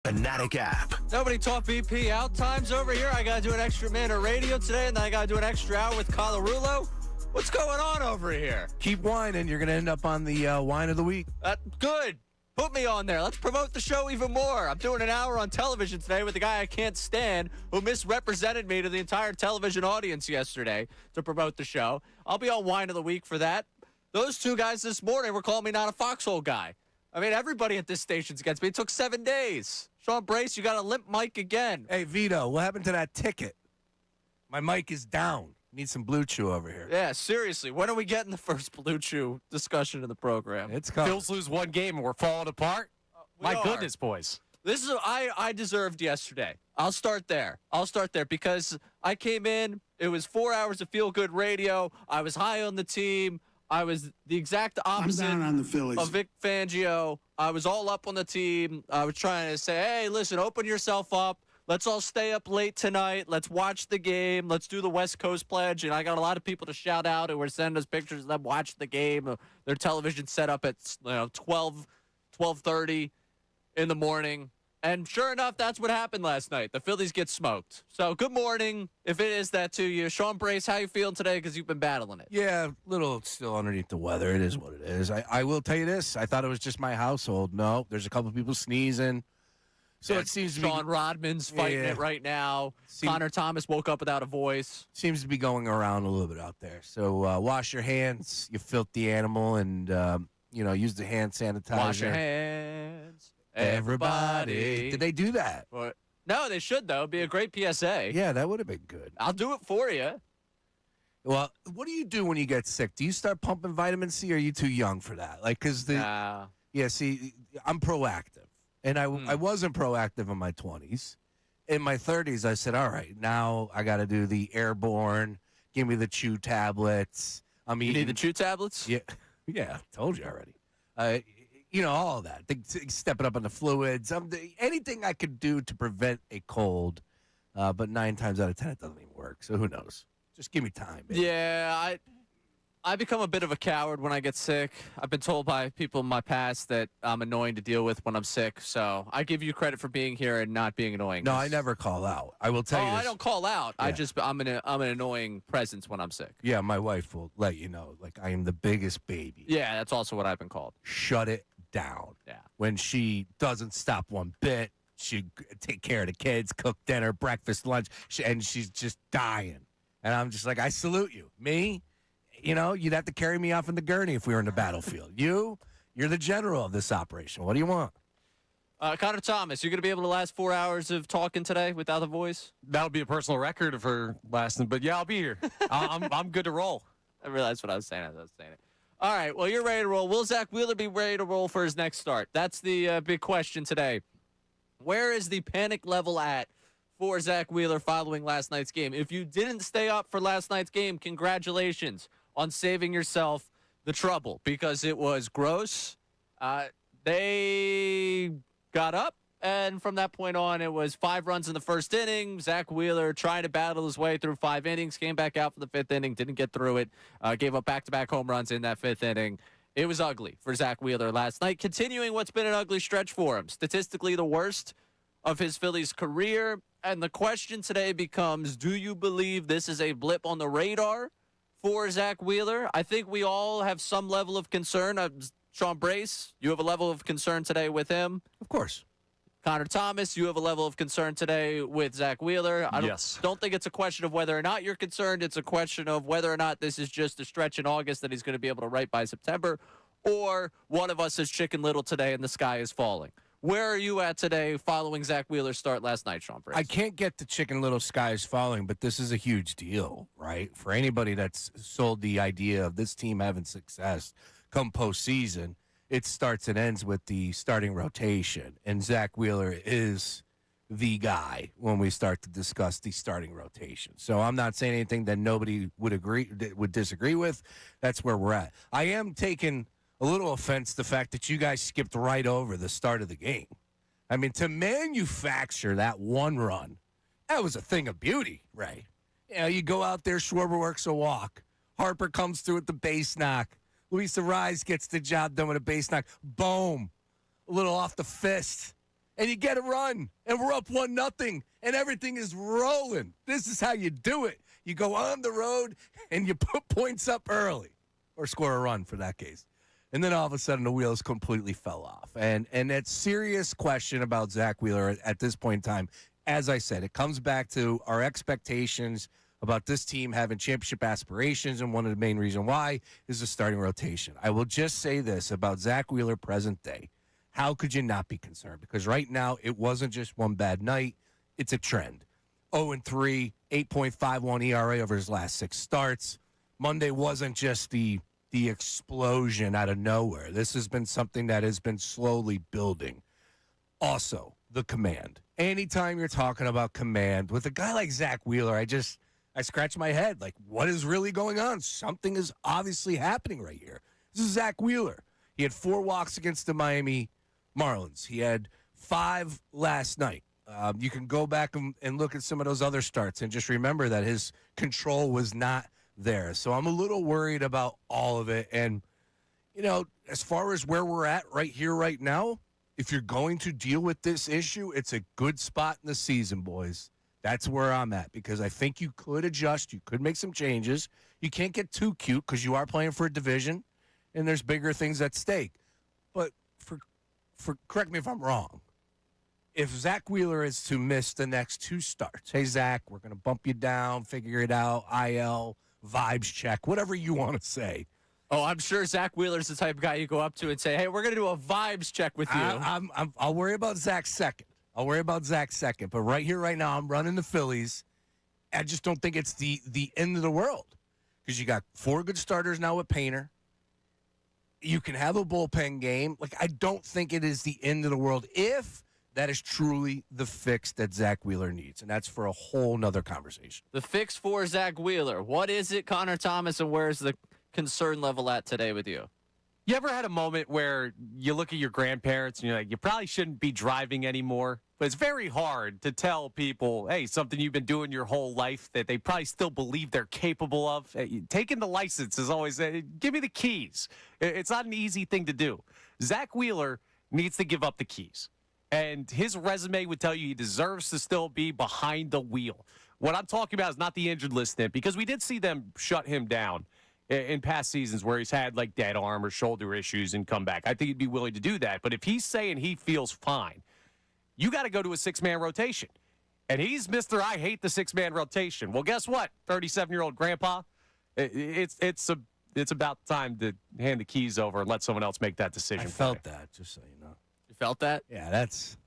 Fanatic app. Nobody taught BP out times over here. I got to do an extra minute of radio today, and then I got to do an extra hour with Colarulo. What's going on over here? Keep whining. You're going to end up on the wine of the week. Good. Put me on there. Let's promote the show even more. I'm doing an hour on television today with a guy I can't stand who misrepresented me to the entire television audience yesterday to promote the show. I'll be on wine of the week for that. Those two guys this morning were calling me not a foxhole guy. I mean, everybody at this station's against me. It took 7 days. Sean Brace, you got a limp mic again. Hey, Vito, what happened to that ticket? My mic is down. Need some Blue Chew over here. Yeah, seriously. When are we getting the first Blue Chew discussion in the program? It's coming. Phillies lose one game and we're falling apart? My goodness, boys. This is I deserved yesterday. I'll start there because I came in. It was 4 hours of feel-good radio. I was high on the team. I was the exact opposite I'm down on the Phillies. of Vic Fangio. I was all up on the team. I was trying to say, hey, listen, open yourself up. Let's all stay up late tonight. Let's watch the game. Let's do the West Coast pledge. And I got a lot of people to shout out who were sending us pictures of them watching the game. Their television set up at 12:30 in the morning. And sure enough, that's what happened last night. The Phillies get smoked. So good morning, if it is that to you. Sean Brace, how you feeling today? Because you've been battling it. Yeah, a little still underneath the weather. It is what it is. I will tell you this. I thought it was just my household. No, there's a couple people sneezing. So Yeah, it seems to Sean be Rodman's fighting it right now. Connor Thomas woke up without a voice. seems to be going around a little bit out there. So wash your hands, you filthy animal, and use the hand sanitizer. Wash your hands, Everybody. Did they do that? No, they should, though. It'd be a great PSA. Yeah, that would have been good. I'll do it for you. Well, what do you do when you get sick? Do you start pumping vitamin C, or are you too young for that? See, I'm proactive. And I wasn't proactive in my 20s. In my 30s, I said, all right, now I got to do the airborne. Give me the chew tablets. You need the chew tablets? Yeah, told you already. All of that. Stepping up on the fluids. Anything I could do to prevent a cold. But 9 times out of 10, it doesn't even work. So who knows? Just give me time, baby. Yeah, I become a bit of a coward when I get sick. I've been told by people in my past that I'm annoying to deal with when I'm sick. So I give you credit for being here and not being annoying. No, I never call out. I will tell you this. I don't call out. Yeah. I'm an annoying presence when I'm sick. Yeah, my wife will let you know. Like, I am the biggest baby. Yeah, that's also what I've been called. Shut it down. Yeah. When she doesn't stop one bit, she take care of the kids, cook dinner, breakfast, lunch, and she's just dying. And I'm just like, I salute you. Me? You'd have to carry me off in the gurney if we were in the battlefield. You're the general of this operation. What do you want? Connor Thomas, you going to be able to last 4 hours of talking today without a voice? That'll be a personal record for lasting, but yeah, I'll be here. I'm good to roll. I realized what I was saying as I was saying it. All right, well, you're ready to roll. Will Zach Wheeler be ready to roll for his next start? That's the big question today. Where is the panic level at for Zach Wheeler following last night's game? If you didn't stay up for last night's game, congratulations on saving yourself the trouble because it was gross. They got up, and from that point on, it was 5 runs in the first inning. Zach Wheeler trying to battle his way through 5 innings, came back out for the 5th inning, didn't get through it, gave up back-to-back home runs in that 5th inning. It was ugly for Zach Wheeler last night, continuing what's been an ugly stretch for him. Statistically, the worst of his Phillies career. And the question today becomes, do you believe this is a blip on the radar for Zach Wheeler? I think we all have some level of concern. Sean Brace, you have a level of concern today with him. Of course. Connor Thomas, you have a level of concern today with Zach Wheeler. I don't think it's a question of whether or not you're concerned. It's a question of whether or not this is just a stretch in August that he's going to be able to write by September, or one of us is Chicken Little today and the sky is falling. Where are you at today following Zach Wheeler's start last night, Sean Brace? I can't get the Chicken Little skies falling, but this is a huge deal, right? For anybody that's sold the idea of this team having success come postseason, it starts and ends with the starting rotation. And Zach Wheeler is the guy when we start to discuss the starting rotation. So I'm not saying anything that nobody would disagree with. That's where we're at. I am taking a little offense the fact that you guys skipped right over the start of the game. I mean, to manufacture that 1 run, that was a thing of beauty, Ray. You go out there, Schwarber works a walk. Harper comes through with the base knock. Luis Arraez gets the job done with a base knock. Boom. A little off the fist. and you get a run, and we're up 1-0, and everything is rolling. This is how you do it. You go on the road, and you put points up early, or score a run for that case. And then all of a sudden, the wheels completely fell off. And that serious question about Zach Wheeler at this point in time, as I said, it comes back to our expectations about this team having championship aspirations, and one of the main reasons why is the starting rotation. I will just say this about Zach Wheeler present day. How could you not be concerned? Because right now, it wasn't just one bad night. It's a trend. 0-3, 8.51 ERA over his last 6 starts. Monday wasn't just the explosion out of nowhere. This has been something that has been slowly building. Also, the command. Anytime you're talking about command, with a guy like Zach Wheeler, I scratch my head. Like, what is really going on? Something is obviously happening right here. This is Zach Wheeler. He had 4 walks against the Miami Marlins. He had 5 last night. You can go back and look at some of those other starts and just remember that his control was not there. So I'm a little worried about all of it. And, as far as where we're at right here, right now, if you're going to deal with this issue, it's a good spot in the season, boys. That's where I'm at, because I think you could adjust. You could make some changes. You can't get too cute because you are playing for a division, and there's bigger things at stake. But for correct me if I'm wrong, if Zach Wheeler is to miss the next 2 starts, hey, Zach, we're going to bump you down, figure it out, IL, vibes check, whatever you want to say. Oh, I'm sure Zach Wheeler's the type of guy you go up to and say, hey, we're going to do a vibes check with you. I'll worry about Zach second. But right here, right now, I'm running the Phillies. I just don't think it's the end of the world, because you got 4 good starters now with Painter. You can have a bullpen game. Like, I don't think it is the end of the world if that is truly the fix that Zach Wheeler needs, and that's for a whole nother conversation. The fix for Zach Wheeler. What is it, Connor Thomas, and where's the concern level at today with you? You ever had a moment where you look at your grandparents and you're like, you probably shouldn't be driving anymore? But it's very hard to tell people, hey, something you've been doing your whole life that they probably still believe they're capable of. Taking the license is always, give me the keys. It's not an easy thing to do. Zach Wheeler needs to give up the keys. And his resume would tell you he deserves to still be behind the wheel. What I'm talking about is not the injured list, because we did see them shut him down in past seasons where he's had like dead arm or shoulder issues and come back. I think he'd be willing to do that. But if he's saying he feels fine, you got to go to a 6-man rotation. And he's Mr. I hate the 6-man rotation. Well, guess what? 37-year-old grandpa, it's about time to hand the keys over and let someone else make that decision. I felt that, just so you know. You felt that? Yeah, that's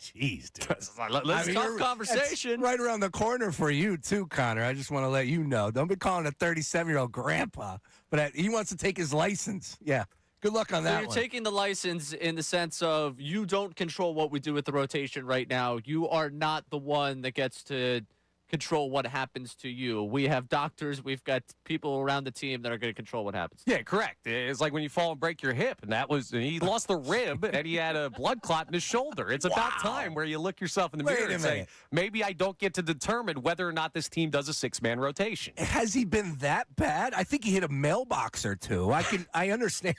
jeez, dude. Tough conversation. Right around the corner for you, too, Connor. I just want to let you know. Don't be calling a 37-year-old grandpa, but he wants to take his license. Yeah. Good luck on that one. So you're taking the license in the sense of you don't control what we do with the rotation right now. You are not the one that gets to control what happens to you. We have doctors. We've got people around the team that are going to control what happens. Yeah, correct. It's like when you fall and break your hip, and he lost the rib, and he had a blood clot in his shoulder. It's about time where you look yourself in the mirror and say, maybe I don't get to determine whether or not this team does a 6-man rotation. Has he been that bad? I think he hit a mailbox or 2. I understand.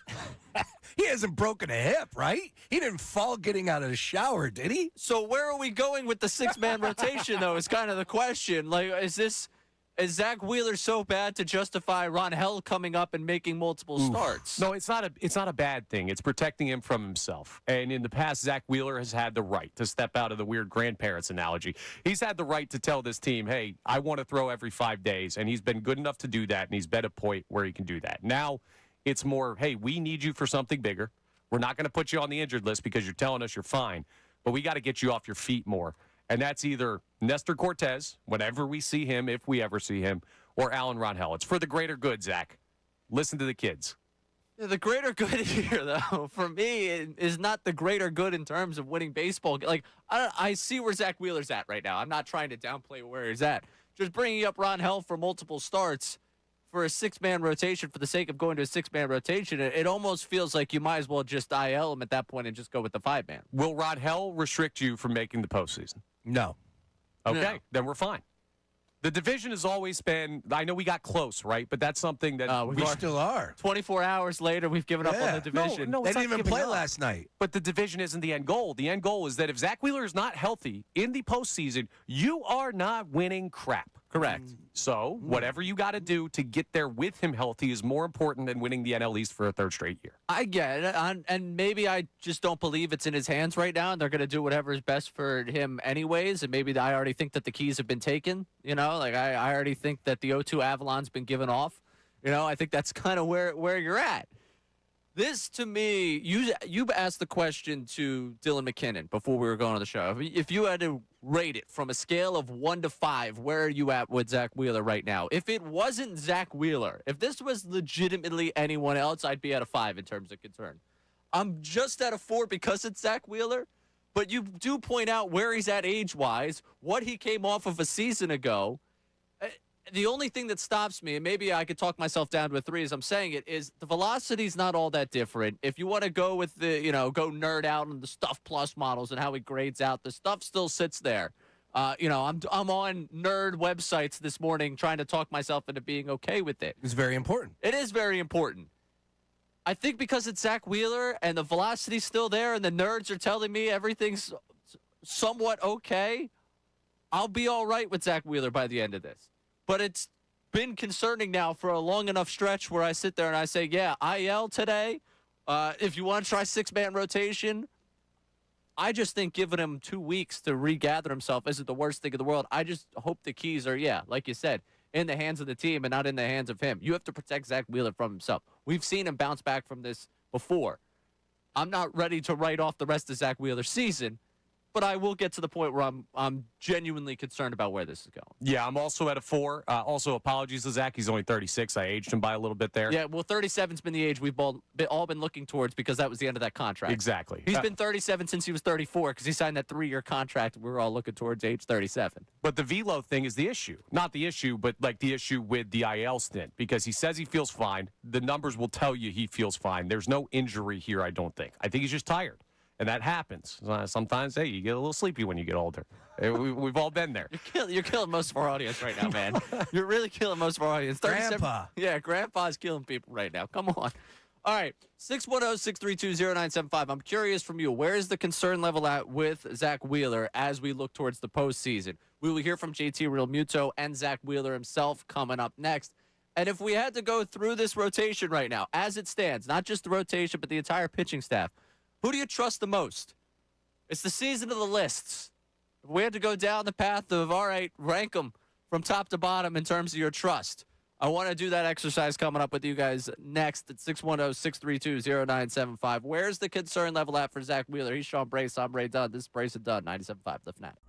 He hasn't broken a hip, right? He didn't fall getting out of the shower, did he? So where are we going with the 6-man rotation, though, is kind of the question. Like, is Zach Wheeler so bad to justify Ronhell coming up and making multiple starts? No, it's not a bad thing. It's protecting him from himself. And in the past, Zach Wheeler has had the right to step out of the weird grandparents analogy. He's had the right to tell this team, hey, I want to throw every 5 days. And he's been good enough to do that, and he's been at a point where he can do that. Now, it's more, hey, we need you for something bigger. We're not going to put you on the injured list because you're telling us you're fine, but we got to get you off your feet more. And that's either Nestor Cortez, whenever we see him, if we ever see him, or Alan Ronhell. It's for the greater good, Zach. Listen to the kids. The greater good here, though, for me, is not the greater good in terms of winning baseball. Like, I see where Zach Wheeler's at right now. I'm not trying to downplay where he's at. Just bringing up Ronhell for multiple starts for a 6-man rotation for the sake of going to a 6-man rotation, it almost feels like you might as well just IL him at that point and just go with the 5-man. Will Ronhell restrict you from making the postseason? No. Okay, then we're fine. The division has always been, I know we got close, right? But that's something that We still are. 24 hours later, we've given up on Yeah. the division. No, They it's not didn't even giving play up. last night. But the division isn't the end goal. The end goal is that if Zach Wheeler is not healthy in the postseason, you are not winning crap. Correct. So whatever you got to do to get there with him healthy is more important than winning the NL East for a third straight year. I get it, and maybe I just don't believe it's in his hands right now, and they're going to do whatever is best for him anyways, and maybe I already think that the keys have been taken, like I already think that the 0-2 Avalon's been given off. I think that's kind of where you're at. This, to me, you asked the question to Dylan McKinnon before we were going on the show. If you had to rate it from a scale of 1 to 5, where are you at with Zach Wheeler right now? If it wasn't Zach Wheeler, if this was legitimately anyone else, I'd be at a 5 in terms of concern. I'm just at a 4 because it's Zach Wheeler, but you do point out where he's at age-wise, what he came off of a season ago. The only thing that stops me, and maybe I could talk myself down to a 3 as I'm saying it, is the velocity's not all that different. If you want to go with the, go nerd out on the Stuff Plus models and how it grades out, the stuff still sits there. I'm on nerd websites this morning trying to talk myself into being okay with it. It's very important. It is very important. I think because it's Zach Wheeler and the velocity's still there and the nerds are telling me everything's somewhat okay, I'll be all right with Zach Wheeler by the end of this. But it's been concerning now for a long enough stretch where I sit there and I say, yeah, IL today. If you want to try 6-man rotation, I just think giving him 2 weeks to regather himself isn't the worst thing in the world. I just hope the keys are, like you said, in the hands of the team and not in the hands of him. You have to protect Zach Wheeler from himself. We've seen him bounce back from this before. I'm not ready to write off the rest of Zach Wheeler's season, but I will get to the point where I'm genuinely concerned about where this is going. Yeah, I'm also at a 4. Also, apologies to Zach. He's only 36. I aged him by a little bit there. Yeah, well, 37's been the age we've all been looking towards because that was the end of that contract. Exactly. He's been 37 since he was 34 because he signed that 3-year contract. We were all looking towards age 37. But the velo thing is the issue. Not the issue, but like the issue with the IL stint because he says he feels fine. The numbers will tell you he feels fine. There's no injury here, I don't think. I think he's just tired. And that happens. Sometimes, hey, you get a little sleepy when you get older. We've all been there. You're killing most of our audience right now, man. You're really killing most of our audience. Grandpa. Yeah, Grandpa's killing people right now. Come on. All right, 610-632-0975. I'm curious from you, where is the concern level at with Zach Wheeler as we look towards the postseason? We will hear from JT Realmuto and Zach Wheeler himself coming up next. And if we had to go through this rotation right now, as it stands, not just the rotation, but the entire pitching staff, who do you trust the most? It's the season of the lists. If we had to go down the path of, all right, rank them from top to bottom in terms of your trust. I want to do that exercise coming up with you guys next at 610-632-0975. Where's the concern level at for Zach Wheeler? He's Sean Brace. I'm Ray Dunn. This is Brace and Dunn, 97.5 The Fanatic.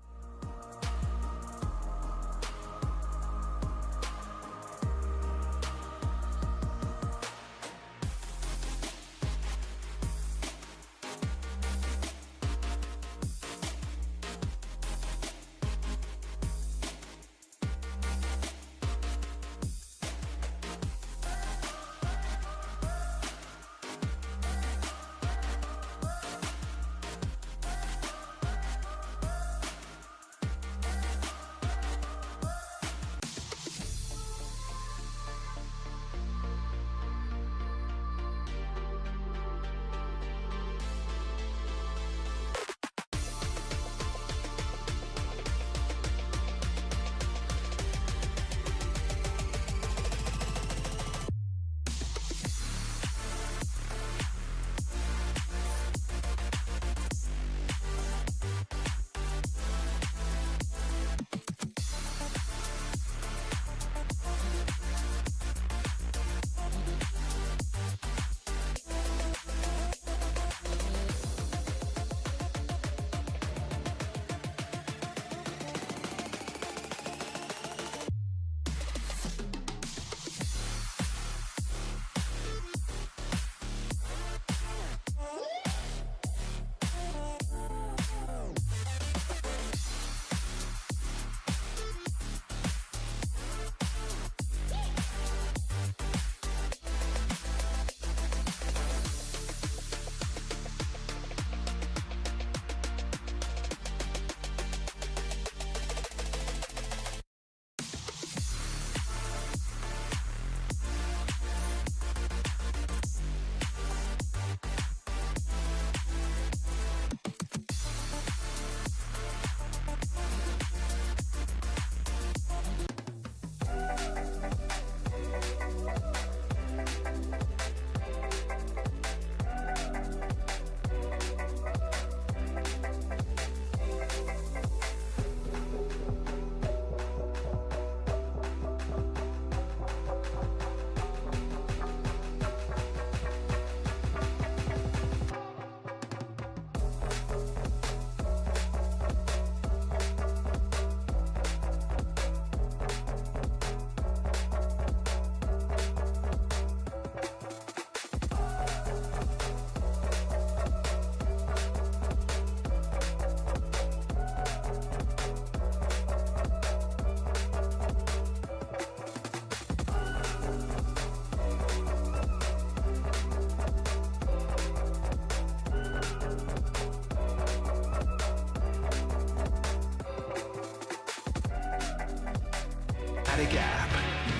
Fanatic app.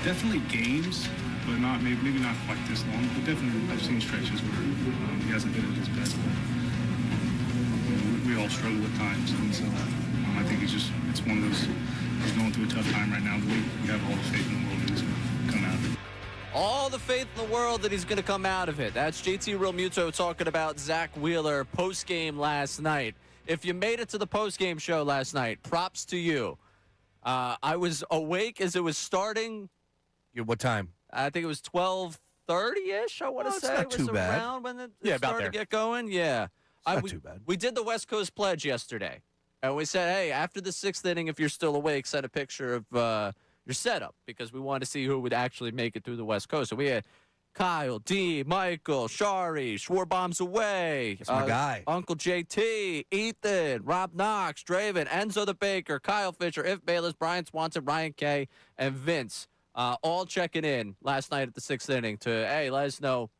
Definitely games, but not maybe not quite this long. But definitely, I've seen stretches where he hasn't been at his best. We all struggle at times, and so I think it's one of those. He's going through a tough time right now. But we have all the faith in the world that he's going to come out of it. All the faith in the world that he's going to come out of it. That's JT Realmuto talking about Zach Wheeler post-game last night. If you made it to the post-game show last night, props to you. I was awake as it was starting. What time? I think it was 12:30-ish, I want to say. Not too bad. Around when it Yeah, about started there. to get going. Yeah. Not too bad. We did the West Coast Pledge yesterday. And we said, hey, after the sixth inning, if you're still awake, send a picture of your setup, because we wanted to see who would actually make it through the West Coast. So we had Kyle, D, Michael, Shari, Schwarbombs away. That's my guy. Uncle JT, Ethan, Rob Knox, Draven, Enzo the Baker, Kyle Fisher, If Bayless, Brian Swanson, Ryan K, and Vince, all checking in last night at the sixth inning to, hey, let us know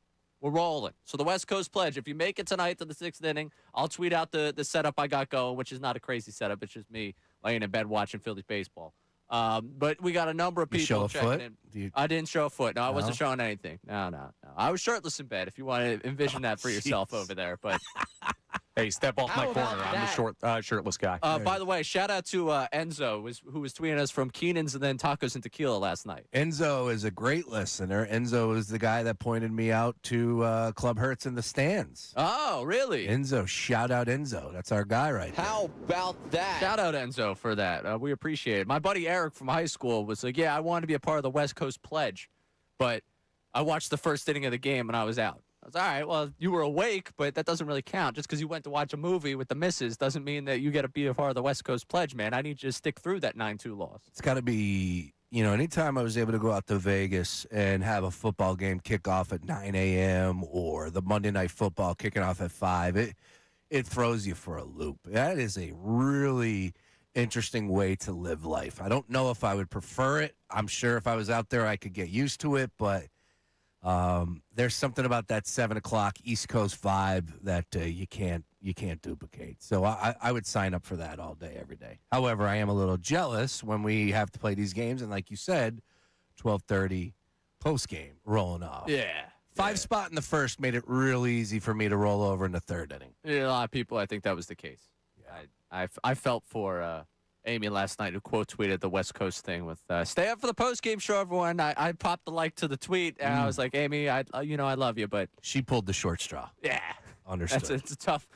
we're rolling. So the West Coast Pledge, if you make it tonight to the sixth inning, I'll tweet out the setup I got going, which is not a crazy setup. It's just me laying in bed watching Phillies baseball. But we got a number of people show a checking foot? in. I didn't show a foot. No, I wasn't showing anything. No. I was shirtless in bed, if you want to envision that for yourself over there. But Hey, step off my How corner. about I'm the shirtless guy. by the way, shout out to Enzo, who was tweeting us from Keenan's and then Tacos and Tequila last night. Enzo is a great listener. Enzo is the guy that pointed me out to Club Hertz in the stands. Oh, really? Enzo, shout out Enzo. That's our guy right there. How about that? Shout out Enzo for that. We appreciate it. My buddy Eric from high school was like, yeah, I wanted to be a part of the West Coast Pledge, but I watched the first inning of the game and I was out. I was all right, well, you were awake, but that doesn't really count. Just because you went to watch a movie with the missus doesn't mean that you get to be a part of the West Coast Pledge, man. I need you to stick through that 9-2 loss. It's got to be, anytime I was able to go out to Vegas and have a football game kick off at 9 a.m. or the Monday Night Football kicking off at 5, it throws you for a loop. That is a really interesting way to live life. I don't know if I would prefer it. I'm sure if I was out there, I could get used to it, but there's something about that 7 o'clock East Coast vibe that you can't duplicate. So I would sign up for that all day, every day. However, I am a little jealous when we have to play these games, and like you said, 12:30 post game rolling off. Yeah. Five spot in the first made it real easy for me to roll over in the third inning. Yeah, a lot of people, I think that was the case. Yeah. I felt for Amy last night, who quote tweeted the West Coast thing with "Stay up for the post game show, everyone." I popped the like to the tweet, and I was like, "Amy, I love you, but she pulled the short straw." Yeah, understood. It's a tough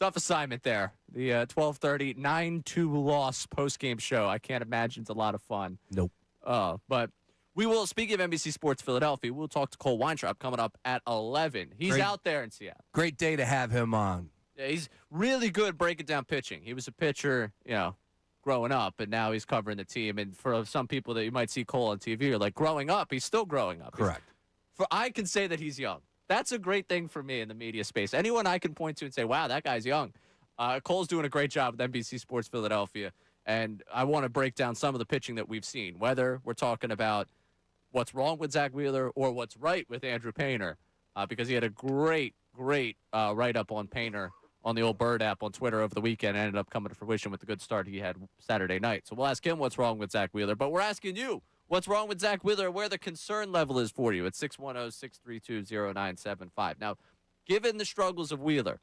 assignment there. The 12:30 9-2 loss post game show. I can't imagine it's a lot of fun. Nope. But we will. Speaking of NBC Sports Philadelphia, we'll talk to Cole Weintraub coming up at 11. He's out there in Seattle. Great day to have him on. Yeah, he's really good breaking down pitching. He was a pitcher, growing up, and now he's covering the team. And for some people that you might see Cole on TV, you're like, growing up, he's still growing up. Correct. I can say that he's young. That's a great thing for me in the media space. Anyone I can point to and say, wow, that guy's young. Cole's doing a great job with NBC Sports Philadelphia, and I want to break down some of the pitching that we've seen, whether we're talking about what's wrong with Zach Wheeler or what's right with Andrew Painter, because he had a great write-up on Painter on the old Bird app on Twitter over the weekend, and ended up coming to fruition with the good start he had Saturday night. So we'll ask him what's wrong with Zach Wheeler, but we're asking you what's wrong with Zach Wheeler, where the concern level is for you at 610-632-0975. Now, given the struggles of Wheeler,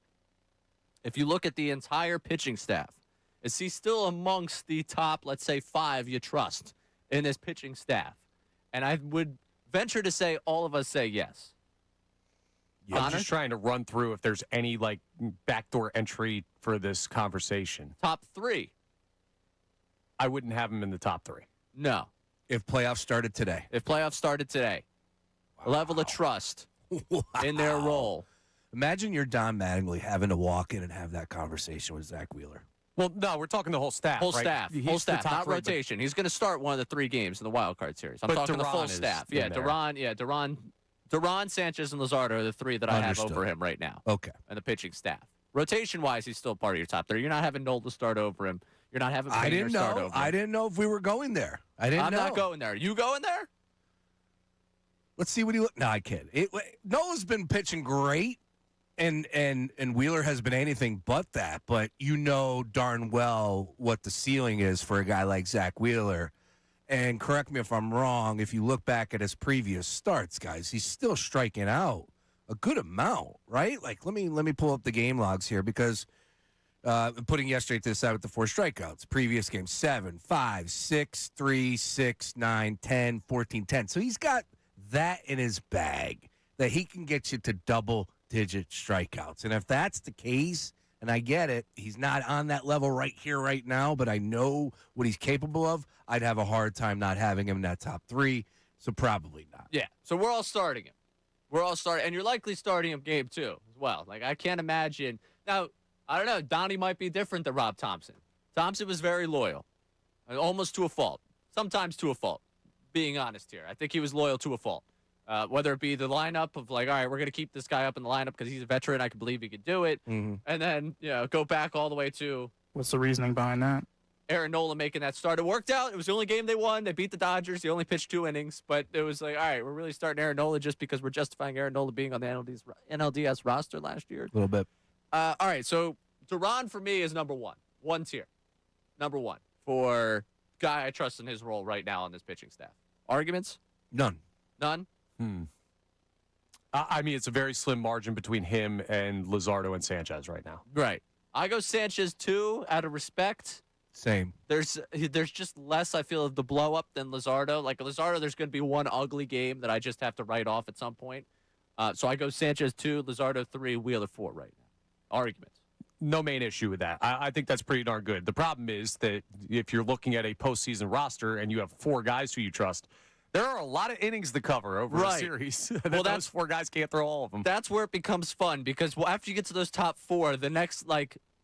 if you look at the entire pitching staff, is he still amongst the top, let's say, 5 you trust in this pitching staff? And I would venture to say all of us say yes. I'm just trying to run through if there's any backdoor entry for this conversation. Top 3. I wouldn't have him in the top 3. No. If playoffs started today. Wow. Level of trust in their role. Imagine you're Don Mattingly having to walk in and have that conversation with Zach Wheeler. Well, no, we're talking the whole staff. Whole right? staff. He's Whole the staff, top not 3, rotation. He's going to start one of the 3 games in the wild card series. I'm talking the full staff. Yeah, Duran, Sanchez, and Lazardo are the 3 that I have over him right now. Okay. And the pitching staff. Rotation-wise, he's still part of your top 3. You're not having Nola start over him. You're not having Painter start over him. I didn't know if we were going there. I'm not going there. You going there? Let's see what he look. No, I kid. Nola's been pitching great, and Wheeler has been anything but that. But you know darn well what the ceiling is for a guy like Zach Wheeler. And correct me if I'm wrong, if you look back at his previous starts, guys, he's still striking out a good amount, right? Like, let me pull up the game logs here because putting yesterday to the side with the 4 strikeouts. Previous game, 7, 5, 6, 3, 6, 9, 10, 14, 10. So he's got that in his bag that he can get you to double-digit strikeouts. And if that's the case, and I get it, he's not on that level right here, right now, but I know what he's capable of, I'd have a hard time not having him in that top 3, so probably not. Yeah, so we're all starting him. We're all starting, and you're likely starting him game 2 as well. Like, I can't imagine. Now, I don't know, Donnie might be different than Rob Thompson. Thompson was very loyal, almost to a fault, sometimes to a fault, being honest here. I think he was loyal to a fault. Whether it be the lineup of like, all right, we're going to keep this guy up in the lineup because he's a veteran. I can believe he could do it. Mm-hmm. And then, go back all the way to What's the reasoning behind that? Aaron Nola making that start. It worked out. It was the only game they won. They beat the Dodgers. They only pitched 2 innings. But it was like, all right, we're really starting Aaron Nola just because we're justifying Aaron Nola being on the NLDS roster last year. A little bit. All right, so Duran for me is number 1 tier. Number 1 for guy I trust in his role right now on this pitching staff. Arguments? None. None? I mean, it's a very slim margin between him and Luzardo and Sanchez right now. Right. I go Sanchez 2 out of respect. Same. There's just less, I feel, of the blow up than Luzardo. Like Luzardo, there's going to be one ugly game that I just have to write off at some point. So I go Sanchez 2, Luzardo 3, Wheeler 4 right now. Arguments. No main issue with that. I think that's pretty darn good. The problem is that if you're looking at a postseason roster and you have 4 guys who you trust, there are a lot of innings to cover over a series. Well, those 4 guys can't throw all of them. That's where it becomes fun because after you get to those top 4, the next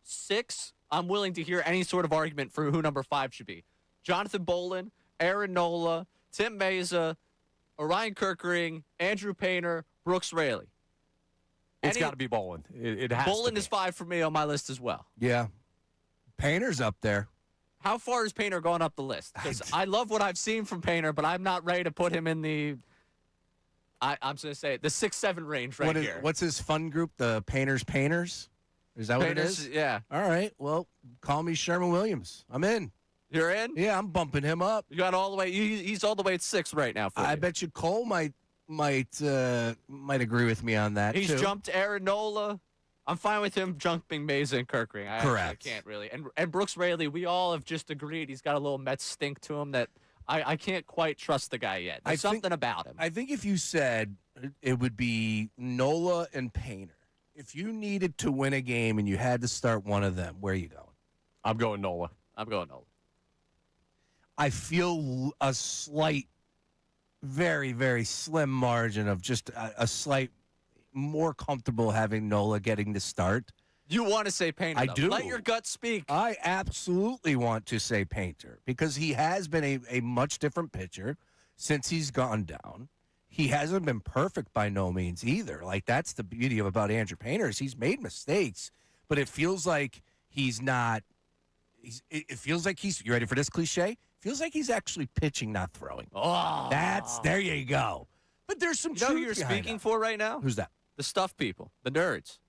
6, I'm willing to hear any sort of argument for who number 5 should be. Jonathan Bolin, Aaron Nola, Tim Meza, Orion Kirkering, Andrew Painter, Brooks Raley. It's got to be Bolin. It has Bolin to be. is 5 for me on my list as well. Yeah. Painter's up there. How far has Painter gone up the list? Because I love what I've seen from Painter, but I'm not ready to put him in the I'm going to say the 6-7 range here. What's his fun group? The Painters? Is that what it is? Yeah. All right. Well, call me Sherman Williams. I'm in. You're in? Yeah, I'm bumping him up. You got all the way. He's all the way at 6 right now for you. I bet you Cole might agree with me on that. He's too. jumped Aaron Nola. I'm fine with him jumping Meza and Kirkring. Correct. I can't really. And Brooks Raley, we all have just agreed he's got a little Mets stink to him that I can't quite trust the guy yet. There's something about him. I think if you said it would be Nola and Painter, if you needed to win a game and you had to start one of them, where are you going? I'm going Nola. I'm going Nola. I feel a slight, very, very slim margin of just a slight more comfortable having Nola getting the start. You want to say Painter, I though. do. Let your gut speak. I absolutely want to say Painter because he has been a much different pitcher since he's gone down. He hasn't been perfect by no means either. Like, that's the beauty about Andrew Painter is he's made mistakes, but it feels like he's not – it feels like he's – you ready for this cliche? Feels like he's actually pitching, not throwing. Oh. There you go. But there's some You know who truth you're behind speaking that. for right now? Who's that? The stuff people. The nerds.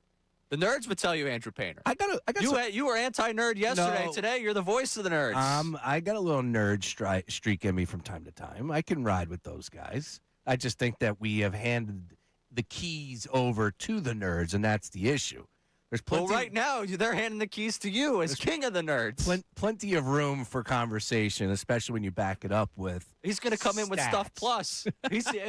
The nerds would tell you Andrew Painter. I got You were anti-nerd yesterday. No. Today, you're the voice of the nerds. I got a little nerd streak in me from time to time. I can ride with those guys. I just think that we have handed the keys over to the nerds, and that's the issue. There's plenty. Well, right now, they're handing the keys to you as king of the nerds. Plenty of room for conversation, especially when you back it up with. He's going to come in with stats. Stuff Plus.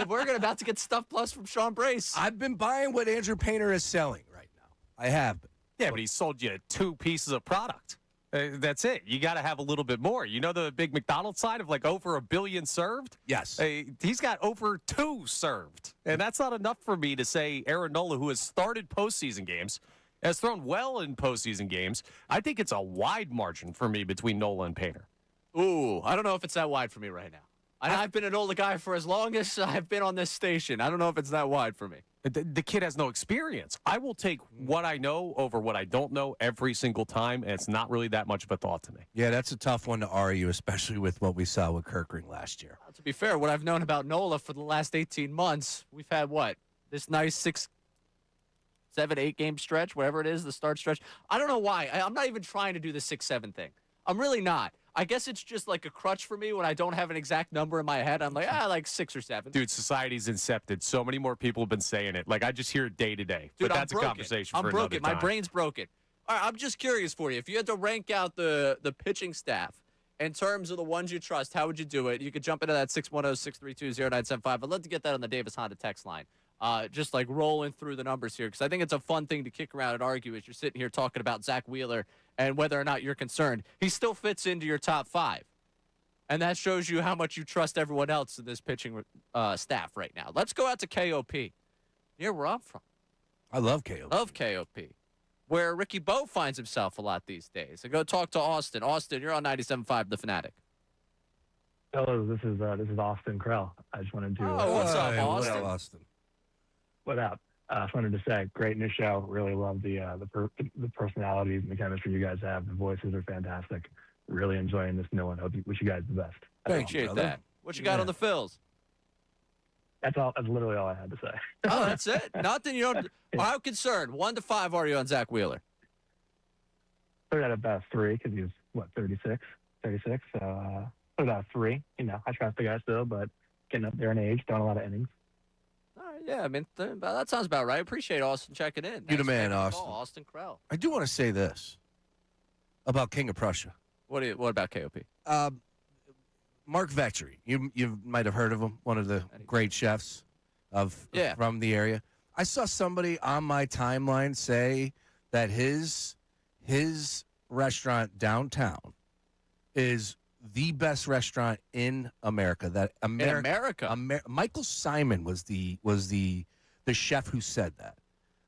We're about to get Stuff Plus from Sean Brace. I've been buying what Andrew Painter is selling right now. I have been. Yeah, but he sold you 2 pieces of product. That's it. You got to have a little bit more. You know the big McDonald's side of like over 1 billion served? Yes. He's got over 2 served. And that's not enough for me to say Aaron Nola, who has started postseason games, has thrown well in postseason games. I think it's a wide margin for me between Nola and Painter. Ooh, I don't know if it's that wide for me right now. I've been an older guy for as long as I've been on this station. I don't know if it's that wide for me. The kid has no experience. I will take what I know over what I don't know every single time, and it's not really that much of a thought to me. Yeah, that's a tough one to argue, especially with what we saw with Kirkring last year. To be fair, what I've known about Nola for the last 18 months, we've had this nice 6, 7, 8 game stretch, whatever it is, the start stretch. I don't know why. I'm not even trying to do the 6-7 thing. I'm really not. I guess it's just like a crutch for me when I don't have an exact number in my head. I'm like, like 6 or 7. Dude, society's incepted. So many more people have been saying it. Like, I just hear it day to day. Dude, But that's I'm a broken. conversation I'm for broken. another time. My brain's broken. All right, I'm just curious for you. If you had to rank out the pitching staff in terms of the ones you trust, how would you do it? You could jump into that 610-632-0975. I'd love to get that on the Davis Honda text line. Just like rolling through the numbers here, because I think it's a fun thing to kick around and argue as you're sitting here talking about Zach Wheeler and whether or not you're concerned. He still fits into your top 5. And that shows you how much you trust everyone else in this pitching staff right now. Let's go out to KOP. Near where I'm from. I love KOP. Love KOP. Where Ricky Bo finds himself a lot these days. So go talk to Austin. Austin, you're on 97.5 The Fanatic. Hello, this is Austin Krell. I just wanted to. Oh, what's up, Hey, Austin? What up, Austin? What up? I just wanted to say, great new show. Really love the personalities and the chemistry you guys have. The voices are fantastic. Really enjoying this new one. Wish you guys the best. Appreciate brother. that. What you got on the Phils? That's all. That's literally all I had to say. Oh, that's it? Nothing you don't. How concerned? 1 to 5 are you on Zach Wheeler? Put it at about 3 because he's, 36? 36. So put it at 3. You know, I trust the guy still, but getting up there in age, throwing a lot of innings. All right, yeah, I mean, that sounds about right. Appreciate Austin checking in. You're the Thanks for man, taking the Austin. call, Austin Krell. I do want to say this about King of Prussia. What about KOP? Mark Vetri. You might have heard of him, one of the great chefs from the area. I saw somebody on my timeline say that his restaurant downtown is the best restaurant in America. In America? Michael Simon was the chef who said that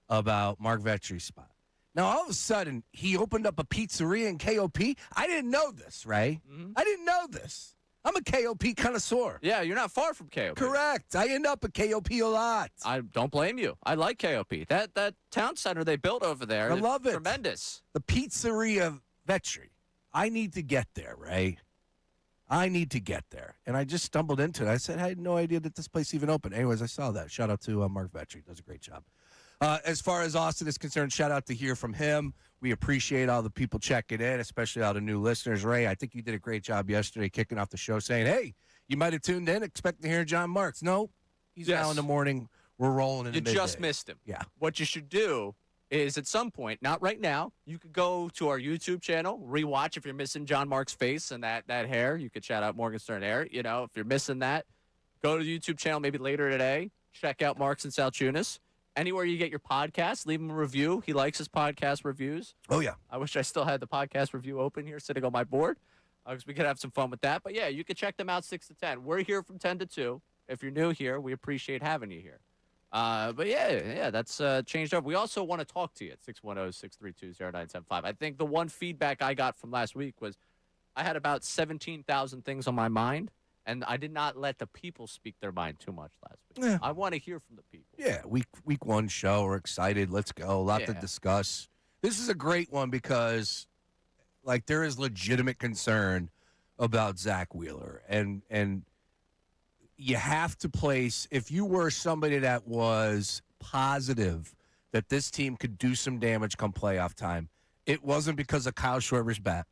about Mark Vetri's spot. Now, all of a sudden, he opened up a pizzeria in KOP. I didn't know this, Ray. Mm-hmm. I didn't know this. I'm a KOP connoisseur. Yeah, you're not far from KOP. Correct. I end up at KOP a lot. I don't blame you. I like KOP. That town center they built over there. I love it. Tremendous. The Pizzeria Vetri. I need to get there, Ray. I need to get there. And I just stumbled into it. I said, I had no idea that this place even opened. Anyways, I saw that. Shout out to Mark Vetri. Does a great job. As far as Austin is concerned, shout out to hear from him. We appreciate all the people checking in, especially all the new listeners. Ray, I think you did a great job yesterday kicking off the show saying, hey, you might have tuned in expecting to hear John Marks. No, he's now in the morning. We're rolling in the midday. You just missed him. Yeah. What you should do is at some point, not right now, you could go to our YouTube channel, rewatch if you're missing John Marks' face and that hair. You could shout out Morgenstern hair. You know, if you're missing that, go to the YouTube channel maybe later today. Check out Marks and Salciunas. Anywhere you get your podcast, leave him a review. He likes his podcast reviews. Oh, yeah. I wish I still had the podcast review open here sitting on my board because we could have some fun with that. But, yeah, you can check them out 6 to 10. We're here from 10 to 2. If you're new here, we appreciate having you here. But, yeah, that's changed up. We also want to talk to you at 610-632-0975. I think the one feedback I got from last week was I had about 17,000 things on my mind. And I did not let the people speak their mind too much last week. Yeah. I want to hear from the people. Yeah, week one show. We're excited. Let's go. A lot to discuss. This is a great one because, like, there is legitimate concern about Zach Wheeler. And you have to place, if you were somebody that was positive that this team could do some damage come playoff time, it wasn't because of Kyle Schwarber's bat.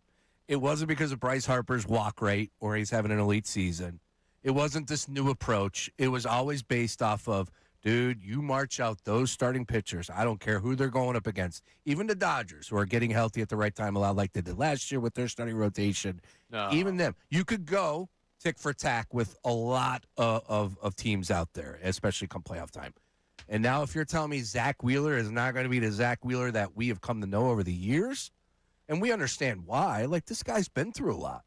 It wasn't because of Bryce Harper's walk rate or he's having an elite season. It wasn't this new approach. It was always based off of, dude, you march out those starting pitchers. I don't care who they're going up against. Even the Dodgers, who are getting healthy at the right time, a lot like they did last year with their starting rotation. No. Even them. You could go tick for tack with a lot of teams out there, especially come playoff time. And now if you're telling me Zach Wheeler is not going to be the Zach Wheeler that we have come to know over the years, and we understand why. Like, this guy's been through a lot.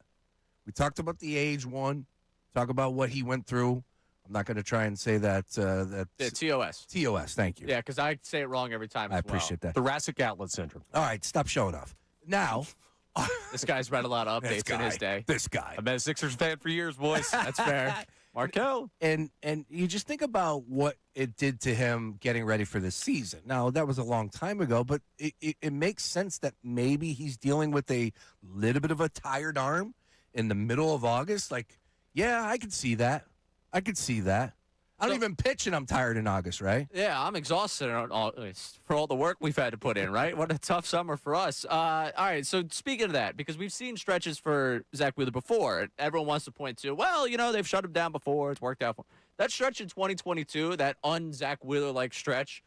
We talked about the age one. Talk about what he went through. I'm not going to try and say that. TOS. TOS, thank you. Yeah, because I say it wrong every time. I appreciate that. Thoracic outlet syndrome. All right, stop showing off. Now. This guy's read a lot of This updates guy, in his day. This guy. I've been a Sixers fan for years, boys. That's fair. Markel. And you just think about what it did to him getting ready for this season. Now, that was a long time ago, but it makes sense that maybe he's dealing with a little bit of a tired arm in the middle of August. Like, yeah, I could see that. I don't even pitch and I'm tired in August, right? Yeah, I'm exhausted for all the work we've had to put in, right? What a tough summer for us. All right, so speaking of that, because we've seen stretches for Zach Wheeler before, everyone wants to point to, well, they've shut him down before. It's worked out for him. That stretch in 2022, that un-Zach Wheeler-like stretch,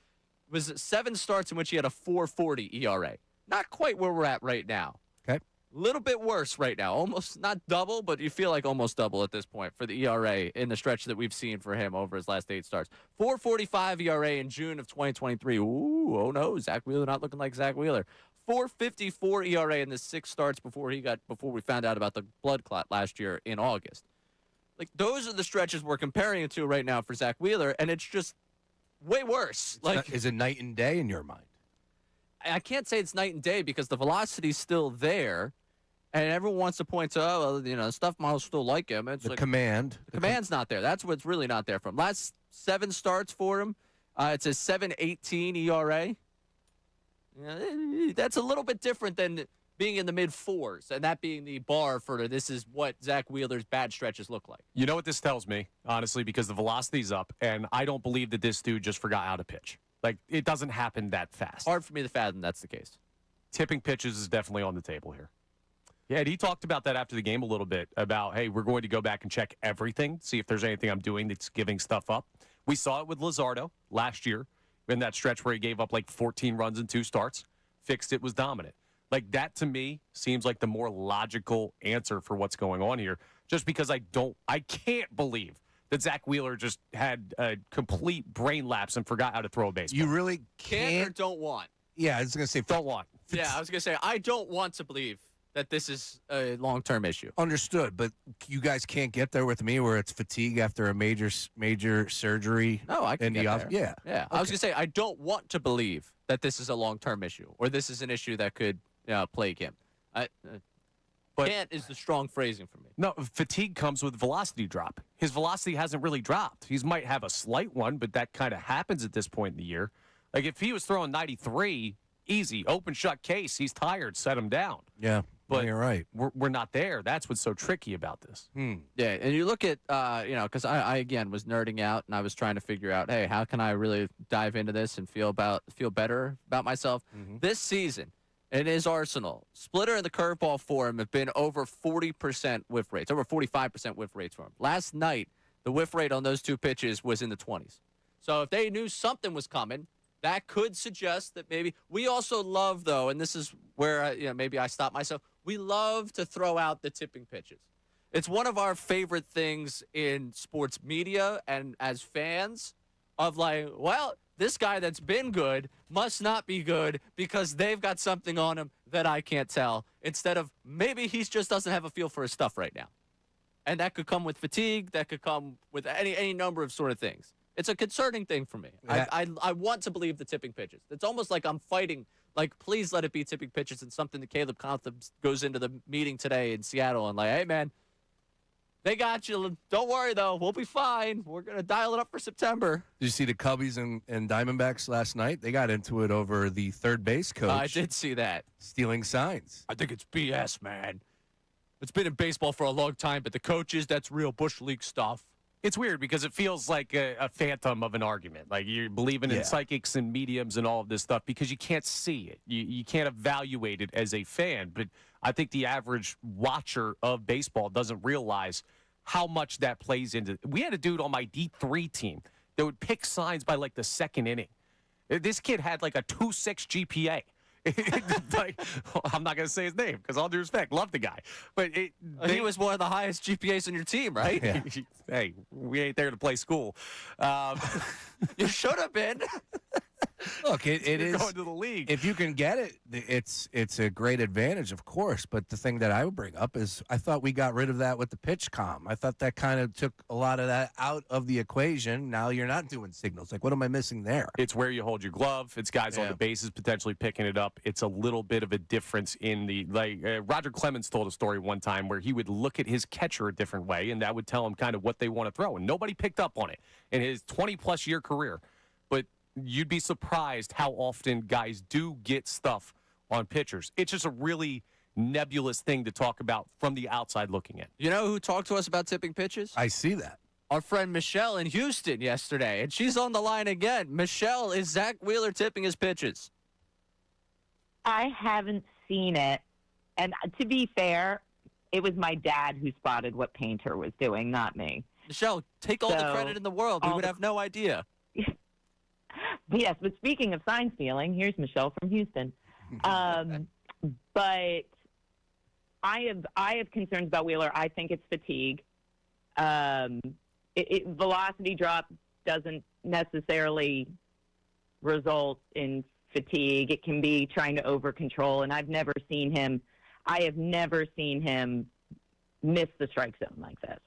was 7 starts in which he had a 4.40 ERA. Not quite where we're at right now. Okay. Little bit worse right now. Almost not double, but you feel like almost double at this point for the ERA in the stretch that we've seen for him over his last 8 starts. 4.45 ERA in June of 2023. Ooh, oh no, Zach Wheeler not looking like Zach Wheeler. 4.54 ERA in the 6 starts before we found out about the blood clot last year in August. Like, those are the stretches we're comparing it to right now for Zach Wheeler, and it's just way worse. Is it night and day in your mind? I can't say it's night and day because the velocity's still there. And everyone wants to point to, the stuff models still like him. It's the command. The command's not there. That's what's really not there from. Last 7 starts for him, it's a 7.18 ERA. That's a little bit different than being in the mid-4s, and that being the bar for this is what Zach Wheeler's bad stretches look like. You know what this tells me, honestly, because the velocity's up, and I don't believe that this dude just forgot how to pitch. Like, it doesn't happen that fast. Hard for me to fathom that's the case. Tipping pitches is definitely on the table here. Yeah, and he talked about that after the game a little bit, about, hey, we're going to go back and check everything, see if there's anything I'm doing that's giving stuff up. We saw it with Luzardo last year in that stretch where he gave up like 14 runs in 2 starts, fixed it, was dominant. Like, that to me seems like the more logical answer for what's going on here, just because I can't believe that Zach Wheeler just had a complete brain lapse and forgot how to throw a baseball. You really Can't or don't want? Yeah, I was going to say don't want. Yeah, I was going to say, I don't want to believe that this is a long-term issue. Understood, but you guys can't get there with me where it's fatigue after a major surgery. No, I can get there. Yeah. Yeah. Okay. I was going to say, I don't want to believe that this is a long-term issue or this is an issue that could plague him. But can't is the strong phrasing for me. No, fatigue comes with velocity drop. His velocity hasn't really dropped. He might have a slight one, but that kind of happens at this point in the year. Like, if he was throwing 93, easy, open shut case, he's tired, set him down. Yeah. But you're right. We're not there. That's what's so tricky about this. Yeah, and you look at, because I again was nerding out and I was trying to figure out, hey, how can I really dive into this and feel better about myself? Mm-hmm. This season, in his arsenal, splitter and the curveball for him have been over 40% whiff rates, over 45% whiff rates for him. Last night, the whiff rate on those 2 pitches was in the 20s. So if they knew something was coming, that could suggest that maybe we also love, though, and this is where maybe I stop myself. We love to throw out the tipping pitches. It's one of our favorite things in sports media and as fans of like, well, this guy that's been good must not be good because they've got something on him that I can't tell. Instead of maybe he just doesn't have a feel for his stuff right now. And that could come with fatigue. That could come with any number of sort of things. It's a concerning thing for me. Yeah. I want to believe the tipping pitches. It's almost like I'm fighting, like, please let it be tipping pitches and something that Caleb Contham goes into the meeting today in Seattle and like, hey, man, they got you. Don't worry, though. We'll be fine. We're going to dial it up for September. Did you see the Cubbies and Diamondbacks last night? They got into it over the third base coach. I did see that. Stealing signs. I think it's BS, man. It's been in baseball for a long time, but the coaches, that's real Bush League stuff. It's weird because it feels like a phantom of an argument. Like, you're believing in psychics and mediums and all of this stuff because you can't see it. You can't evaluate it as a fan. But I think the average watcher of baseball doesn't realize how much that plays into. We had a dude on my D3 team that would pick signs by like the 2nd inning. This kid had like a 2.6 GPA. Like, I'm not going to say his name because all due respect, love the guy. But he was one of the highest GPAs on your team, right? Yeah. Hey, we ain't there to play school. You should have been. Look, it is going to the league. If you can get it, it's a great advantage, of course. But the thing that I would bring up is I thought we got rid of that with the pitch comm. I thought that kind of took a lot of that out of the equation. Now you're not doing signals. Like, what am I missing there? It's where you hold your glove. It's guys on the bases potentially picking it up. It's a little bit of a difference in the Roger Clemens told a story one time where he would look at his catcher a different way, and that would tell him kind of what they want to throw. And nobody picked up on it in his 20-plus year career. But you'd be surprised how often guys do get stuff on pitchers. It's just a really nebulous thing to talk about from the outside looking in. You know who talked to us about tipping pitches? I see that. our friend Michelle in Houston yesterday, and she's on the line again. Michelle, is Zach Wheeler tipping his pitches? I haven't seen it. And to be fair, it was my dad who spotted what Painter was doing, not me. Michelle, take all the credit in the world. We would have no idea. Yes, but speaking of sign stealing, here's Michelle from Houston. But I have concerns about Wheeler. I think it's fatigue. Velocity drop doesn't necessarily result in fatigue. It can be trying to over control, and I have never seen him miss the strike zone like this.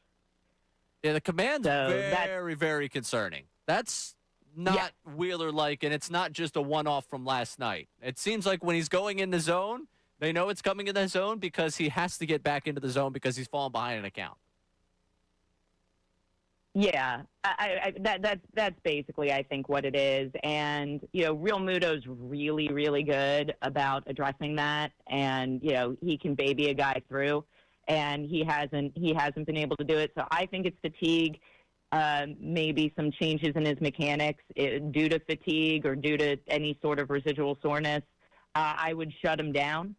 Yeah, the command's very, very concerning. That's not Wheeler-like, and it's not just a one-off from last night. It seems like when he's going in the zone, they know it's coming in the zone because he has to get back into the zone because he's fallen behind an account. Yeah, that's basically, I think, what it is. And, Real Muto's really, really good about addressing that. And, he can baby a guy through, and he hasn't been able to do it. So I think it's fatigue, maybe some changes in his mechanics due to fatigue or due to any sort of residual soreness. I would shut him down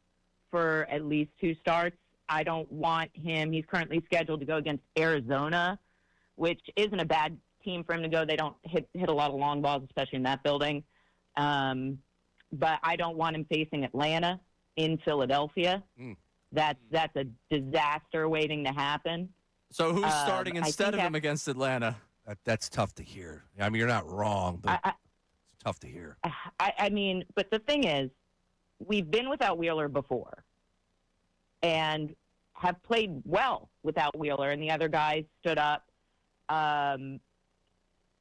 for at least 2 starts. I don't want him. He's currently scheduled to go against Arizona, which isn't a bad team for him to go. They don't hit a lot of long balls, especially in that building. But I don't want him facing Atlanta in Philadelphia. That's a disaster waiting to happen. So who's starting instead of him against Atlanta? That's tough to hear. I mean, you're not wrong, but it's tough to hear. I mean, but the thing is, we've been without Wheeler before and have played well without Wheeler, and the other guys stood up.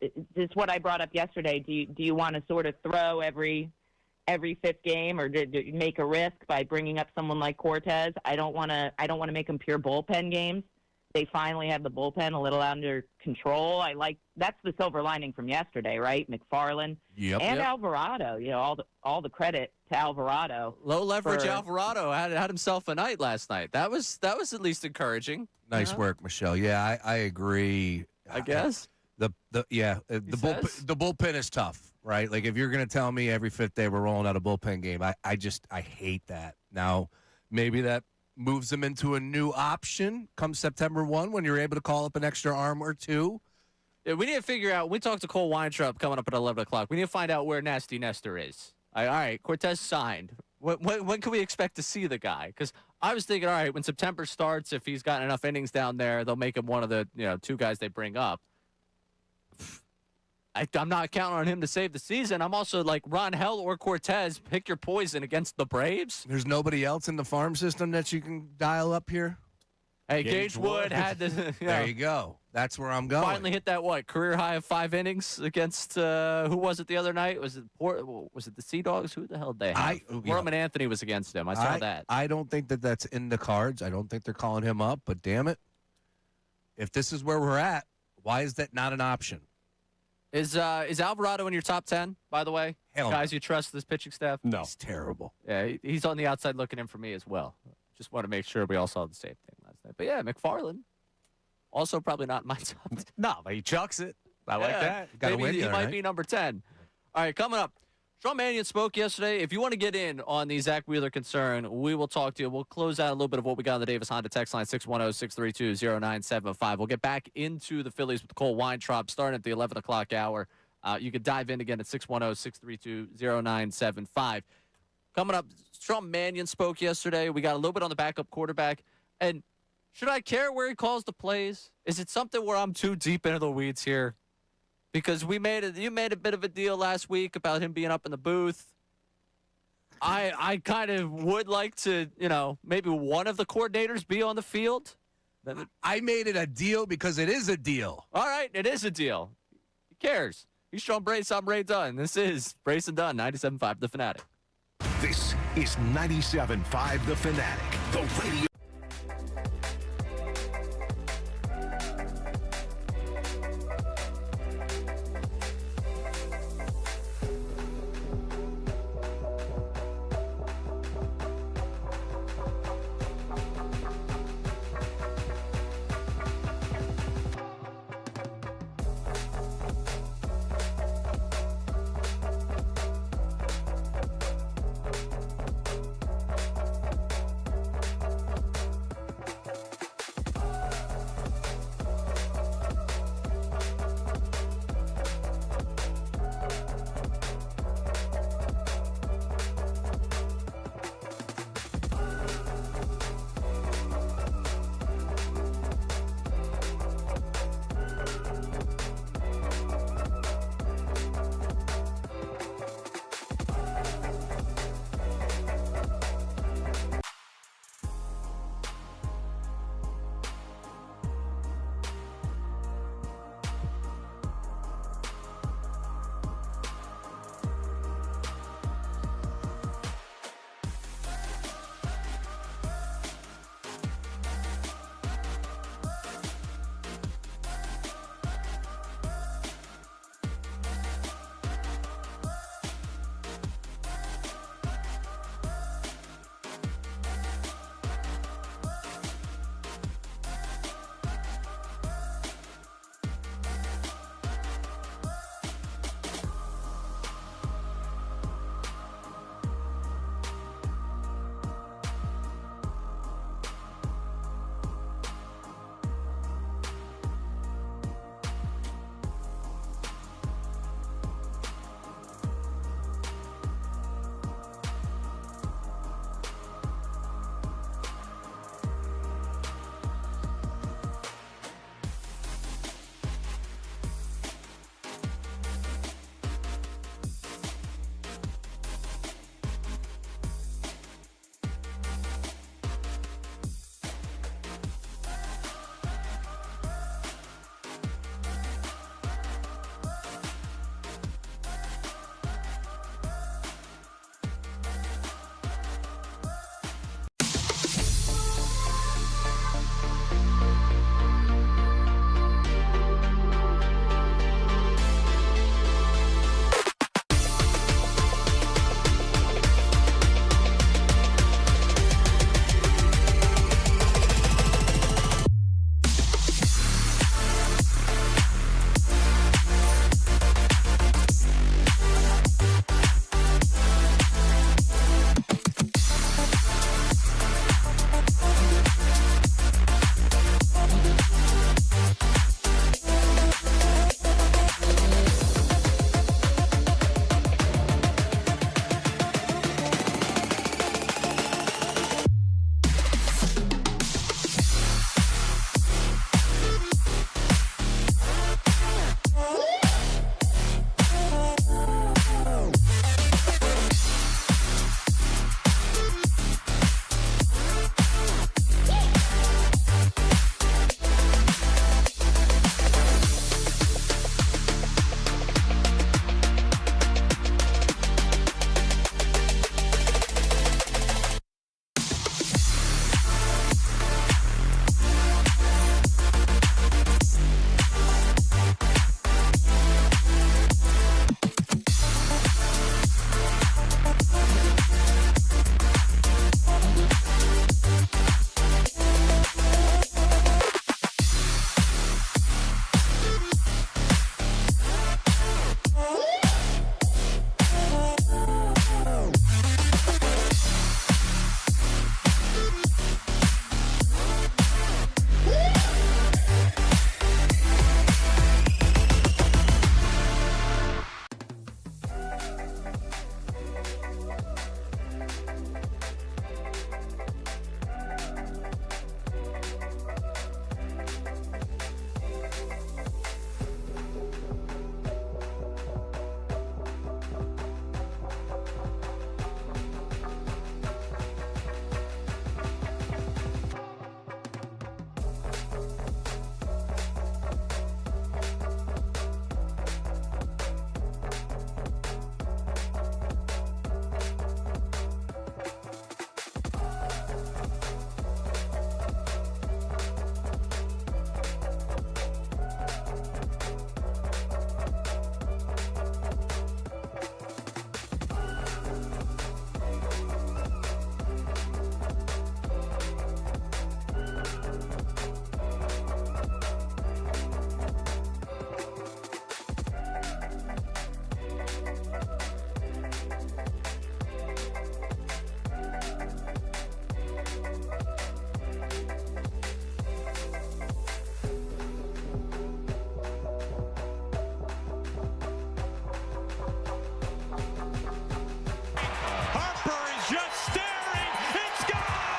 This is what I brought up yesterday. Do you want to sort of throw every 5th game, or do make a risk by bringing up someone like Cortez? I don't want to make them pure bullpen games. They finally have the bullpen a little under control. That's the silver lining from yesterday, right? McFarland and Alvarado. All the credit to Alvarado. Low leverage Alvarado had himself a night last night. That was at least encouraging. Nice work, Michelle. Yeah, I agree. I guess the bullpen is tough, right? Like if you're going to tell me every 5th day we're rolling out a bullpen game, I hate that. Now maybe that moves them into a new option come September 1 when you're able to call up an extra arm or 2. Yeah, we need to figure out. We talked to Cole Weintraub coming up at 11 o'clock. We need to find out where Nasty Nestor is. All right, Cortez signed. When can we expect to see the guy? Because I was thinking, all right, when September starts, if he's got enough innings down there, they'll make him one of the 2 guys they bring up. I'm not counting on him to save the season. I'm also like Ron Hell or Cortez. Pick your poison against the Braves. There's nobody else in the farm system that you can dial up here? Hey, Gage Wood had to. There you go. That's where I'm going. Finally hit that career high of 5 innings against who was it the other night? Was it the Sea Dogs? Who the hell did they have? Roman Anthony was against him. I saw that. I don't think that's in the cards. I don't think they're calling him up. But damn it, if this is where we're at, why is that not an option? Is Alvarado in your top 10? By the way, Hell guys no. You trust this pitching staff? No, he's terrible. Yeah, he's on the outside looking in for me as well. Just want to make sure we all saw the same thing last night. But yeah, McFarland. Also, probably not in my top 10. No, but he chucks it. I like that. Maybe he might be number 10. All right, coming up. Sean Mannion spoke yesterday. If you want to get in on the Zach Wheeler concern, we will talk to you. We'll close out a little bit of what we got on the Davis Honda text line, 610-632-0975. We'll get back into the Phillies with Cole Weintraub starting at the 11 o'clock hour. You can dive in again at 610-632-0975. Coming up, Sean Mannion spoke yesterday. We got a little bit on the backup quarterback. And should I care where he calls the plays? Is it something where I'm too deep into the weeds here? Because you made a bit of a deal last week about him being up in the booth. I kind of would like to, maybe one of the coordinators be on the field. I made it a deal because it is a deal. All right, it is a deal. Who cares? He's Sean Brace, I'm Ray Dunn. This is Brace and Dunn, 97.5 The Fanatic. This is 97.5 The Fanatic, the radio.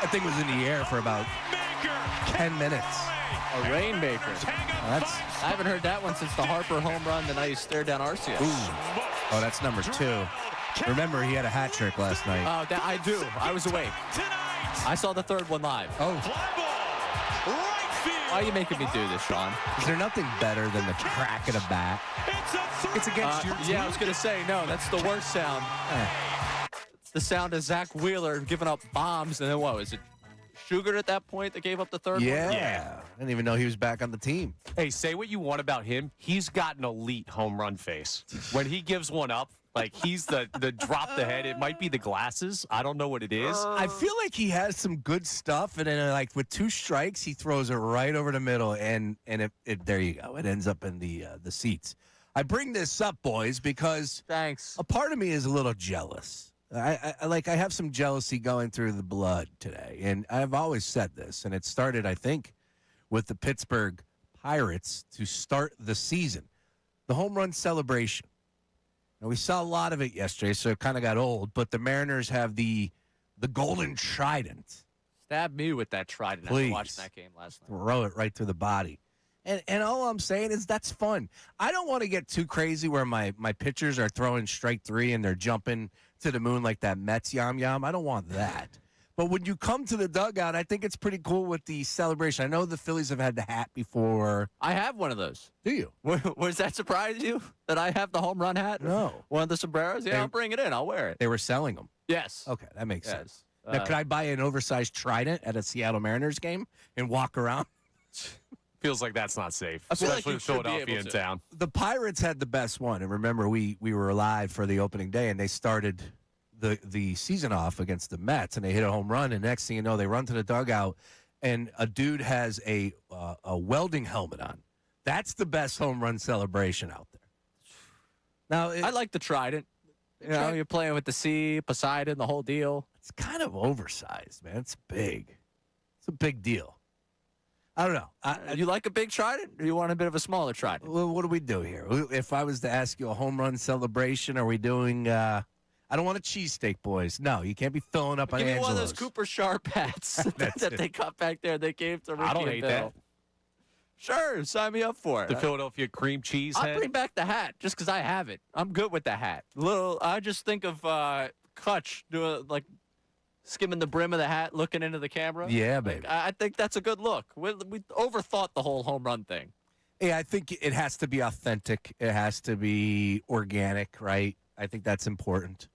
That thing was in the air for about 10 minutes. A rainmaker. I haven't heard that one since the Harper home run the night he stared down Arcia. Oh, that's number 2. Remember, he had a hat trick last night. Oh, I do. I was awake. I saw the third one live. Oh. Why are you making me do this, Sean? Is there nothing better than the crack of a bat? It's against your team. Yeah, I was going to say, no, that's the worst sound. It's the sound of Zach Wheeler giving up bombs. And then what was it? Sugar at that point that gave up the third one? Yeah. I didn't even know he was back on the team. Hey, say what you want about him. He's got an elite home run face. When he gives one up, like he's the drop the head. It might be the glasses. I don't know what it is. I feel like he has some good stuff, and then like with 2 strikes, he throws it right over the middle, and there you go. It ends up in the seats. I bring this up, boys, because Thanks. a part of me is a little jealous. I have some jealousy going through the blood today, and I've always said this, and it started, I think, with the Pittsburgh Pirates to start the season. The home run celebration. Now, we saw a lot of it yesterday, so it kind of got old, but the Mariners have the golden trident. Stab me with that trident after Please. watching that game last night. Throw it right through the body. And all I'm saying is that's fun. I don't want to get too crazy where my pitchers are throwing strike 3 and they're jumping to the moon like that Mets yam-yam. I don't want that. But when you come to the dugout, I think it's pretty cool with the celebration. I know the Phillies have had the hat before. I have one of those. Do you? Was that surprise you that I have the home run hat? No. One of the sombreros? Yeah, I'll bring it in. I'll wear it. They were selling them. Yes. Okay, that makes Yes. sense. Now, could I buy an oversized trident at a Seattle Mariners game and walk around? Feels like that's not safe, I feel like especially you with should be Philadelphia able in to. town. The Pirates had the best one. And remember, we were live for the opening day, and they started the season off against the Mets, and they hit a home run. And next thing you know, they run to the dugout, and a dude has a welding helmet on. That's the best home run celebration out there. Now, I like the trident. You know, you're playing with the sea, Poseidon, the whole deal. it's kind of oversized, man. It's big. It's a big deal. I don't know. You like a big trident, or you want a bit of a smaller trident? Well, what do we do here? If I was to ask you a home run celebration, are we doing? I don't want a cheesesteak, boys. No, you can't be filling up on Give me Angelo's. one of those Cooper Sharp hats that they got back there. They gave to Ricky I don't and hate Bill. that. Sure, sign me up for it. The Philadelphia cream cheese I'll head. bring back the hat just because I have it. I'm good with the hat. I just think of Kutch doing like skimming the brim of the hat, looking into the camera. Yeah, baby. I think that's a good look. We overthought the whole home run thing. Yeah, I think it has to be authentic. It has to be organic, right? I think that's important.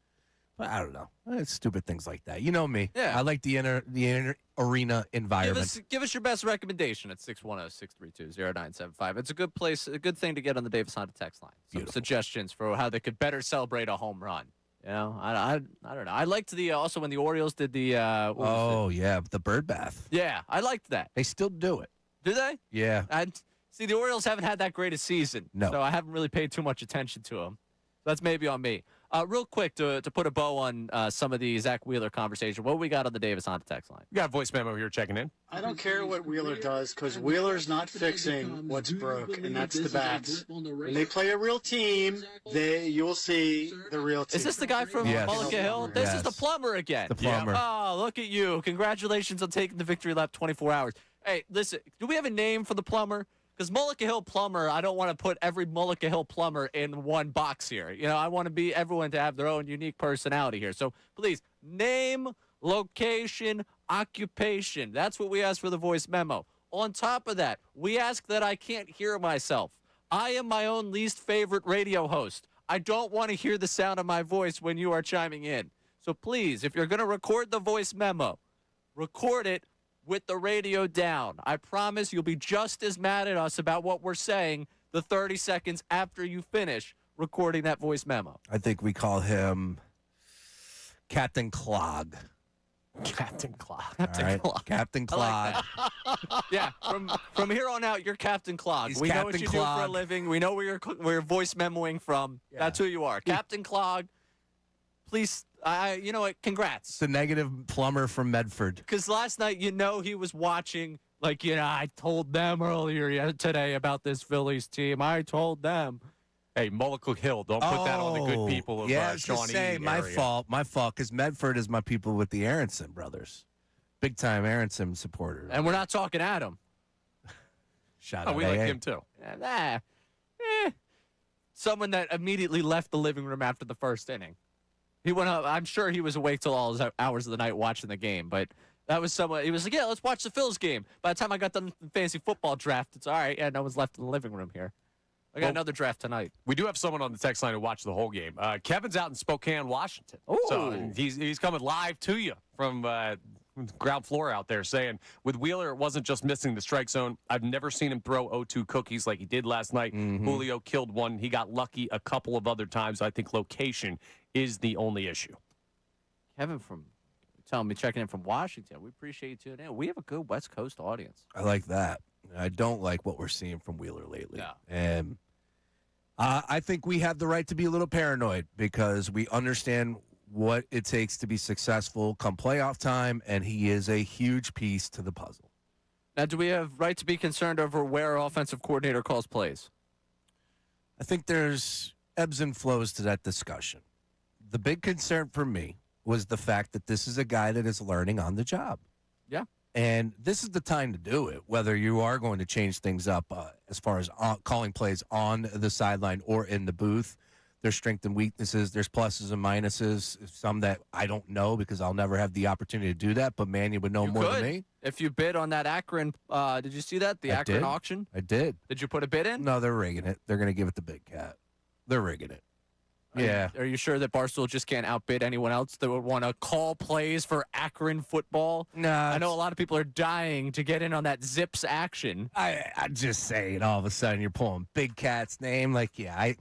But I don't know. It's stupid things like that. You know me. Yeah. I like the inner arena environment. Give us your best recommendation at 610-632-0975. It's a good place, a good thing to get on the Davis Honda text line. Some Beautiful. suggestions for how they could better celebrate a home run. You know, I don't know. I liked the also when the Orioles did the what was it? Yeah, the bird bath. Yeah, I liked that. They still do it. Do they? Yeah. I see the Orioles haven't had that great a season. No. So I haven't really paid too much attention to them. That's maybe on me. Real quick to put a bow on some of the Zach Wheeler conversation. What we got on the Davis Honda text line? You got a voice memo here checking in. I don't care what Wheeler does because Wheeler's not fixing what's broke, and that's the bats. When they play a real team, you'll see the real team. Is this the guy from Yes. Mullica Hill? This is Yes. the plumber again. The plumber. Oh, look at you. Congratulations on taking the victory lap 24 hours. Hey, listen, do we have a name for the plumber? Because Mullica Hill plumber, I don't want to put every Mullica Hill plumber in one box here. You know, I want everyone to have their own unique personality here. So please, name, location, occupation. That's what we ask for the voice memo. On top of that, we ask that I can't hear myself. I am my own least favorite radio host. I don't want to hear the sound of my voice when you are chiming in. So please, if you're going to record the voice memo, record it with the radio down. I promise you'll be just as mad at us about what we're saying the 30 seconds after you finish recording that voice memo. I think we call him Captain Clog. Captain Clock. All right? Captain Clog. Yeah, from here on out, you're Captain Clog. He's We know what Captain you do for a Clog. living. We know where you're voice memoing from. Yeah. That's who you are. Captain Clog, please, you know what, congrats. The negative plumber from Medford. Because last night, he was watching, like, I told them earlier today about this Phillies team. I told them. Hey, Mullica Hill, don't put that on the good people of I was gonna Shawnee say, my area. fault, because Medford is my people with the Aronson brothers. Big time Aronson supporter. And we're not talking Adam. Shout Oh, out. we like AA. him too. Someone that immediately left the living room after the first inning. He went up. I'm sure he was awake till all his hours of the night watching the game, but that was someone. He was like, "Yeah, let's watch the Phillies game." By the time I got done with the fantasy football draft, it's all right. Yeah, no one's left in the living room here. I got another draft tonight. We do have someone on the text line who watched the whole game. Kevin's out in Spokane, Washington. So he's coming live to you from ground floor out there saying, with Wheeler, it wasn't just missing the strike zone. I've never seen him throw 0-2 cookies like he did last night. Julio killed one. He got lucky a couple of other times. I think location is the only issue. Kevin from telling me checking in from Washington. We appreciate you tuning in. We have a good West Coast audience. I like that. I don't like what we're seeing from Wheeler lately. No. And I think we have the right to be a little paranoid because we understand what it takes to be successful come playoff time, and he is a huge piece to the puzzle. Now, do we have right to be concerned over where our offensive coordinator calls plays? I think there's ebbs and flows to that discussion. The big concern for me was the fact that this is a guy that is learning on the job. Yeah. And this is the time to do it, whether you are going to change things up as far as calling plays on the sideline or in the booth. There's strengths and weaknesses. There's pluses and minuses. Some that I don't know because I'll never have the opportunity to do that, but Manny would know more than me. If you bid on that Akron, did you see that? The I Akron did. auction? I did. Did you put a bid in? No, they're rigging it. They're going to give it to Big Cat. They're rigging it. Yeah. Are you sure that Barstool just can't outbid anyone else that would want to call plays for Akron football? Nah, I know a lot of people are dying to get in on that Zips action. I'm just saying, all of a sudden you're pulling Big Cat's name. Like, yeah,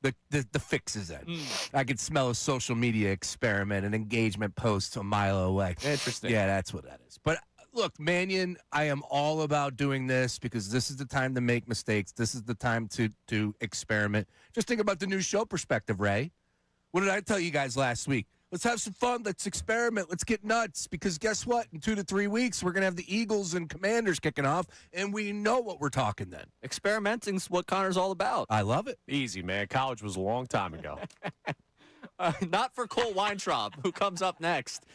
the fix is in. I could smell a social media experiment, an engagement post a mile away. Interesting. Yeah, that's what that is. But look, Mannion, I am all about doing this because this is the time to make mistakes. This is the time to experiment. Just think about the new show perspective, Ray. What did I tell you guys last week? Let's have some fun. Let's experiment. Let's get nuts. Because guess what? In 2 to 3 weeks, we're going to have the Eagles and Commanders kicking off, and we know what we're talking then. Experimenting's what Connor's all about. I love it. Easy, man. College was a long time ago. Not for Cole Weintraub, who comes up next.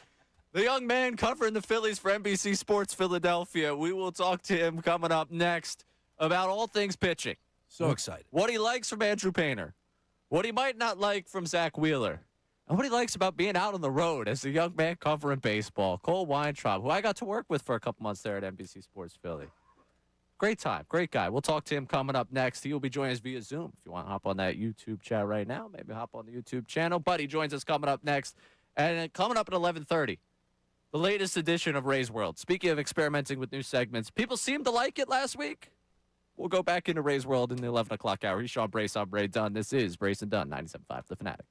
The young man covering the Phillies for NBC Sports Philadelphia. We will talk to him coming up next about all things pitching. So excited. What he likes from Andrew Painter. What he might not like from Zach Wheeler. And what he likes about being out on the road as a young man covering baseball. Cole Weintraub, who I got to work with for a couple months there at NBC Sports Philly. Great time. Great guy. We'll talk to him coming up next. He will be joining us via Zoom. If you want to hop on that YouTube chat right now, maybe hop on the YouTube channel. But he joins us coming up next. And coming up at 11:30. The latest edition of Ray's World. Speaking of experimenting with new segments, people seemed to like it last week. We'll go back into Ray's World in the 11 o'clock hour. He's Sean Brace. I'm Ray Dunne. This is Brace and Dunne, 97.5 The Fanatic.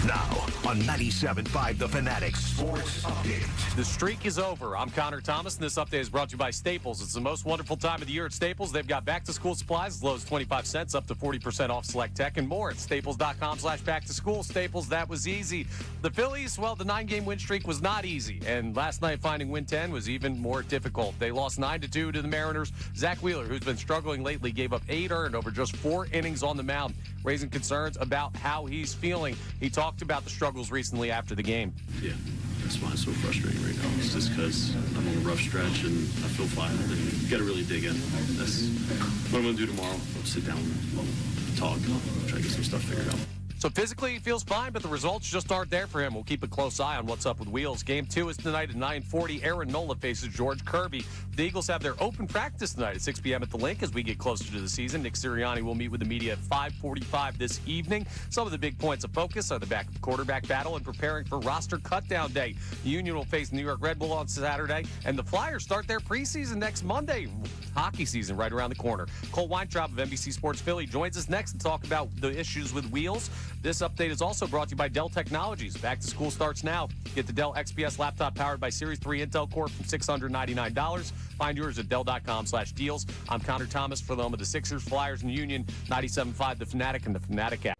Now on 97.5 The Fanatic Sports Update. The streak is over. I'm Connor Thomas, and this update is brought to you by Staples. It's the most wonderful time of the year at Staples. They've got back-to-school supplies as low as 25 cents, up to 40% off select tech, and more at staples.com/back-to-school. Staples, that was easy. The Phillies, well, the 9-game win streak was not easy, and last night finding win 10 was even more difficult. They lost 9-2 to the Mariners. Zach Wheeler, who's been struggling lately, gave up 8 earned over just 4 innings on the mound, raising concerns about how he's feeling. He talked about the struggles recently after the game. Yeah, that's why it's so frustrating right now. It's just because I'm on a rough stretch and I feel fine. And you got to really dig in. That's what I'm going to do tomorrow. I'll sit down, talk, try to get some stuff figured out. So physically he feels fine, but the results just aren't there for him. We'll keep a close eye on what's up with Wheels. Game 2 is tonight at 9:40. Aaron Nola faces George Kirby. The Eagles have their open practice tonight at 6 p.m. at the Link as we get closer to the season. Nick Sirianni will meet with the media at 5:45 this evening. Some of the big points of focus are the back quarterback battle and preparing for roster cutdown day. The Union will face New York Red Bull on Saturday, and the Flyers start their preseason next Monday. Hockey season right around the corner. Cole Weintraub of NBC Sports Philly joins us next to talk about the issues with Wheels. This update is also brought to you by Dell Technologies. Back to school starts now. Get the Dell XPS laptop powered by Series 3 Intel Core from $699. Find yours at Dell.com/deals. I'm Connor Thomas for the home of the Sixers, Flyers, and Union. 97.5 The Fanatic and the Fanatic app.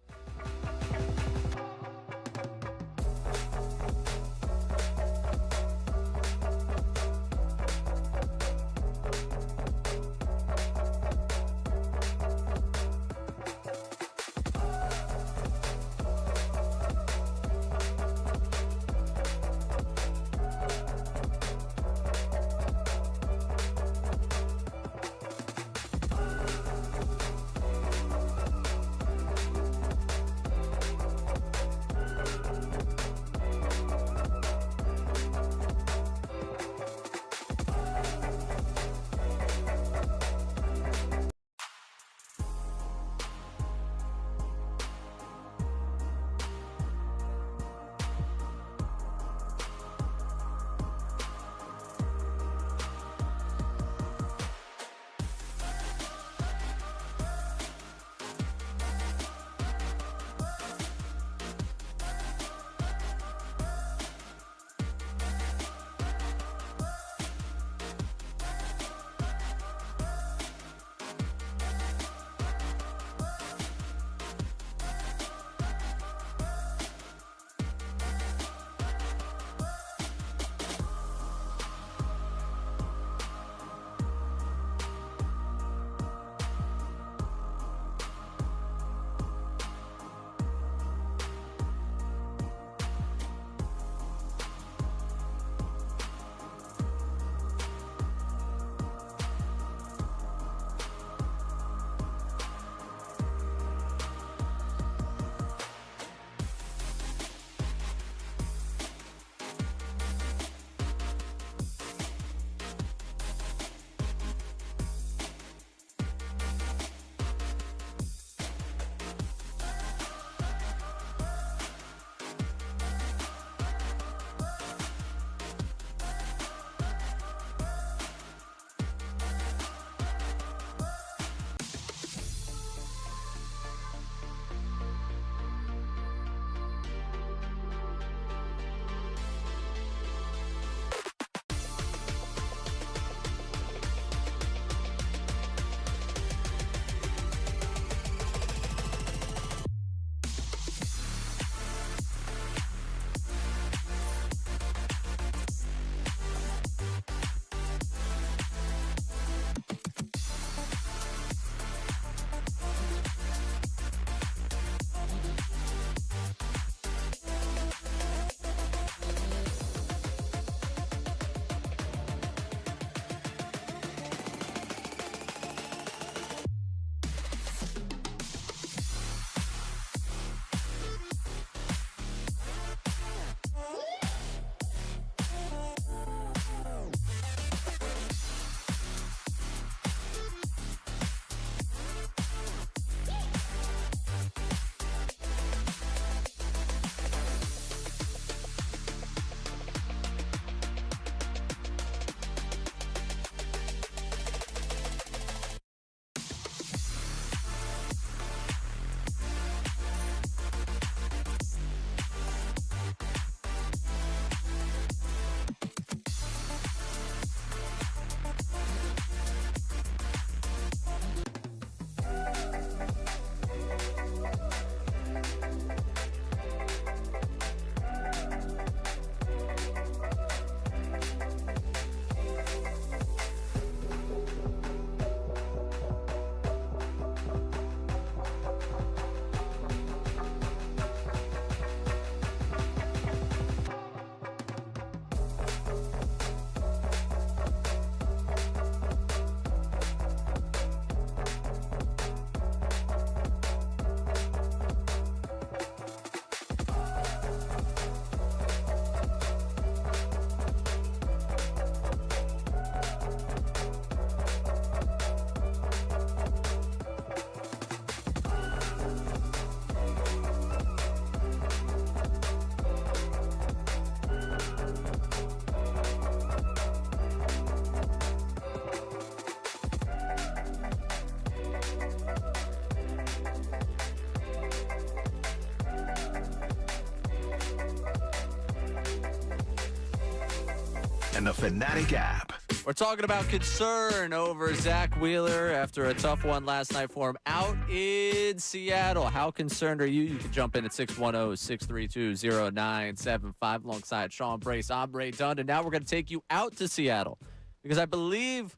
and the Fanatic app. We're talking about concern over Zach Wheeler after a tough one last night for him out in Seattle. How concerned are you? You can jump in at 610-632-0975 alongside Sean Brace. I'm Ray Dunne, and now we're going to take you out to Seattle because I believe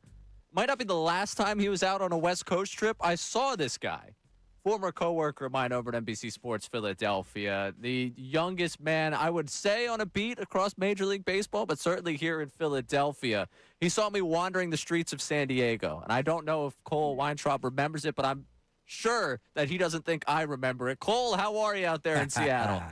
might not be the last time he was out on a West Coast trip. I saw this guy. Former coworker of mine over at NBC Sports Philadelphia, the youngest man, I would say, on a beat across Major League Baseball, but certainly here in Philadelphia. He saw me wandering the streets of San Diego, and I don't know if Cole Weintraub remembers it, but I'm sure that he doesn't think I remember it. Cole, how are you out there in Seattle?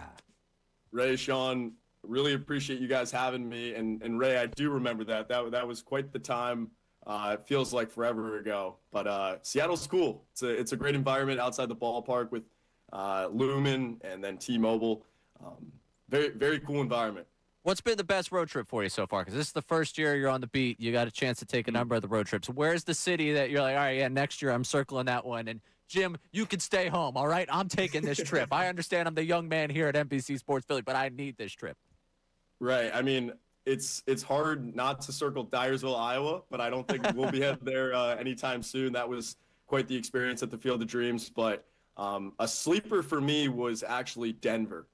Ray, Sean, really appreciate you guys having me, and Ray, I do remember that. That was quite the time. It feels like forever ago, but Seattle's cool. It's a great environment outside the ballpark with Lumen and then T-Mobile. Very, very cool environment. What's been the best road trip for you so far? Because this is the first year you're on the beat. You got a chance to take a number of the road trips. Where's the city that you're like, all right, yeah, next year I'm circling that one. And Jim, you can stay home, all right? I'm taking this trip. I understand I'm the young man here at NBC Sports Philly, but I need this trip. Right. I mean, it's hard not to circle Dyersville, Iowa, but I don't think we'll be headed there anytime soon. That was quite the experience at the Field of Dreams. But a sleeper for me was actually Denver.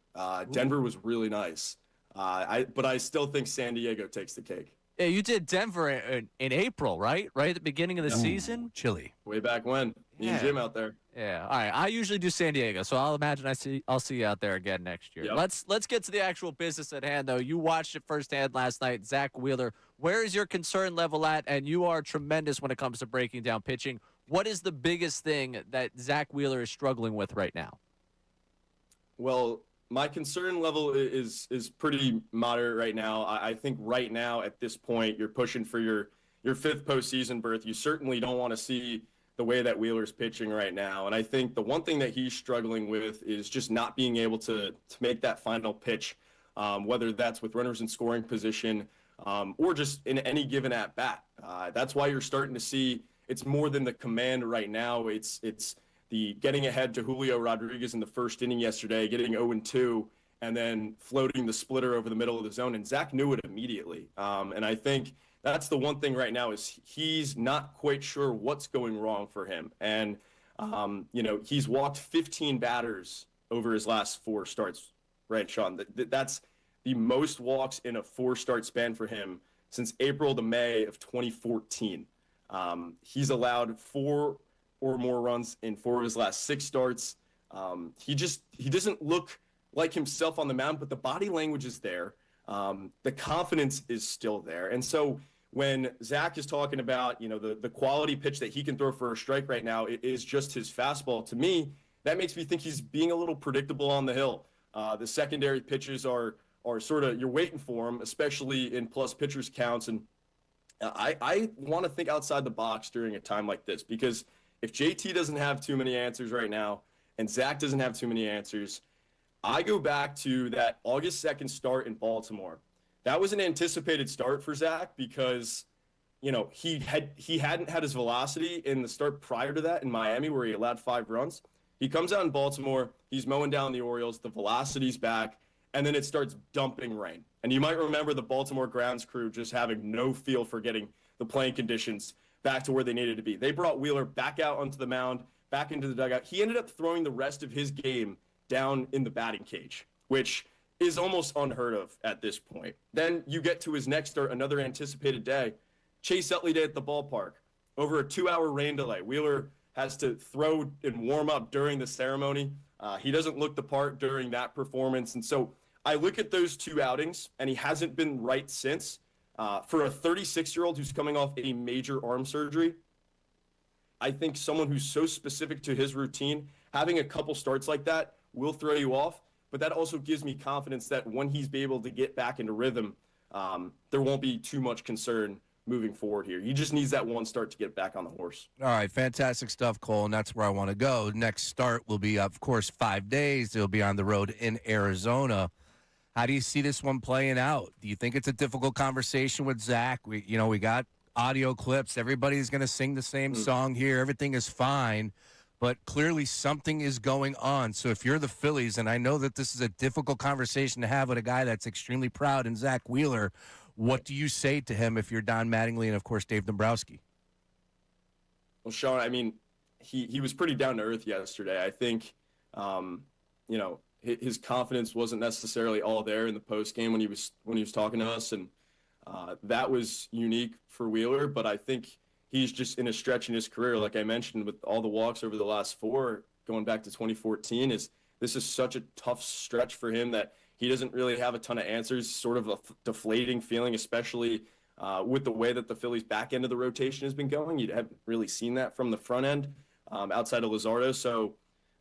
Denver was really nice. But I still think San Diego takes the cake. Yeah, you did Denver in April, right? Right at the beginning of the season? Chilly. Way back when. Me and Jim out there. Yeah. All right. I usually do San Diego, so I'll imagine I'll see you out there again next year. Yep. Let's get to the actual business at hand, though. You watched it firsthand last night, Zach Wheeler. Where is your concern level at? And you are tremendous when it comes to breaking down pitching. What is the biggest thing that Zach Wheeler is struggling with right now? Well, my concern level is pretty moderate right now. I think right now at this point you're pushing for your fifth postseason berth. You certainly don't want to see the way that Wheeler's pitching right now. And I think the one thing that he's struggling with is just not being able to make that final pitch, whether that's with runners in scoring position or just in any given at bat. That's why you're starting to see it's more than the command right now. It's the getting ahead to Julio Rodriguez in the first inning yesterday, getting 0-2, and then floating the splitter over the middle of the zone. And Zach knew it immediately. And I think that's the one thing right now is he's not quite sure what's going wrong for him. And, he's walked 15 batters over his last 4 starts, right, Sean? That's the most walks in a 4-start span for him since April to May of 2014. He's allowed 4 or more runs in 4 of his last 6 starts. He doesn't look like himself on the mound, but the body language is there. The confidence is still there. And so when Zach is talking about, the quality pitch that he can throw for a strike right now, it is just his fastball. To me, that makes me think he's being a little predictable on the hill. The secondary pitches are sort of, you're waiting for him, especially in plus pitchers counts. And I want to think outside the box during a time like this, because if JT doesn't have too many answers right now and Zach doesn't have too many answers, I go back to that August 2nd start in Baltimore. That was an anticipated start for Zach because, he hadn't had his velocity in the start prior to that in Miami where he allowed 5 runs. He comes out in Baltimore, he's mowing down the Orioles, the velocity's back, and then it starts dumping rain. And you might remember the Baltimore grounds crew just having no feel for getting the playing conditions back to where they needed to be. They brought Wheeler back out onto the mound, back into the dugout. He ended up throwing the rest of his game down in the batting cage, which is almost unheard of at this point. Then you get to his next start, another anticipated day, Chase Utley Day at the ballpark. Over a 2-hour rain delay, Wheeler has to throw and warm up during the ceremony. He doesn't look the part during that performance. And so I look at those 2 outings, and he hasn't been right since. For a 36-year-old who's coming off a major arm surgery, I think someone who's so specific to his routine, having a couple starts like that will throw you off. But that also gives me confidence that when he's able to get back into rhythm, there won't be too much concern moving forward here. He just needs that one start to get back on the horse. All right, fantastic stuff, Cole, and that's where I want to go. Next start will be, of course, 5 days. It'll be on the road in Arizona. How do you see this one playing out? Do you think it's a difficult conversation with Zach? We got audio clips. Everybody's going to sing the same song here. Everything is fine, but clearly something is going on. So if you're the Phillies, and I know that this is a difficult conversation to have with a guy that's extremely proud in Zach Wheeler, What do you say to him if you're Don Mattingly and, of course, Dave Dombrowski? Well, Sean, I mean, he was pretty down to earth yesterday. I think, his confidence wasn't necessarily all there in the post game when he was talking to us, and that was unique for Wheeler. But I think he's just in a stretch in his career, like I mentioned, with all the walks over the last 4, going back to 2014. This is such a tough stretch for him that he doesn't really have a ton of answers. Sort of a deflating feeling, especially with the way that the Phillies' back end of the rotation has been going. You haven't really seen that from the front end outside of Luzardo. So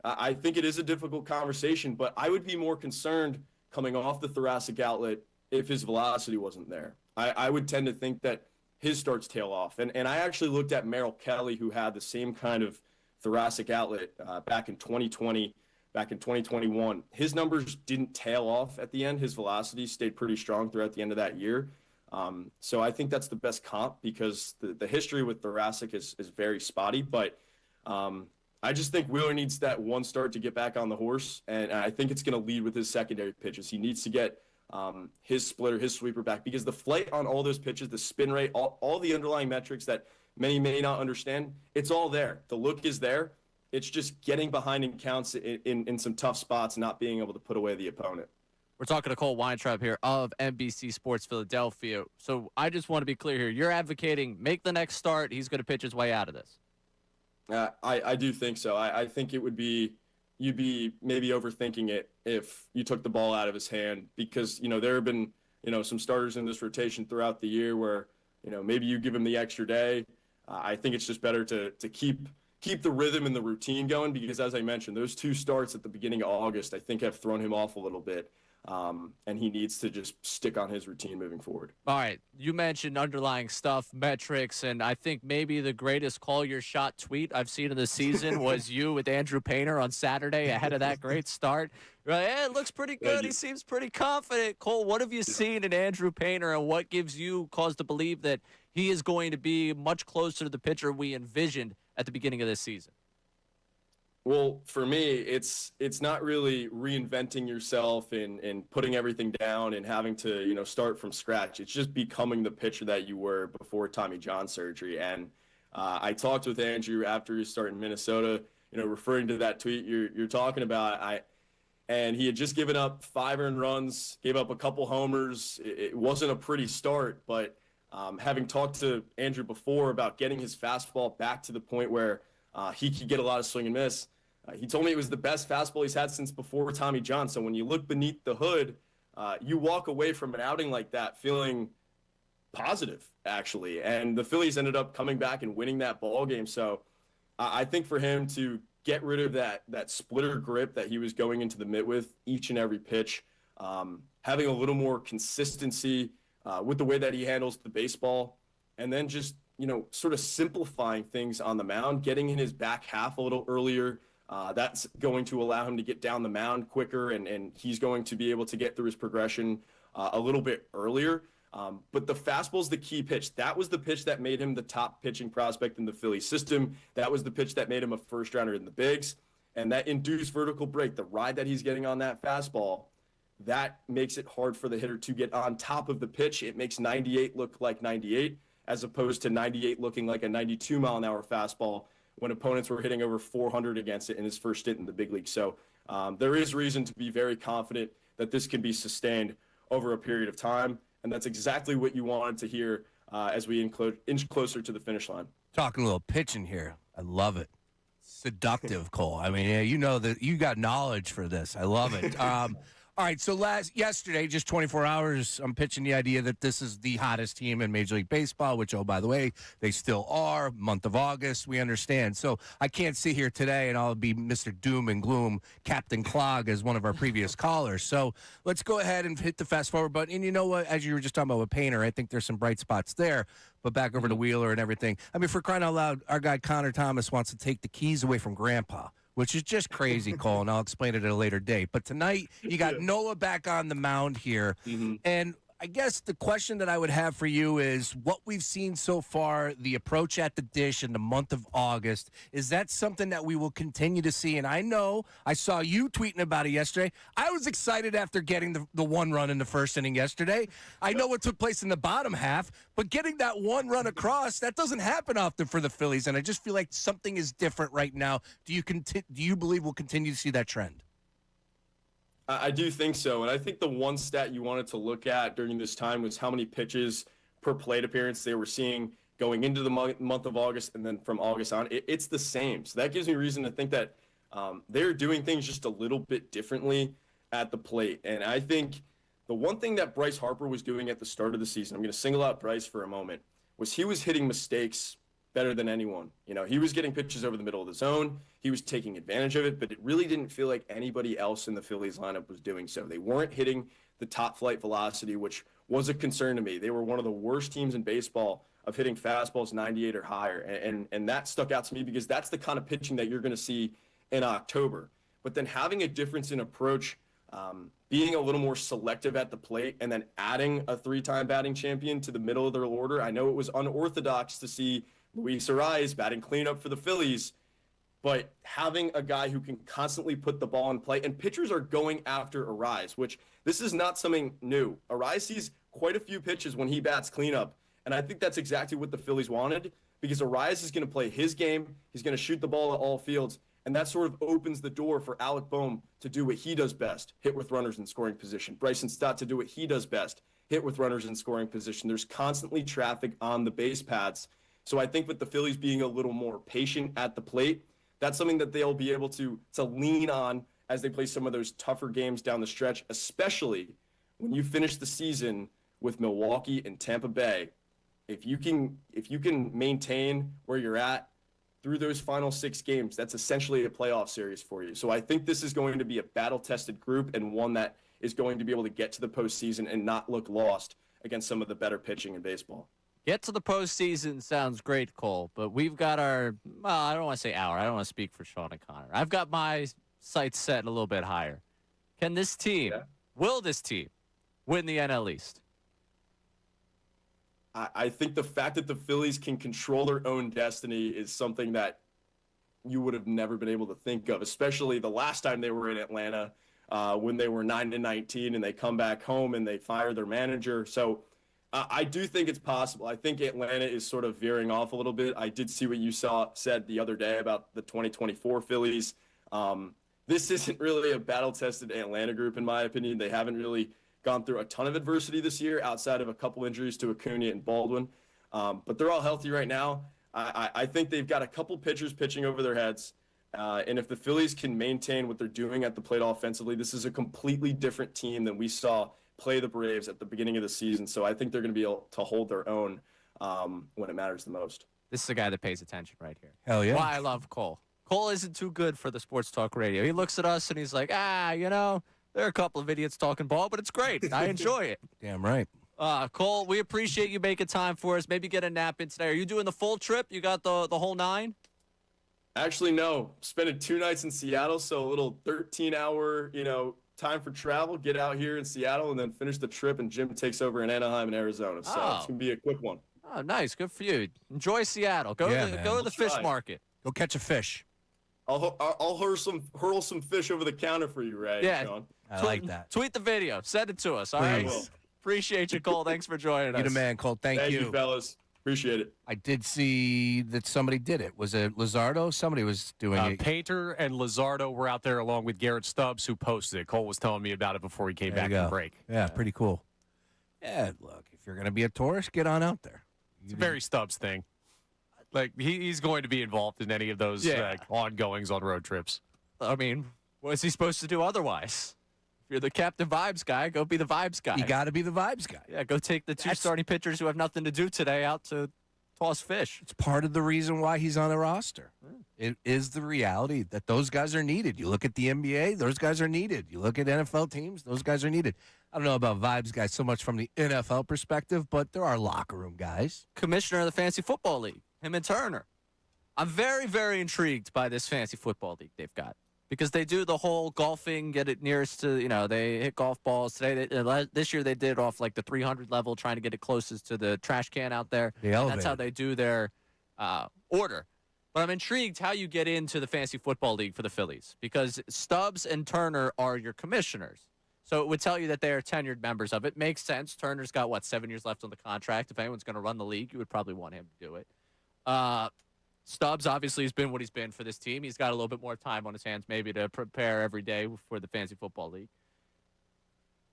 I think it is a difficult conversation, but I would be more concerned coming off the thoracic outlet if his velocity wasn't there. I would tend to think that his starts tail off. And I actually looked at Merrill Kelly, who had the same kind of thoracic outlet back in 2020, back in 2021. His numbers didn't tail off at the end. His velocity stayed pretty strong throughout the end of that year. So I think that's the best comp because the history with thoracic is very spotty. But I just think Wheeler needs that one start to get back on the horse, and I think it's going to lead with his secondary pitches. He needs to get his splitter, his sweeper back, because the flight on all those pitches, the spin rate, all the underlying metrics that many may not understand, it's all there. The look is there. It's just getting behind in counts in some tough spots and not being able to put away the opponent. We're talking to Cole Weintraub here of NBC Sports Philadelphia. So I just want to be clear here. You're advocating make the next start. He's going to pitch his way out of this. I do think so. I think you'd be maybe overthinking it if you took the ball out of his hand because, there have been, some starters in this rotation throughout the year where, maybe you give him the extra day. I think it's just better to keep the rhythm and the routine going because, as I mentioned, those 2 starts at the beginning of August, I think have thrown him off a little bit. And he needs to just stick on his routine moving forward. All right. You mentioned underlying stuff, metrics, and I think maybe the greatest call your shot tweet I've seen in the season was you with Andrew Painter on Saturday ahead of that great start. You're like, it looks pretty good. He seems pretty confident. Cole, what have you seen in Andrew Painter, and what gives you cause to believe that he is going to be much closer to the pitcher we envisioned at the beginning of this season? Well, for me, it's not really reinventing yourself and putting everything down and having to, start from scratch. It's just becoming the pitcher that you were before Tommy John surgery. And I talked with Andrew after he started in Minnesota, referring to that tweet you're talking about. And he had just given up 5 earned runs, gave up a couple homers. It wasn't a pretty start, but having talked to Andrew before about getting his fastball back to the point where he could get a lot of swing and miss, he told me it was the best fastball he's had since before Tommy John. So when you look beneath the hood, you walk away from an outing like that feeling positive, actually. And the Phillies ended up coming back and winning that ball game. So I think for him to get rid of that splitter grip that he was going into the mitt with each and every pitch, having a little more consistency with the way that he handles the baseball, and then just, sort of simplifying things on the mound, getting in his back half a little earlier. That's going to allow him to get down the mound quicker, and he's going to be able to get through his progression a little bit earlier. But the fastball's the key pitch. That was the pitch that made him the top pitching prospect in the Phillies system. That was the pitch that made him a first-rounder in the bigs. And that induced vertical break, the ride that he's getting on that fastball, that makes it hard for the hitter to get on top of the pitch. It makes 98 look like 98 as opposed to 98 looking like a 92-mile-an-hour fastball when opponents were hitting over 400 against it in his first stint in the big league. So there is reason to be very confident that this can be sustained over a period of time, and that's exactly what you wanted to hear as we inch closer to the finish line. Talking a little pitching here. I love it. Seductive, Cole. I mean, you know that you got knowledge for this. I love it. All right, so yesterday, just 24 hours, I'm pitching the idea that this is the hottest team in Major League Baseball, which, oh, by the way, they still are. Month of August, we understand. So I can't sit here today and I'll be Mr. Doom and Gloom, Captain Clog, as one of our previous callers. So let's go ahead and hit the fast forward button. And you know what? As you were just talking about with Painter, I think there's some bright spots there. But back over to Wheeler and everything. I mean, for crying out loud, our guy Connor Thomas wants to take the keys away from Grandpa, which is just crazy, Cole, and I'll explain it at a later date. But tonight, you got Nola back on the mound here. Mm-hmm. And I guess the question that I would have for you is what we've seen so far, the approach at the dish in the month of August. Is that something that we will continue to see? And I know I saw you tweeting about it yesterday. I was excited after getting the one run in the first inning yesterday. I know what took place in the bottom half, but getting that one run across, that doesn't happen often for the Phillies. And I just feel like something is different right now. Do you believe we'll continue to see that trend? I do think so. And I think the one stat you wanted to look at during this time was how many pitches per plate appearance they were seeing going into the month of August and then from August on. It's the same. So that gives me reason to think that they're doing things just a little bit differently at the plate. And I think the one thing that Bryce Harper was doing at the start of the season, I'm going to single out Bryce for a moment, was he was hitting mistakes better than anyone. You know, he was getting pitches over the middle of the zone. He was taking advantage of it, but it really didn't feel like anybody else in the Phillies lineup was doing so. They weren't hitting the top flight velocity, which was a concern to me. They were one of the worst teams in baseball of hitting fastballs 98 or higher. And that stuck out to me because that's the kind of pitching that you're going to see in October. But then having a difference in approach, being a little more selective at the plate, and then adding a 3-time batting champion to the middle of their order. I know it was unorthodox to see Luis Ariz batting cleanup for the Phillies, but having a guy who can constantly put the ball in play, and pitchers are going after Ariz, which this is not something new. Ariz sees quite a few pitches when he bats cleanup, and I think that's exactly what the Phillies wanted because Ariz is going to play his game. He's going to shoot the ball at all fields, and that sort of opens the door for Alec Boehm to do what he does best, hit with runners in scoring position. Bryson Stott to do what he does best, hit with runners in scoring position. There's constantly traffic on the base paths. So I think with the Phillies being a little more patient at the plate, that's something that they'll be able to lean on as they play some of those tougher games down the stretch, especially when you finish the season with Milwaukee and Tampa Bay. If you can maintain where you're at through those final 6 games, that's essentially a playoff series for you. So I think this is going to be a battle-tested group and one that is going to be able to get to the postseason and not look lost against some of the better pitching in baseball. Get to the postseason sounds great, Cole, but we've got our, well, I don't want to say our. I don't want to speak for Sean and Connor. I've got my sights set a little bit higher. Can this team, will this team win the NL East? I think the fact that the Phillies can control their own destiny is something that you would have never been able to think of, especially the last time they were in Atlanta when they were 9-19 and they come back home and they fire their manager. So I do think it's possible. I think Atlanta is sort of veering off a little bit. I did see what you said the other day about the 2024 Phillies. This isn't really a battle-tested Atlanta group, in my opinion. They haven't really gone through a ton of adversity this year outside of a couple injuries to Acuna and Baldwin. But they're all healthy right now. I think they've got a couple pitchers pitching over their heads. And if the Phillies can maintain what they're doing at the plate offensively, this is a completely different team than we saw play the Braves at the beginning of the season. So I think they're going to be able to hold their own when it matters the most. This is the guy that pays attention right here. Hell yeah. Why I love Cole. Cole isn't too good for the sports talk radio. He looks at us and he's like, you know, there are a couple of idiots talking ball, but it's great. I enjoy it. Damn right. Cole, we appreciate you making time for us. Maybe get a nap in today. Are you doing the full trip? You got the whole 9? Actually, no. Spending 2 nights in Seattle, so a little 13-hour, time for travel. Get out here in Seattle and then finish the trip, and Jim takes over in Anaheim and Arizona. So it's going to be a quick one. Oh, nice. Good for you. Enjoy Seattle. Go to the fish market. Go catch a fish. I'll hurl some fish over the counter for you, Ray. Yeah. Sean. I like that. Tweet the video. Send it to us. All right. Appreciate you, Cole. Thanks for joining us. You the man, Cole. Thank you. Thank you, fellas. Appreciate it. I did see that somebody did it. Was it Luzardo? Somebody was doing it. Painter and Luzardo were out there along with Garrett Stubbs, who posted it. Cole was telling me about it before he came back from break. Yeah, pretty cool. Yeah, look, if you're going to be a tourist, get on out there. It's a very Stubbs thing. Like, he's going to be involved in any of those ongoings on road trips. I mean, what is he supposed to do otherwise? If you're the Captain Vibes guy, go be the Vibes guy. You got to be the Vibes guy. Yeah, go take the 2 starting pitchers who have nothing to do today out to toss fish. It's part of the reason why he's on the roster. It is the reality that those guys are needed. You look at the NBA, those guys are needed. You look at NFL teams, those guys are needed. I don't know about Vibes guys so much from the NFL perspective, but there are locker room guys. Commissioner of the Fantasy Football League, him and Turner. I'm very, very intrigued by this fantasy football league they've got. Because they do the whole golfing, get it nearest to, they hit golf balls. This year they did it off like the 300 level, trying to get it closest to the trash can out there. And that's how they do their order. But I'm intrigued how you get into the Fantasy Football League for the Phillies, because Stubbs and Turner are your commissioners. So it would tell you that they are tenured members of it. Makes sense. Turner's got, 7 years left on the contract. If anyone's going to run the league, you would probably want him to do it. Stubbs obviously has been what he's been for this team. He's got a little bit more time on his hands maybe to prepare every day for the Fantasy Football League.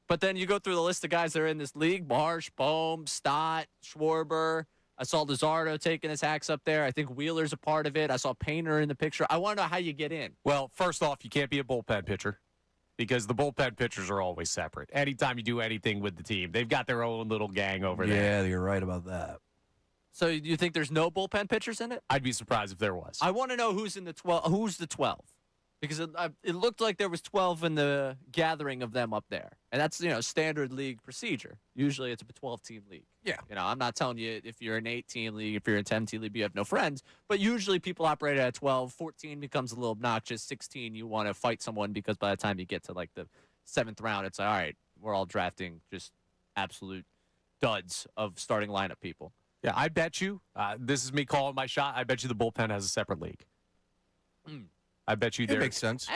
But then you go through the list of guys that are in this league: Marsh, Bohm, Stott, Schwarber. I saw Luzardo taking his hacks up there. I think Wheeler's a part of it. I saw Painter in the picture. I want to know how you get in. Well, first off, you can't be a bullpen pitcher because the bullpen pitchers are always separate. Anytime you do anything with the team, they've got their own little gang over there. Yeah, you're right about that. So you think there's no bullpen pitchers in it? I'd be surprised if there was. I want to know who's in the 12. Who's the 12? Because it looked like there was 12 in the gathering of them up there, and that's standard league procedure. Usually it's a 12-team league. Yeah. I'm not telling you if you're an 8-team league, if you're a 10-team league, you have no friends. But usually people operate at 12. 14 becomes a little obnoxious. 16, you want to fight someone because by the time you get to like the 7th round, it's like, all right, we're all drafting just absolute duds of starting lineup people. Yeah, I bet you, this is me calling my shot, I bet you the bullpen has a separate league. I bet you It makes sense.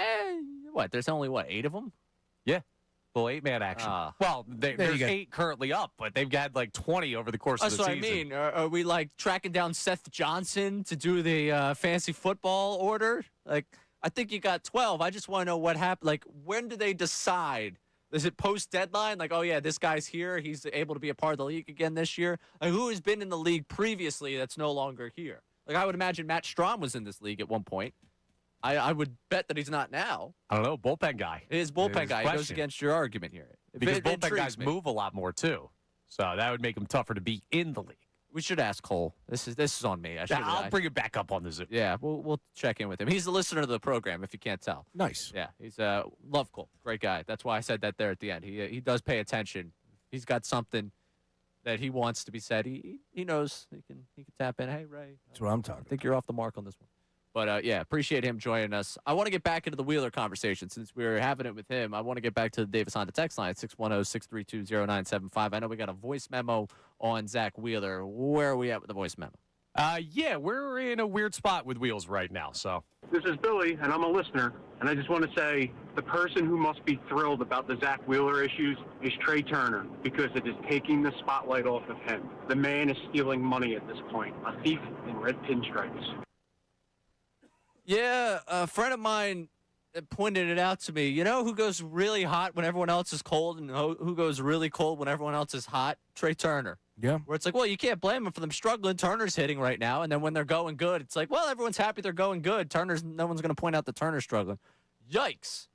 There's only, 8 of them? Yeah, little 8-man action. Well, there's 8 currently up, but they've got like 20 over the course of the season. That's what I mean. Are we like tracking down Seth Johnson to do the fantasy football order? Like, I think you got 12. I just want to know what happened. Like, when do they decide? Is it post-deadline? Like, oh, yeah, this guy's here. He's able to be a part of the league again this year. Like, who has been in the league previously that's no longer here? Like, I would imagine Matt Strahm was in this league at one point. I would bet that he's not now. I don't know. Bullpen guy. It is bullpen guy. He goes against your argument here. Because bullpen guys move a lot more, too. So that would make them tougher to be in the league. We should ask Cole. This is on me. I'll bring it back up on the Zoom. Yeah, we'll check in with him. He's a listener to the program, if you can't tell. Nice. Yeah, he's love Cole. Great guy. That's why I said that there at the end. He does pay attention. He's got something that he wants to be said. He knows he can tap in. Hey, Ray. That's what I'm talking I think you're off the mark on this one. But, yeah, appreciate him joining us. I want to get back into the Wheeler conversation since we were having it with him. I want to get back to the Davis Honda text line at 610-632-0975. I know we got a voice memo on Zach Wheeler. Where are we at with the voice memo? Yeah, we're in a weird spot with Wheels right now. So this is Billy, and I'm a listener. And I just want to say the person who must be thrilled about the Zach Wheeler issues is Trey Turner, because it is taking the spotlight off of him. The man is stealing money at this point. A thief in red pinstripes. Yeah, a friend of mine pointed it out to me. You know who goes really hot when everyone else is cold, and who goes really cold when everyone else is hot? Trey Turner. Yeah. Where it's like, well, you can't blame him for them struggling. Turner's hitting right now, and then when they're going good, it's like, well, everyone's happy they're going good. No one's going to point out that Turner's struggling. Yikes.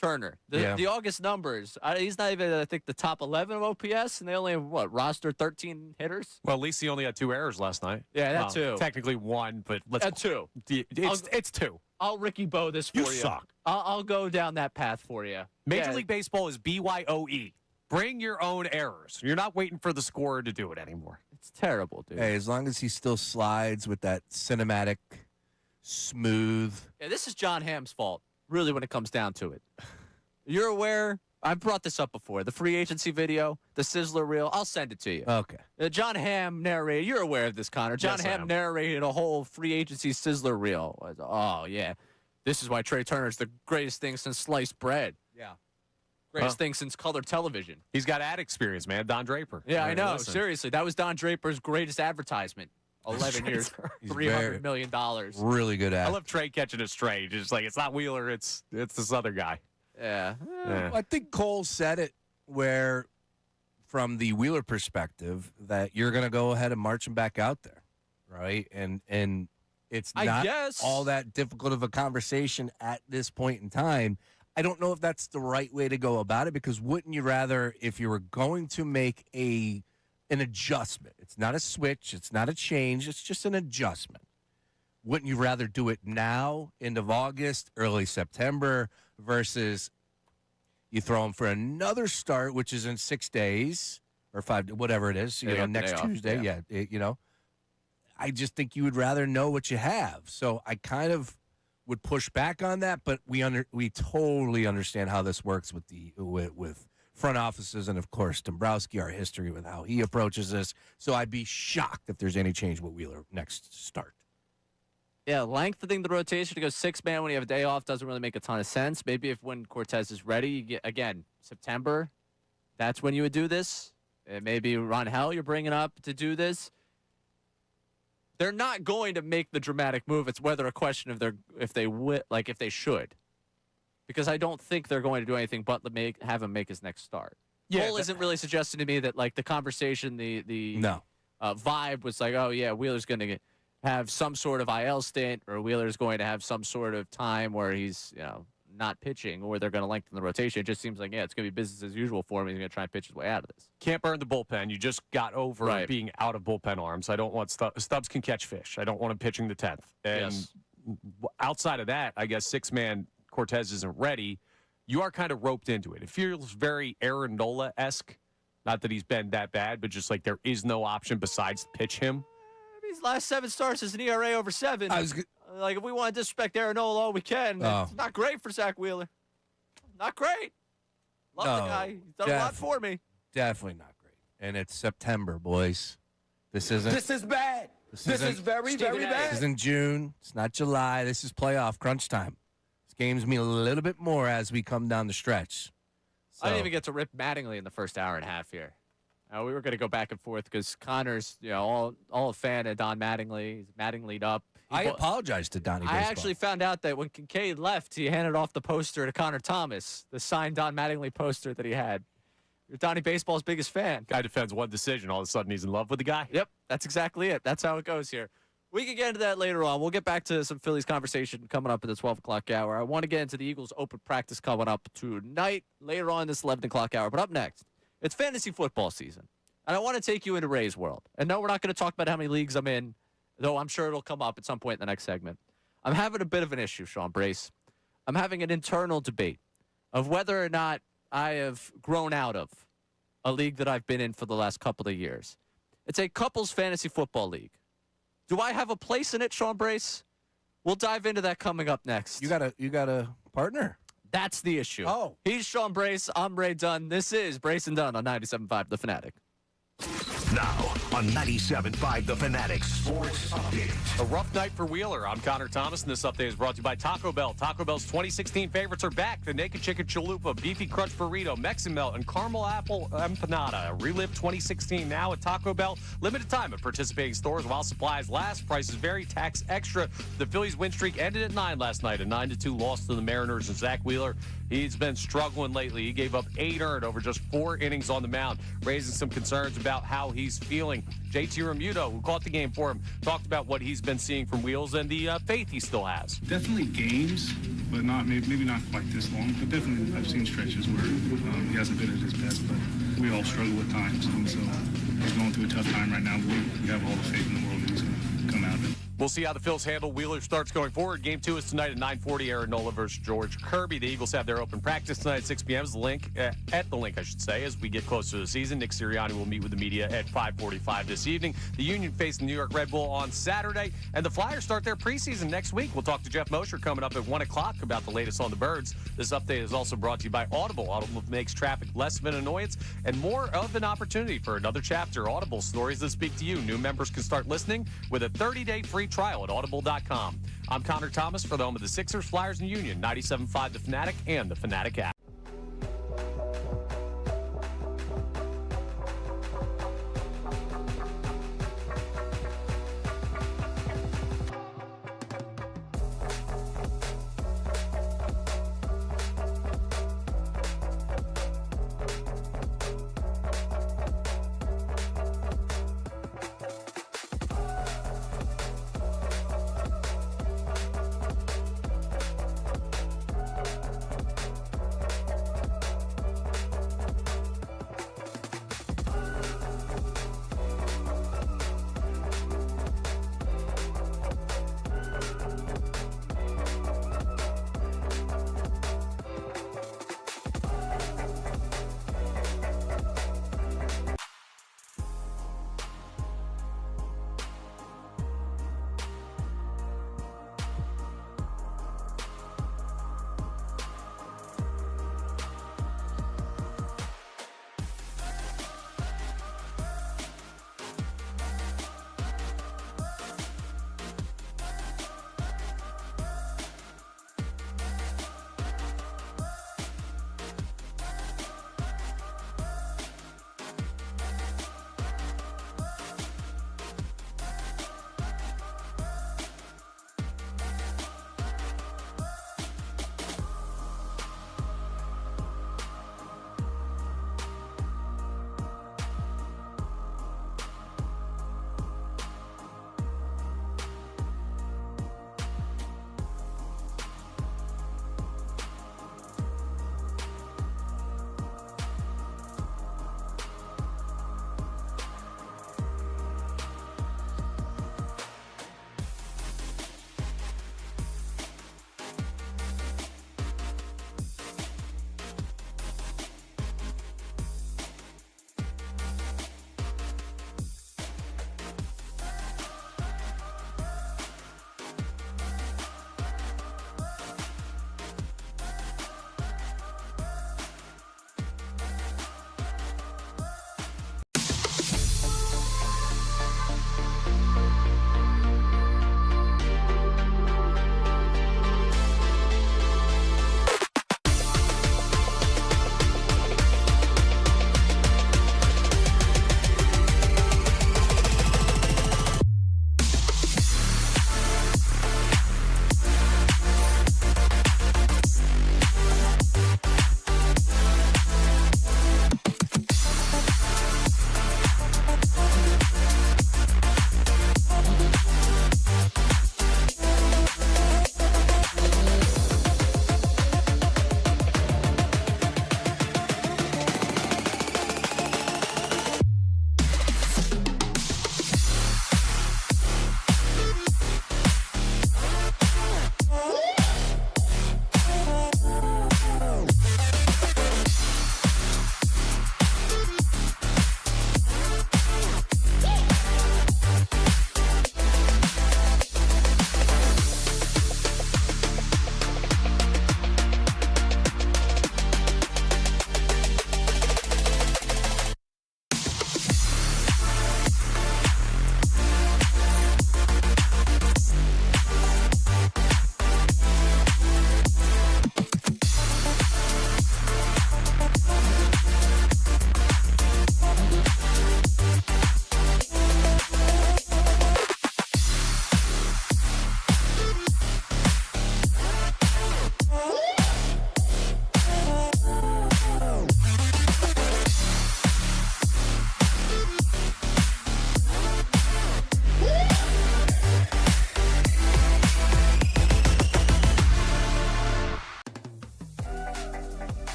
Turner. The August numbers. He's not even, I think, the top 11 of OPS, and they only have, roster 13 hitters? Well, at least he only had 2 errors last night. Yeah, that too. Technically 1, but let's... At 2. It's 2. I'll Ricky Bo this for you. You suck. I'll go down that path for you. Major League Baseball is BYOE. Bring your own errors. You're not waiting for the scorer to do it anymore. It's terrible, dude. Hey, as long as he still slides with that cinematic, smooth... Yeah, this is John Hamm's fault, really, when it comes down to it. You're aware, I've brought this up before, the free agency video, the Sizzler reel, I'll send it to you. Okay. John Hamm narrated, you're aware of this, Connor. John Hamm narrated a whole free agency Sizzler reel. Oh, yeah. This is why Trey Turner's the greatest thing since sliced bread. Yeah. Greatest thing since color television. He's got ad experience, man. Don Draper. Yeah, I know. Listen. Seriously, that was Don Draper's greatest advertisement. 11 years, $300 million. Really good at. I love Trey catching a stray. Just like, it's not Wheeler, it's this other guy. Yeah. Well, I think Cole said it where, from the Wheeler perspective, that you're going to go ahead and march him back out there, right? And it's not all that difficult of a conversation at this point in time. I don't know if that's the right way to go about it, because wouldn't you rather, if you were going to make an adjustment, it's not a switch, it's not a change, it's just an adjustment. Wouldn't you rather do it now, end of August, early September, versus you throw him for another start, which is in 6 days or 5, whatever it is, next Tuesday. Yeah. I just think you would rather know what you have. So I kind of would push back on that, but we totally understand how this works with front offices and, of course, Dombrowski, our history with how he approaches this. So I'd be shocked if there's any change with Wheeler next start. Yeah, lengthening the rotation to go 6-man when you have a day off doesn't really make a ton of sense. Maybe if when Cortez is ready, you get, again, September, that's when you would do this. And maybe Ron Hell you're bringing up to do this. They're not going to make the dramatic move. It's whether a question of if they should. Because I don't think they're going to do anything but have him make his next start. Yeah, Cole isn't really suggesting to me that like the conversation, the vibe was like, oh yeah, Wheeler's going to have some sort of IL stint, or Wheeler's going to have some sort of time where he's not pitching, or they're going to lengthen the rotation. It just seems like it's going to be business as usual for him. He's going to try and pitch his way out of this. Can't burn the bullpen. You just got over being out of bullpen arms. I don't want Stubbs can catch fish. I don't want him pitching the 10th. And outside of that, I guess 6-man Cortez isn't ready. You are kind of roped into it. It feels very Aaron Nola-esque. Not that he's been that bad, but just like there is no option besides to pitch him. His last 7 starts is an ERA over 7. Like, if we want to disrespect Aaron Nola all we can, it's not great for Zach Wheeler. Not great. Love the guy. He's done a lot for me. Definitely not great. And it's September, boys. This is bad. This is very, very bad. This isn't June. It's not July. This is playoff crunch time. These games mean a little bit more as we come down the stretch. So. I didn't even get to rip Mattingly in the first hour and a half here. We were going to go back and forth because Connor's, all a fan of Don Mattingly. He's Mattingly'd up. I apologize to Donnie Baseball. I actually found out that when Kincaid left, he handed off the poster to Connor Thomas, the signed Don Mattingly poster that he had. You're Donnie Baseball's biggest fan. Guy defends one decision. All of a sudden, he's in love with the guy. Yep, that's exactly it. That's how it goes here. We can get into that later on. We'll get back to some Phillies conversation coming up at the 12 o'clock hour. I want to get into the Eagles open practice coming up tonight, later on this 11 o'clock hour. But up next, it's fantasy football season. And I want to take you into Ray's world. And no, we're not going to talk about how many leagues I'm in, though I'm sure it'll come up at some point in the next segment. I'm having a bit of an issue, Sean Brace. I'm having an internal debate of whether or not I have grown out of a league that I've been in for the last couple of years. It's a couples fantasy football league. Do I have a place in it, Sean Brace? We'll dive into that coming up next. You got a partner. That's the issue. Oh. He's Sean Brace. I'm Ray Dunne. This is Brace and Dunne on 97.5 The Fanatic. Now on 97.5 The Fanatic Sports Update. A rough night for Wheeler. I'm Connor Thomas, and this update is brought to you by Taco Bell. Taco Bell's 2016 favorites are back. The Naked Chicken Chalupa, Beefy Crunch Burrito, Mexican Melt, and Caramel Apple Empanada. Relive 2016 now at Taco Bell. Limited time at participating stores while supplies last. Prices vary. Tax extra. The Phillies win streak ended at 9 last night. A 9-2 loss to the Mariners, and Zach Wheeler, he's been struggling lately. He gave up 8 earned over just 4 innings on the mound, raising some concerns about how he's feeling. JT Remuto, who caught the game for him, talked about what he's been seeing from Wheels and the faith he still has. Definitely games, but not maybe not quite this long. But definitely, I've seen stretches where he hasn't been at his best. But we all struggle at times, and so he's going through a tough time right now. But we have all the faith in the world that he's going to come out of it. We'll see how the Phils handle Wheeler starts going forward. Game 2 is tonight at 9:40. Aaron Nola versus George Kirby. The Eagles have their open practice tonight at 6 p.m. At the link, I should say, as we get closer to the season. Nick Sirianni will meet with the media at 5:45 this evening. The Union face the New York Red Bull on Saturday, and the Flyers start their preseason next week. We'll talk to Jeff Mosher coming up at 1 o'clock about the latest on the Birds. This update is also brought to you by Audible. Audible makes traffic less of an annoyance and more of an opportunity for another chapter. Audible, stories that speak to you. New members can start listening with a 30-day free trial at audible.com. I'm Connor Thomas for the home of the Sixers, Flyers, and Union, 97.5 The Fanatic and the Fanatic app.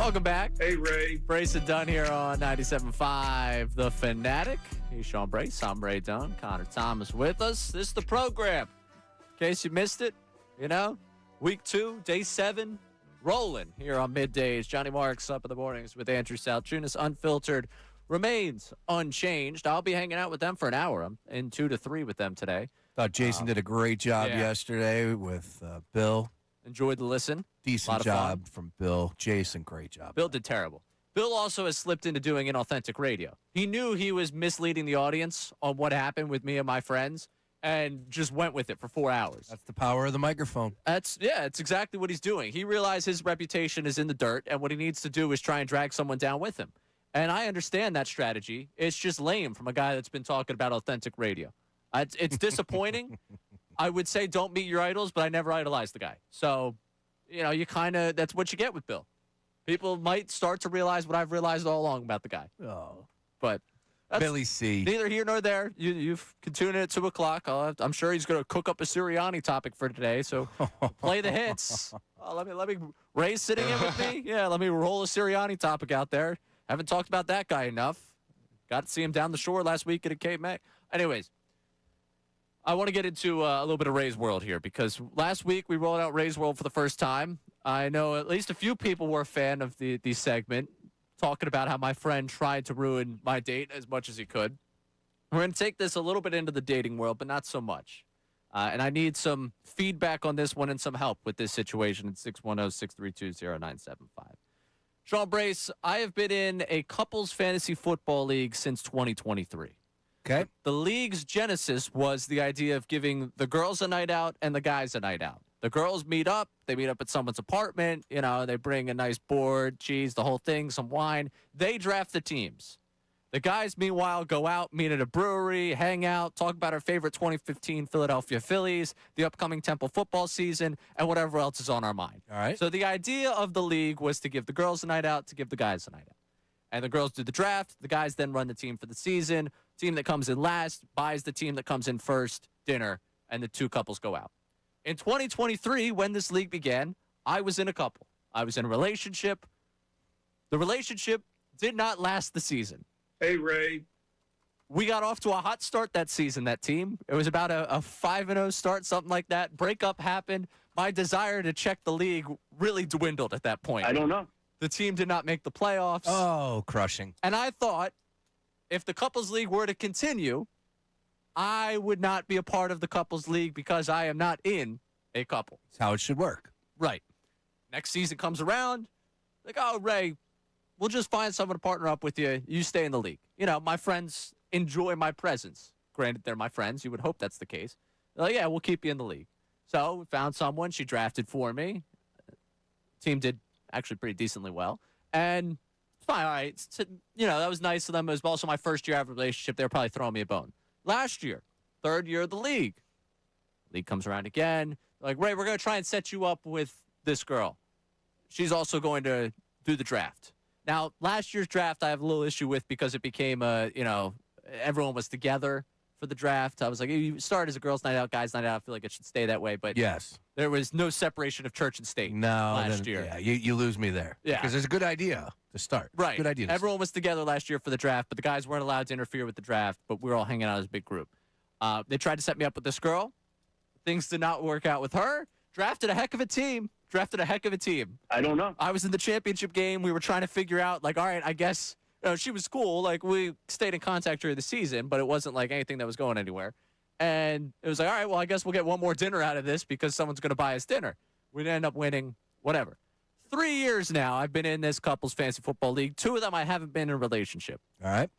Welcome back. Hey, Ray. Brace and Dunne here on 97.5 The Fanatic. He's Sean Brace. I'm Ray Dunne. Connor Thomas with us. This is the program. In case you missed it, week 2, day 7, rolling here on Middays. Johnny Marks up in the mornings with Andrew Salciunas. Unfiltered remains unchanged. I'll be hanging out with them for an hour. I'm in 2 to 3 with them today. Thought Jason did a great job yesterday with Bill. Enjoyed the listen. Decent job from Bill. Jason, great job. Bill did terrible. Bill also has slipped into doing inauthentic radio. He knew he was misleading the audience on what happened with me and my friends and just went with it for 4 hours. That's the power of the microphone. It's exactly what he's doing. He realized his reputation is in the dirt, and what he needs to do is try and drag someone down with him. And I understand that strategy. It's just lame from a guy that's been talking about authentic radio. It's disappointing. I would say don't meet your idols, but I never idolized the guy. So, you kind of, that's what you get with Bill. People might start to realize what I've realized all along about the guy. Oh. But Billy C. Neither here nor there. You can tune in at 2 o'clock. I'm sure he's going to cook up a Sirianni topic for today. So play the hits. Let me Ray's sitting in with me. Yeah, let me roll a Sirianni topic out there. Haven't talked about that guy enough. Got to see him down the shore last week at a Cape May. Anyways, I want to get into a little bit of Ray's World here because last week we rolled out Ray's World for the first time. I know at least a few people were a fan of the segment, talking about how my friend tried to ruin my date as much as he could. We're going to take this a little bit into the dating world, but not so much. And I need some feedback on this one and some help with this situation at 610-632-0975. Sean Brace, I have been in a couples fantasy football league since 2023. Okay. The league's genesis was the idea of giving the girls a night out and the guys a night out. The girls meet up. They meet up at someone's apartment. They bring a nice board, cheese, the whole thing, some wine. They draft the teams. The guys, meanwhile, go out, meet at a brewery, hang out, talk about our favorite 2015 Philadelphia Phillies, the upcoming Temple football season, and whatever else is on our mind. All right. So the idea of the league was to give the girls a night out, to give the guys a night out. And the girls do the draft. The guys then run the team for the season. Team that comes in last buys the team that comes in first dinner, and the two couples go out. In 2023, when this league began, I was in a couple. I was in a relationship. The relationship did not last the season. Hey, Ray. We got off to a hot start that season, that team. It was about a 5-0 start, something like that. Breakup happened. My desire to check the league really dwindled at that point. I don't know. The team did not make the playoffs. Oh, crushing. And I thought if the couples league were to continue, I would not be a part of the couples league because I am not in a couple. That's how it should work. Right. Next season comes around. Like, oh, Ray, we'll just find someone to partner up with you. You stay in the league. My friends enjoy my presence. Granted, they're my friends. You would hope that's the case. They're like, yeah, we'll keep you in the league. So we found someone. She drafted for me. Team did actually pretty decently well. And it's fine. All right. That was nice of them. It was also my first year of a relationship. They were probably throwing me a bone. Last year, third year of the league. League comes around again. They're like, Ray, we're going to try and set you up with this girl. She's also going to do the draft. Now, last year's draft I have a little issue with because it became everyone was together for the draft. I was like, you start as a girls' night out, guys' night out. I feel like it should stay that way. But yes, there was no separation of church and state last year. Yeah, you lose me there. Yeah. Because it's a good idea to start. Right. Good idea. Everyone was together last year for the draft, but the guys weren't allowed to interfere with the draft, but we were all hanging out as a big group. They tried to set me up with this girl. Things did not work out with her. Drafted a heck of a team. I don't know. I was in the championship game. We were trying to figure out, all right, I guess she was cool. We stayed in contact during the season, but it wasn't anything that was going anywhere. And it was all right, well, I guess we'll get one more dinner out of this because someone's going to buy us dinner. We'd end up winning, whatever. 3 years now I've been in this couples fantasy football league. 2 of them I haven't been in a relationship. All right.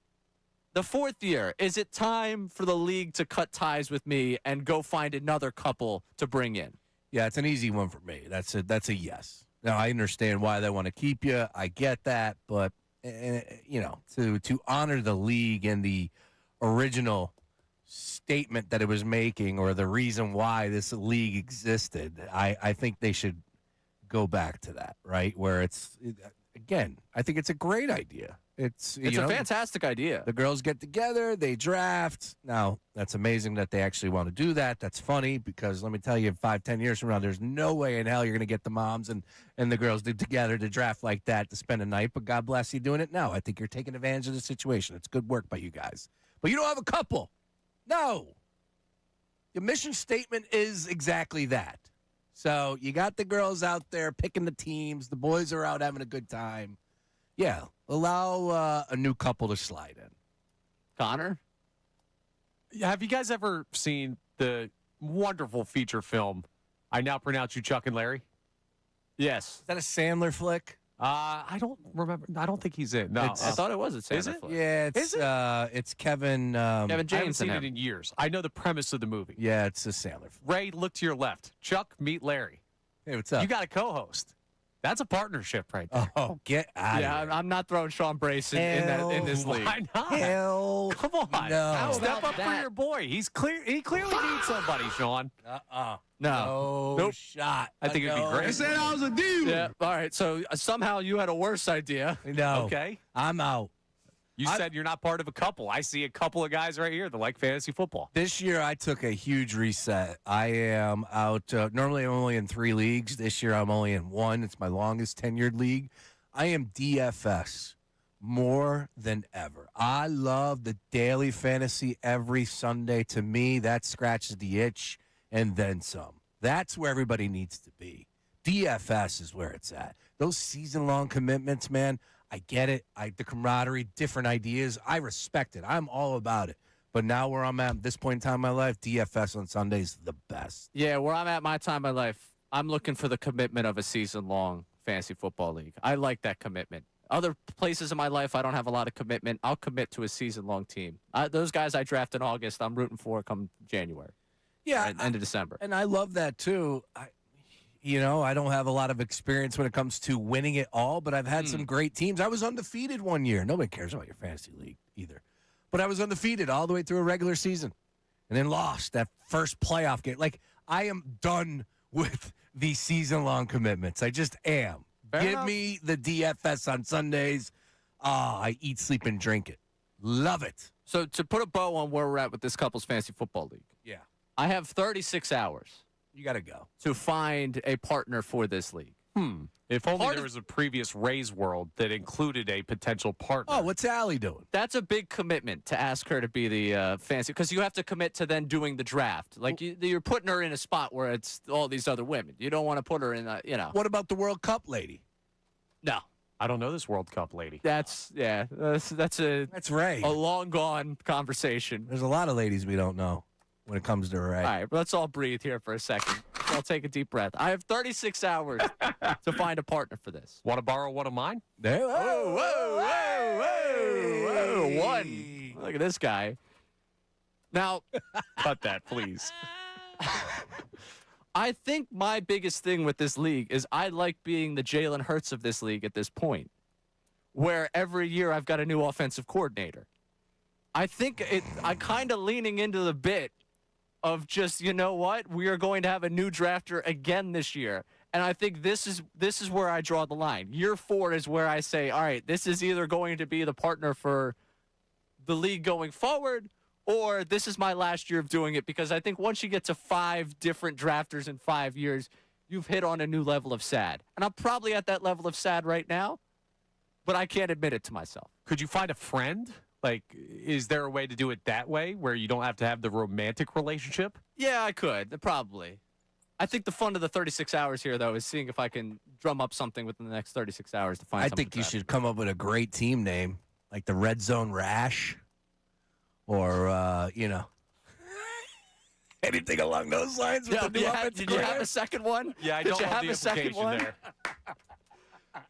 The 4th year, is it time for the league to cut ties with me and go find another couple to bring in? Yeah, it's an easy one for me. That's a yes. Now, I understand why they want to keep you. I get that. But, to honor the league and the original statement that it was making or the reason why this league existed, I think they should go back to that, right? Where again, I think it's a great idea. It's It's a fantastic idea. The girls get together, they draft. Now, that's amazing that they actually want to do that. That's funny because let me tell you, 5-10 years from now, there's no way in hell you're going to get the moms and the girls together to draft like that to spend a night. But God bless you doing it now. I think you're taking advantage of the situation. It's good work by you guys. But you don't have a couple. No. Your mission statement is exactly that. So you got the girls out there picking the teams. The boys are out having a good time. Yeah, allow a new couple to slide in. Connor? Have you guys ever seen the wonderful feature film, I Now Pronounce You Chuck and Larry? Yes. Is that a Sandler flick? I don't remember. I don't think he's in. No, I thought it was a Sandler Is it? flick. Yeah, Is it? It's Kevin. Kevin I haven't James seen in it him. in years. I know the premise of the movie. Yeah, it's a Sandler flick. Ray, look to your left. Chuck, meet Larry. Hey, what's up? You got a co-host. That's a partnership right there. Oh, get out Yeah, of here. I'm not throwing Sean Brace in this league. Why not? Hell, Come on. no. Step up for that? your boy. He clearly needs somebody, Sean. No. No Nope. shot. I think it'd be great. said I was a dude. Yeah. All right. So somehow you had a worse idea. No. Okay. I'm out. You said you're not part of a couple. I see a couple of guys right here that like fantasy football. This year, I took a huge reset. I am out. Normally, I'm only in 3 leagues. This year, I'm only in 1. It's my longest tenured league. I am DFS more than ever. I love the daily fantasy every Sunday. To me, that scratches the itch and then some. That's where everybody needs to be. DFS is where it's at. Those season-long commitments, man, I get it. The camaraderie, different ideas. I respect it. I'm all about it. But now where I'm at this point in time in my life, DFS on Sunday is the best. Yeah, where I'm at my time in my life, I'm looking for the commitment of a season-long fantasy football league. I like that commitment. Other places in my life, I don't have a lot of commitment. I'll commit to a season-long team. Those guys I draft in August, I'm rooting for come January. Yeah, End of December. And I love that too. I don't have a lot of experience when it comes to winning it all, but I've had some great teams. I was undefeated one year. Nobody cares about your fantasy league either. But I was undefeated all the way through a regular season and then lost that first playoff game. Like, I am done with these season-long commitments. I just am. Give me the DFS on Sundays. I eat, sleep, and drink it. Love it. So to put a bow on where we're at with this couple's fantasy football league, Yeah. I have 36 hours You got to go. to find a partner for this league. If only Part there of- was a previous Rays world that incled a potential partner. Oh, what's Allie doing? That's a big commitment to ask her to be the fantasy, because you have to commit to then doing the draft. Like you're putting her in a spot where it's all these other women. You don't want to put her in, What about the World Cup lady? No, I don't know this World Cup lady. that's That's Ray. a long gone conversation. There's a lot of ladies we don't know when it comes to Ray. All right, let's all breathe here for a second. I'll take a deep breath. I have 36 hours to find a partner for this. Want to borrow one of mine? There. Whoa, one. Look at this guy. Now, Cut that, please. I think my biggest thing with this league is I like being the Jalen Hurts of this league at this point, where every year I've got a new offensive coordinator. I think I'm kind of leaning into the bit of just, you know what, we are going to have a new drafter again this year. And I think this is where I draw the line. Year 4 is where I say, all right, this is either going to be the partner for the league going forward, or this is my last year of doing it, because I think once you get to 5 different drafters in 5 years, you've hit on a new level of sad. And I'm probably at that level of sad right now, but I can't admit it to myself. Could you find a friend? Like, is there a way to do it that way where you don't have to have the romantic relationship? Yeah, I could, probably. I think the fun of the 36 hours here, though, is seeing if I can drum up something within the next 36 hours to find I someone think to you draft. should come up with a great team name, like the Red Zone Rash, or anything along those lines. With Yeah, the new offensive did you have coordinator. a second one? Yeah, I Did don't you love have the a second implication one? there.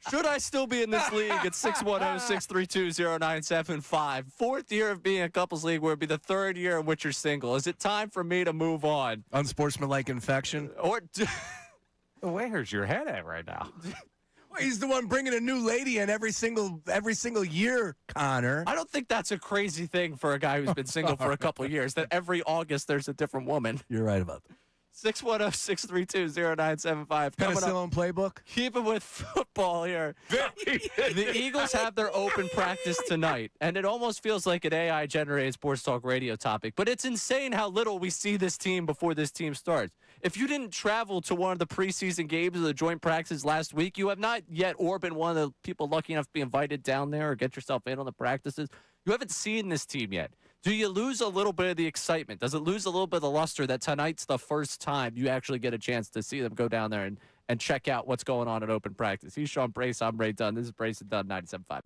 Should I still be in this league at 610-632-0975? 4th year of being a couples league, where it'd be the 3rd year in which you're single. Is it time for me to move on? Unsportsmanlike infection. Or Where's your head at right now? Well, he's the one bringing a new lady in every single year, Connor. I don't think that's a crazy thing for a guy who's been single for a couple of years, that every August there's a different woman. You're right about that. 610-632-0975. Penicillin playbook. Keep it with football here. The Eagles have their open practice tonight, and it almost feels like an AI-generated sports talk radio topic, but it's insane how little we see this team before this team starts. If you didn't travel to one of the preseason games or the joint practices last week, you have not yet or been one of the people lucky enough to be invited down there or get yourself in on the practices. You haven't seen this team yet. Do you lose a little bit of the excitement? Does it lose a little bit of the luster that tonight's the first time you actually get a chance to see them go down there and check out what's going on at open practice? He's Sean Brace. I'm Ray Dunne. This is Brace and Dunne, 97.5.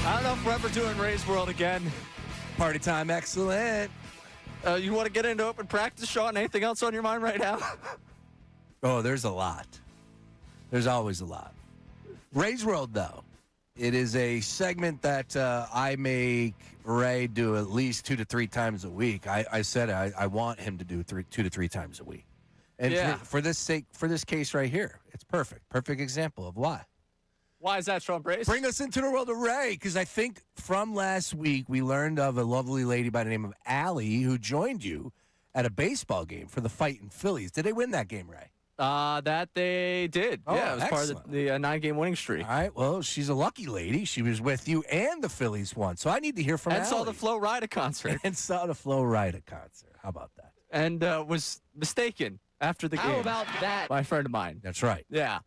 I don't know if we're ever doing Ray's World again. Party time, excellent. You want to get into open practice, Sean? Anything else on your mind right now? Oh, there's a lot. There's always a lot. Ray's World, though. It is a segment that I make Ray do at least 2 to 3 times a week. I said I want him to do 2 to 3 times a week. And for this case right here, it's perfect. Perfect example of why. Why is that, Sean Brace? Bring us into the world of Ray, because I think from last week we learned of a lovely lady by the name of Allie who joined you at a baseball game for the Fightin' Phillies. Did they win that game, Ray? That they did. Oh, yeah, it was excellent. part of the 9-game winning streak. All right, well, she's a lucky lady. She was with you and the Phillies won. So I need to hear from And Allie. saw the Flo Rida concert. And saw the Flo Rida concert. How about that? And was mistaken after the game. How about that? By a friend of mine. That's right. Yeah.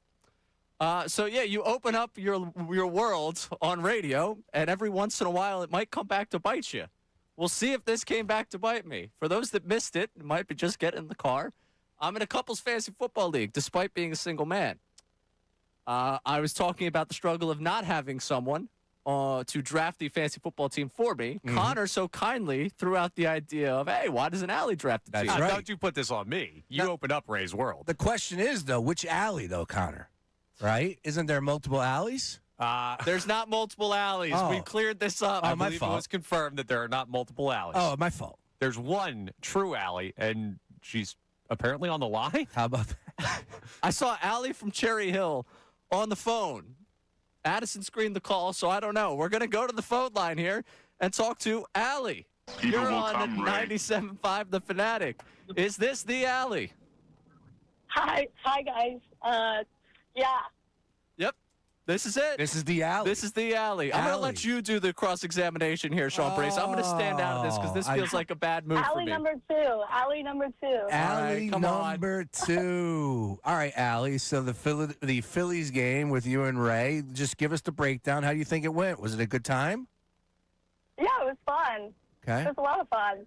So you open up your world on radio, and every once in a while it might come back to bite you. We'll see if this came back to bite me. For those that missed it, it might be just get in the car. I'm in a couples fantasy football league, despite being a single man. I was talking about the struggle of not having someone to draft the fantasy football team for me. Mm-hmm. Connor so kindly threw out the idea of, hey, why doesn't Allie draft the team? That's right. Don't you put this on me. You opened up Ray's World. The question is, though, which alley, though, Connor? Right? Isn't there multiple alleys? There's not multiple alleys. Oh. We cleared this up. Oh, I my believe fault. it was confirmed that there are not multiple alleys. Oh, my fault. There's one true alley, and she's apparently on the line. How about that? I saw Allie from Cherry Hill on the phone. Addison screened the call, so I don't know. We're going to go to the phone line here and talk to Allie. You're on 97.5 The Fanatic. Is this the Allie? Hi guys. Yeah. Yep. This is it. This is the alley. This is the Allie. I'm going to let you do the cross-examination here, Sean Brace. I'm going to stand out of this because this feels like a bad move for Alley me. number 2. Alley number 2. Alley come on. number 2. All right, Allie. So the Phillies game with you and Ray, just give us the breakdown. How do you think it went? Was it a good time? Yeah, it was fun. Okay. It was a lot of fun.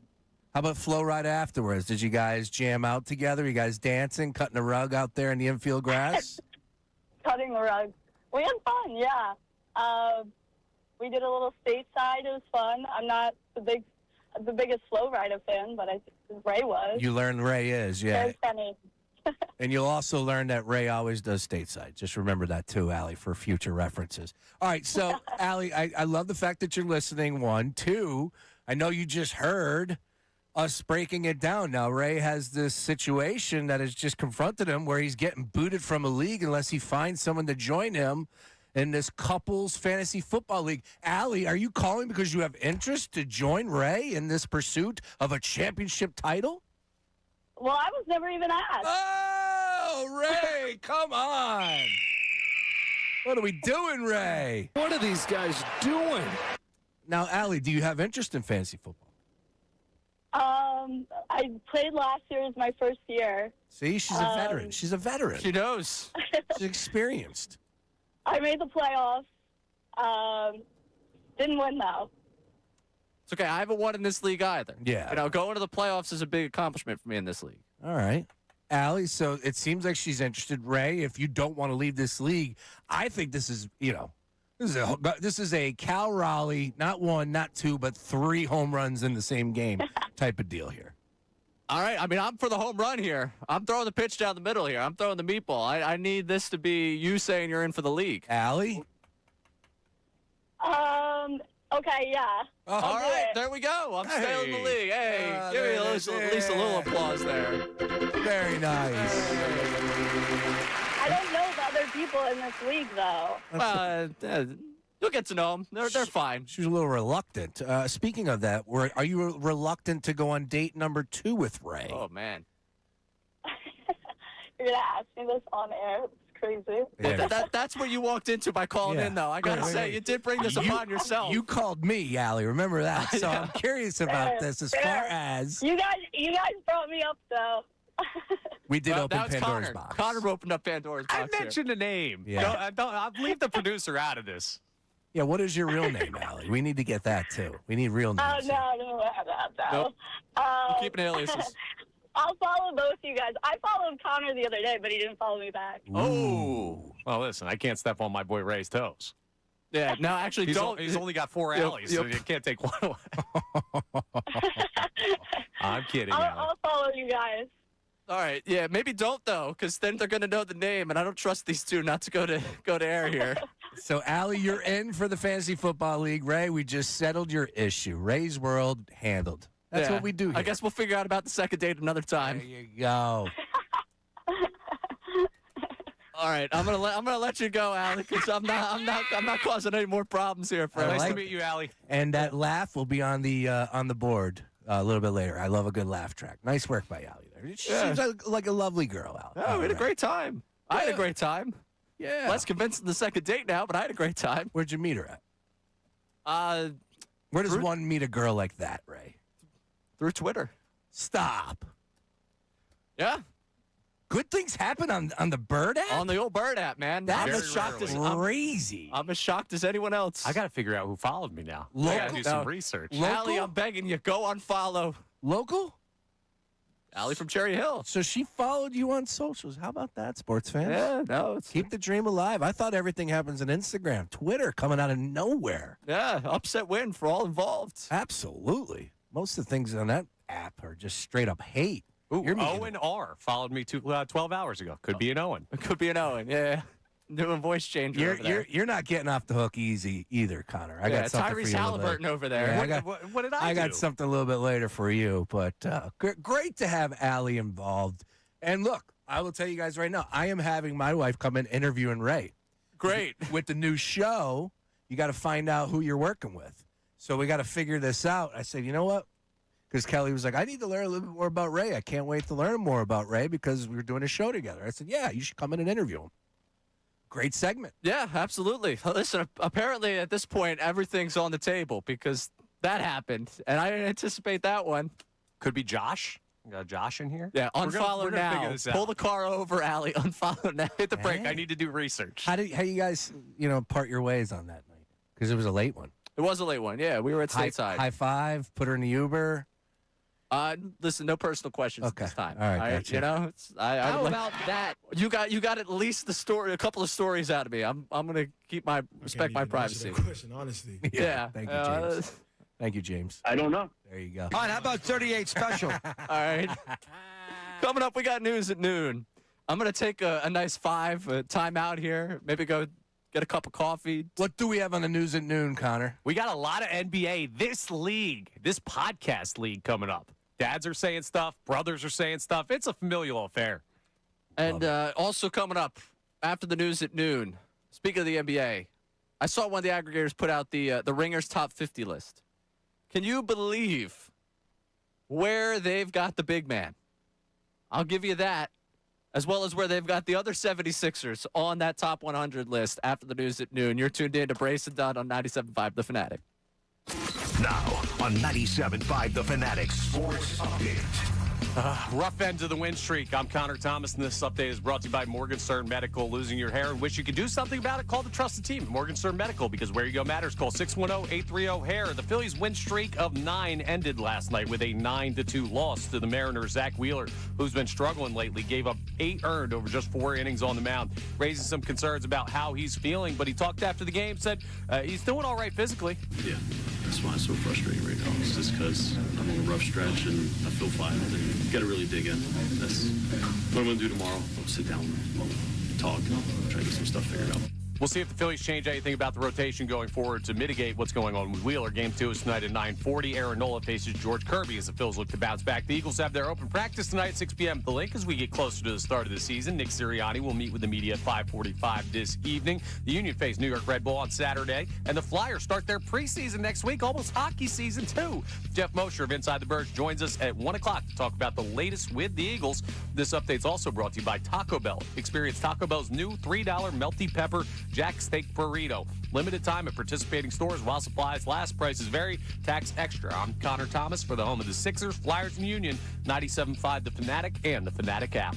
How about Flo Rida afterwards? Did you guys jam out together? You guys dancing, cutting a rug out there in the infield grass? Cutting the rug. We had fun, yeah. We did a little stateside. It was fun. I'm not the biggest Flo Rida fan, but I think Ray was. You learned Ray is, yeah. Very funny. And you'll also learn that Ray always does stateside. Just remember that too, Allie, for future references. All right, so, Allie, I love the fact that you're listening, 1. 2, I know you just heard us breaking it down. Now, Ray has this situation that has just confronted him where he's getting booted from a league unless he finds someone to join him in this couples fantasy football league. Allie, are you calling because you have interest to join Ray in this pursuit of a championship title? Well, I was never even asked. Oh, Ray, come on. What are we doing, Ray? What are these guys doing? Now, Allie, do you have interest in fantasy football? I played last year as my first year. See, she's a veteran. She's a veteran. She knows. She's experienced. I made the playoffs. Didn't win, though. It's okay. I haven't won in this league either. Yeah. Going to the playoffs is a big accomplishment for me in this league. All right. Allie, so it seems like she's interested. Ray, if you don't want to leave this league, I think this is, this is a Cal Raleigh, not 1, not 2, but 3 home runs in the same game type of deal here. All right. I mean, I'm for the home run here. I'm throwing the pitch down the middle here. I'm throwing the meatball. I need this to be you saying you're in for the league. Allie? Okay, yeah. All right. There we go. I'm staying in the league. Hey, give me at least a little applause there. Very nice. I don't know the other people in this league, though. You'll get to know them. They're fine. She was a little reluctant. Speaking of that, are you reluctant to go on date number 2 with Ray? Oh, man. You're going to ask me this on air? It's crazy. Yeah. That's what you walked into by calling in, though. I got to say, you did bring this upon yourself. You called me, Allie. Remember that. So I'm curious about this as far as... You guys brought me up, though. We did open that was Pandora's Connor. box. Connor opened up Pandora's box. I mentioned a name. Yeah. I'll leave the producer out of this. Yeah, what is your real name, Allie? We need to get that, too. We need real names. Oh, no, I don't have that, though. Nope. We're keeping aliases. I'll follow both you guys. I followed Connor the other day, but he didn't follow me back. Oh. Well, listen, I can't step on my boy Ray's toes. Yeah, no, actually, don't. He's only got 4 alleys, so you can't take one away. I'm kidding. I'll follow you guys. All right, yeah, maybe don't though, because then they're gonna know the name, and I don't trust these two not to go to air here. So, Allie, you're in for the Fantasy Football League. Ray, we just settled your issue. Ray's World handled. That's what we do here. I guess we'll figure out about the second date another time. There you go. All right, I'm gonna let you go, Allie, because I'm not causing any more problems here. Nice to meet you, Allie. And that laugh will be on the board a little bit later. I love a good laugh track. Nice work by Allie there. She seems like a lovely girl, Allie. Oh, we had a great time. I had a great time. Yeah. Less convincing the second date now, but I had a great time. Where'd you meet her at? Where does one meet a girl like that, Ray? Through Twitter. Stop. Yeah. Good things happen on the Bird app? On the old Bird app, man. That's I'm as shocked as crazy. I'm as shocked as anyone else. I got to figure out who followed me now. I got to do some research. Allie, I'm begging you, go unfollow. Local? Allie from Cherry Hill. So she followed you on socials. How about that, sports fans? Yeah, no. Keep the dream alive. I thought everything happens on Instagram, Twitter, coming out of nowhere. Yeah, upset win for all involved. Absolutely. Most of the things on that app are just straight up hate. Ooh, Owen R. followed me 12 hours ago. Could be an Owen. It could be an Owen, yeah. Doing voice changer over there. You're not getting off the hook easy either, Connor. I got something for you. Tyrese Halliburton over there. Yeah, what did I do? I got something a little bit later for you, but great to have Allie involved. And look, I will tell you guys right now, I am having my wife come in interviewing Ray. Great. With the new show, you got to find out who you're working with. So we got to figure this out. I said, you know what? Because Kelly was like, I need to learn a little bit more about Ray. I can't wait to learn more about Ray because we're doing a show together. I said, yeah, you should come in and interview him. Great segment. Yeah, absolutely. Listen, apparently at this point, everything's on the table because that happened, and I didn't anticipate that one. Could be Josh. We got Josh in here. Yeah, unfollow we're gonna now. figure this out. Pull the car over, Allie. Unfollow now. Hit the break. I need to do research. How you guys, part your ways on that night? Because it was a late one. It was a late one. Yeah, we were at stateside. High five. Put her in the Uber. Listen, no personal questions at this time. All right, gotcha. How about that? You got at least a couple of stories out of me. I'm gonna keep respect my privacy. Question, honestly. Yeah. Thank you, James. Thank you, James. I don't know. There you go. All right, how about 38 special? All right. Coming up, we got news at noon. I'm gonna take a nice time out here. Maybe go get a cup of coffee. What do we have on the news at noon, Connor? We got a lot of NBA, this podcast league coming up. Dads are saying stuff. Brothers are saying stuff. It's a familial affair. And also coming up after the news at noon, speaking of the NBA, I saw one of the aggregators put out the Ringers top 50 list. Can you believe where they've got the big man? I'll give you that, as well as where they've got the other 76ers on that top 100 list after the news at noon. You're tuned in to Brace and Dunne on 97.5 The Fanatic. Now on 97.5 The Fanatic Sports Update. Rough end to the win streak. I'm Connor Thomas, and this update is brought to you by Morgenstern Medical. Losing your hair and wish you could do something about it? Call the trusted team, Morgenstern Medical, because where you go matters. Call 610-830-HAIR. The Phillies' win streak of 9 ended last night with a 9-2 loss to the Mariners. Zach Wheeler, who's been struggling lately, gave up 8 earned over just 4 innings on the mound, raising some concerns about how he's feeling. But he talked after the game, said he's doing all right physically. Yeah, that's why it's so frustrating right now. It's just because I'm on a rough stretch and I feel fine. And got to really dig in. That's what I'm going to do tomorrow. I'll sit down, talk, try to get some stuff figured out. We'll see if the Phillies change anything about the rotation going forward to mitigate what's going on with Wheeler. Game 2 is tonight at 9:40. Aaron Nola faces George Kirby as the Phils look to bounce back. The Eagles have their open practice tonight at 6 p.m. The Link as we get closer to the start of the season. Nick Sirianni will meet with the media at 5:45 this evening. The Union face New York Red Bull on Saturday, and the Flyers start their preseason next week, almost hockey season too. Jeff Mosher of Inside the Birds joins us at 1 o'clock to talk about the latest with the Eagles. This update's also brought to you by Taco Bell. Experience Taco Bell's new $3 melty pepper Jack Steak Burrito. Limited time at participating stores while supplies last. Prices vary. Tax extra. I'm Connor Thomas for the home of the Sixers, Flyers, and Union. 97.5 The Fanatic and the Fanatic app.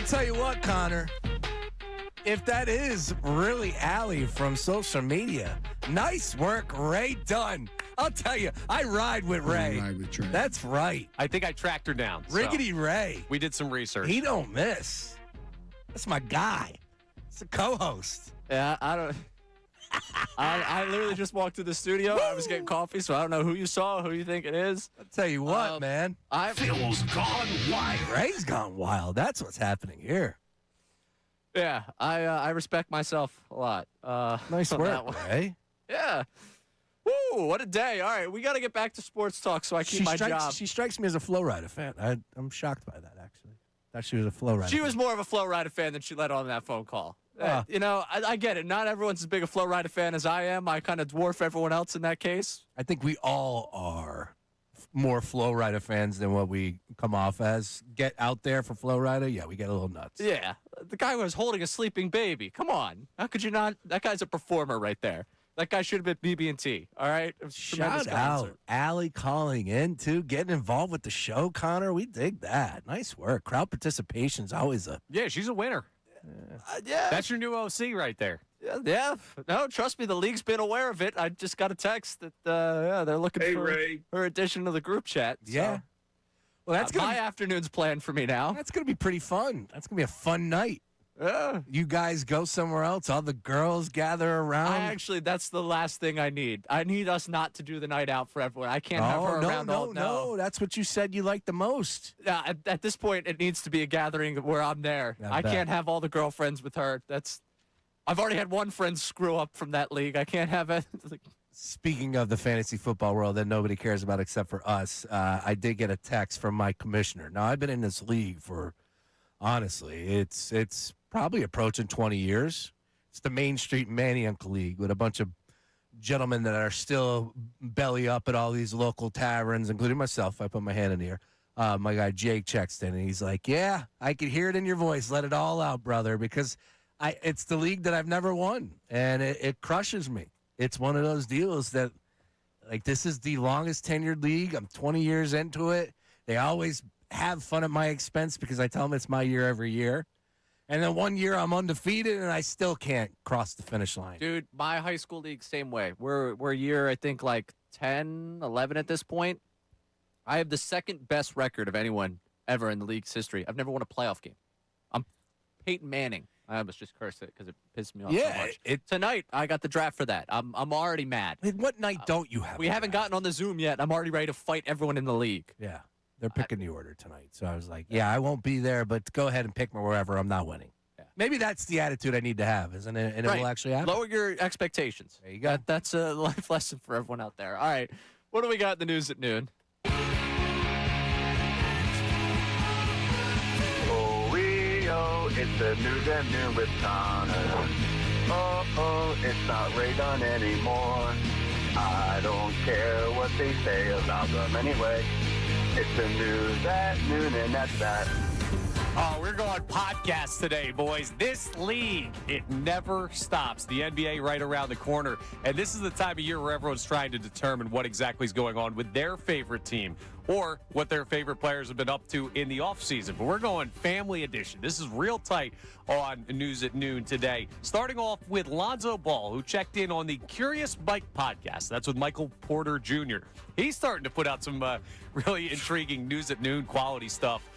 I'll tell you what, Connor. If that is really Allie from social media, nice work, Ray Dunne. I'll tell you, I ride with Ray. Ride with Trey. That's right. I think I tracked her down. so Riggedy Ray. We did some research. He don't miss. That's my guy. It's a co-host. Yeah, I don't. I literally just walked to the studio. I was getting coffee, so I don't know who you saw, who you think it is. I'll tell you what, man. Phil's gone wild. Ray's gone wild. That's what's happening here. Yeah, I respect myself a lot. Nice on that work, one. Ray. Yeah. Woo, what a day. All right, we got to get back to sports talk so I keep my job. She strikes me as a Flow Rider fan. I'm shocked by that, actually. Thought she was a Flow Rider She fan. was more of a Flow Rider fan than she let on that phone call. Oh. You know, I get it. Not everyone's as big a Flow Rider fan as I am. I kind of dwarf everyone else in that case. I think we all are more Flow Rider fans than what we come off as. Get out there for Flow Rider, yeah, we get a little nuts. Yeah, the guy was holding a sleeping baby. Come on, how could you not? That guy's a performer right there. That guy should have been BB&T. All right, it was a tremendous Shout out, concert. Allie calling in too, getting involved with the show. Connor, we dig that. Nice work. Crowd participation's always a Yeah, she's a winner. Yeah, That's your new OC right there. yeah. No, trust me, the league's been aware of it. I just got a text that they're looking for her addition to the group chat. So, yeah. Well, that's my afternoon's planned for me now. That's gonna be pretty fun. That's gonna be a fun night. Yeah. You guys go somewhere else. All the girls gather around. That's the last thing I need. I need us not to do the night out for everyone. I can't have her around all. No. That's what you said you liked the most. Yeah, at this point, it needs to be a gathering where I'm there. I can't have all the girlfriends with her. I've already had one friend screw up from that league. I can't have it. Speaking of the fantasy football world that nobody cares about except for us, I did get a text from my commissioner. Now, I've been in this league for, honestly, it's probably approaching 20 years. It's the Main Street Maniac League with a bunch of gentlemen that are still belly up at all these local taverns, including myself. I put my hand in the air. My guy Jake checks in, and he's like, yeah, I could hear it in your voice. Let it all out, brother, because it's the league that I've never won, and it crushes me. It's one of those deals that, like, this is the longest tenured league. I'm 20 years into it. They always have fun at my expense because I tell them it's my year every year. And then one year I'm undefeated and I still can't cross the finish line. Dude, my high school league, same way. We're year, I think, like 10, 11 at this point. I have the second best record of anyone ever in the league's history. I've never won a playoff game. I'm Peyton Manning. I almost just cursed it because it pissed me off so much. Tonight, I got the draft for that. I'm already mad. What night don't you have? We haven't gotten on the Zoom yet. I'm already ready to fight everyone in the league. Yeah. They're picking the order tonight. So I was like, yeah, I won't be there, but go ahead and pick me wherever. I'm not winning. Yeah. Maybe that's the attitude I need to have, isn't it? And right. It will actually happen. Lower your expectations. There you go. That's a life lesson for everyone out there. All right. What do we got in the news at noon? It's the news at noon with Connor. Oh, it's not Ray Dunne anymore. I don't care what they say about them anyway. It's the news at noon, and that's that. Oh, we're going podcast today, boys. This league, it never stops. The NBA right around the corner. And this is the time of year where everyone's trying to determine what exactly is going on with their favorite team or what their favorite players have been up to in the offseason. But we're going family edition. This is real tight on News at Noon today. Starting off with Lonzo Ball, who checked in on the Curious Mike podcast. That's with Michael Porter Jr. He's starting to put out some really intriguing News at Noon quality stuff.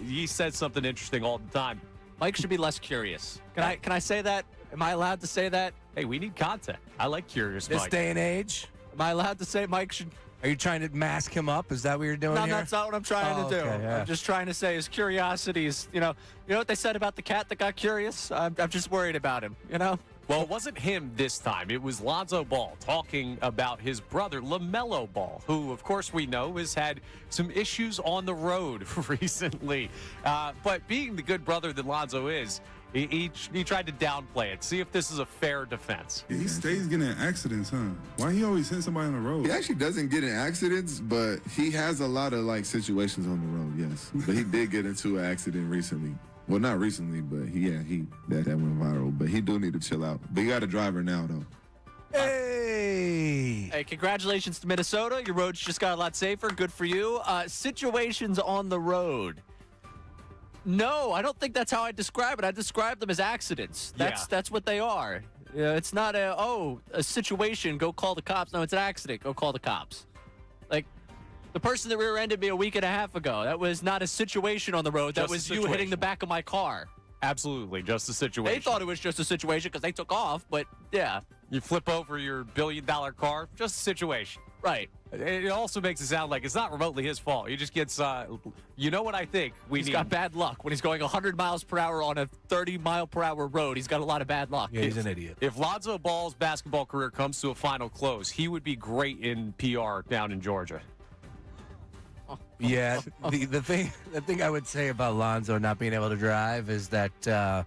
He says something interesting all the time. Mike should be less curious. Can I say that? Am I allowed to say that? Hey, we need content. I like Curious This Mike. day and age? Am I allowed to say Mike should... Are you trying to mask him up? Is that what you're doing No, here? that's not what I'm trying to do. Okay, yeah. I'm just trying to say his curiosity is, you know what they said about the cat that got curious? I'm just worried about him, you know? Well, it wasn't him this time. It was Lonzo Ball talking about his brother, LaMelo Ball, who, of course, we know has had some issues on the road recently. But being the good brother that Lonzo is, he tried to downplay it. See if this is a fair defense. He stays getting in accidents, huh? Why he always hit somebody on the road? He actually doesn't get in accidents, but he has a lot of, situations on the road, yes. But he did get into an accident recently. Well, not recently, but that went viral. But he do need to chill out. But he got a driver now, though. Hey, congratulations to Minnesota. Your roads just got a lot safer. Good for you. Situations on the road. No, I don't think that's how I describe it. I describe them as accidents. That's what they are. It's not a situation, go call the cops. No, it's an accident, go call the cops. Like, the person that rear-ended me a week and a half ago, that was not a situation on the road. That was you hitting the back of my car. Absolutely, just a situation. They thought it was just a situation because they took off, but yeah. You flip over your billion-dollar car, just a situation. Right. It also makes it sound like it's not remotely his fault. He just gets, you know what I think? He's got bad luck. When he's going 100 miles per hour on a 30-mile-per-hour road, he's got a lot of bad luck. Yeah, he's an idiot. If Lonzo Ball's basketball career comes to a final close, he would be great in PR down in Georgia. Yeah, the thing I would say about Lonzo not being able to drive is that,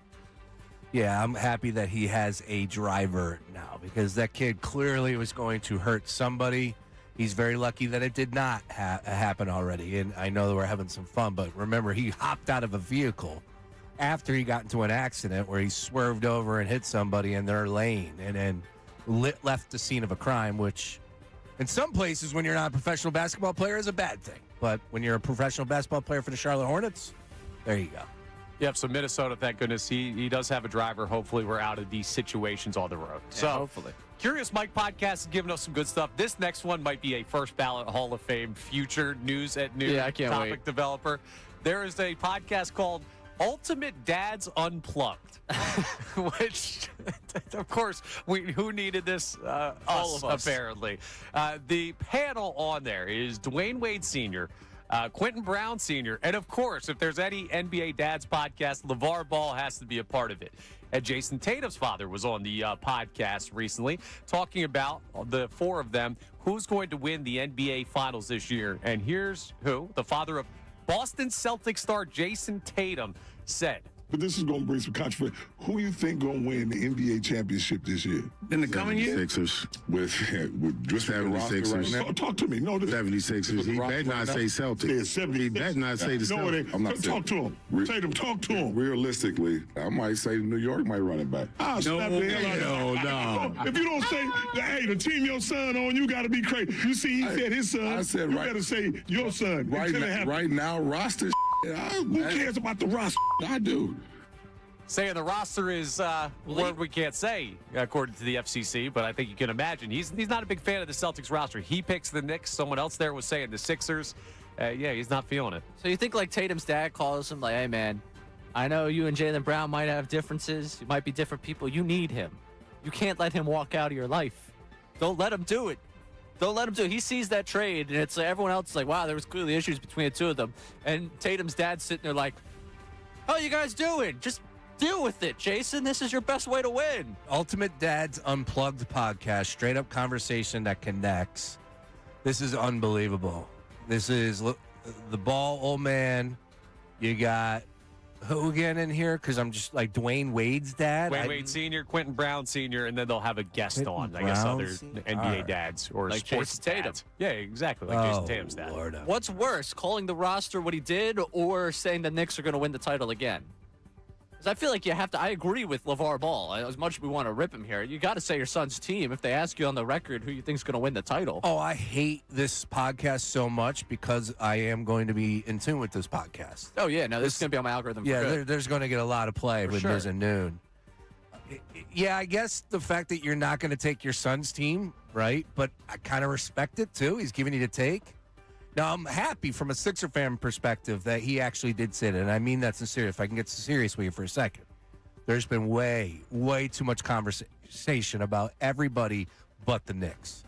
I'm happy that he has a driver now because that kid clearly was going to hurt somebody. He's very lucky that it did not happen already, and I know that we're having some fun, but remember, he hopped out of a vehicle after he got into an accident where he swerved over and hit somebody in their lane and then left the scene of a crime, which in some places when you're not a professional basketball player is a bad thing. But when you're a professional basketball player for the Charlotte Hornets, there you go. Yep, so Minnesota, thank goodness, he does have a driver. Hopefully we're out of these situations on the road. Yeah, so hopefully. Curious Mike podcast is giving us some good stuff. This next one might be a first ballot Hall of Fame future news at noon topic developer. There is a podcast called Ultimate Dads Unplugged, which, of course, who needed this? All of us. Apparently. The panel on there is Dwayne Wade Sr., Quentin Brown Sr., and of course, if there's any NBA Dads podcast, LeVar Ball has to be a part of it. And Jason Tatum's father was on the podcast recently talking about the four of them, who's going to win the NBA Finals this year. And here's who, the father of Boston Celtics star Jason Tatum, said. But this is going to bring some controversy. Who you think going to win the NBA championship this year? In the coming year? Sixers. With just 76ers. Right now. Talk to me. No, 76ers. He better not say Celtics. He better not say the Celtics. I'm not talk to him. Tatum, talk to him. Realistically, I might say New York might run it back. I'll slap the hell out of him. If you don't say, hey, the team your son on, you got to be crazy. You see, he said his son. I said, you better say your son. Right now, roster. Who cares about the roster? I do. Saying the roster is a word we can't say, according to the FCC, but I think you can imagine. He's not a big fan of the Celtics roster. He picks the Knicks. Someone else there was saying the Sixers. He's not feeling it. So you think like Tatum's dad calls him like, hey, man, I know you and Jaylen Brown might have differences. You might be different people. You need him. You can't let him walk out of your life. Don't let him do it. Don't let him do it. He sees that trade, and it's like everyone else is like, wow, there was clearly issues between the two of them. And Tatum's dad's sitting there like, how you guys doing? Just deal with it, Jason. This is your best way to win. Ultimate Dads Unplugged podcast, straight up conversation that connects. This is unbelievable. This is the Ball old man. You got who again in here? Because I'm just like Dwayne Wade's dad. Dwayne Wade Sr., Quentin Brown Sr., and then they'll have a guest on. I guess other NBA dads or like sports Jason Tatum. dads. Yeah, exactly. Like Jason Tatum's dad. Lord. What's worse, calling the roster what he did or saying the Knicks are going to win the title again? I feel like you have to. I agree with LeVar Ball. As much as we want to rip him here, you got to say your son's team. If they ask you on the record who you think's going to win the title. Oh, I hate this podcast so much because I am going to be in tune with this podcast. Oh yeah, no, this is going to be on my algorithm. Yeah, there's going to get a lot of play with News and Noon. Yeah, I guess the fact that you're not going to take your son's team, right? But I kind of respect it too. He's giving you the take. Now, I'm happy from a Sixer fan perspective that he actually did say it, and I mean that sincerely. If I can get serious with you for a second. There's been way too much conversation about everybody but the Knicks.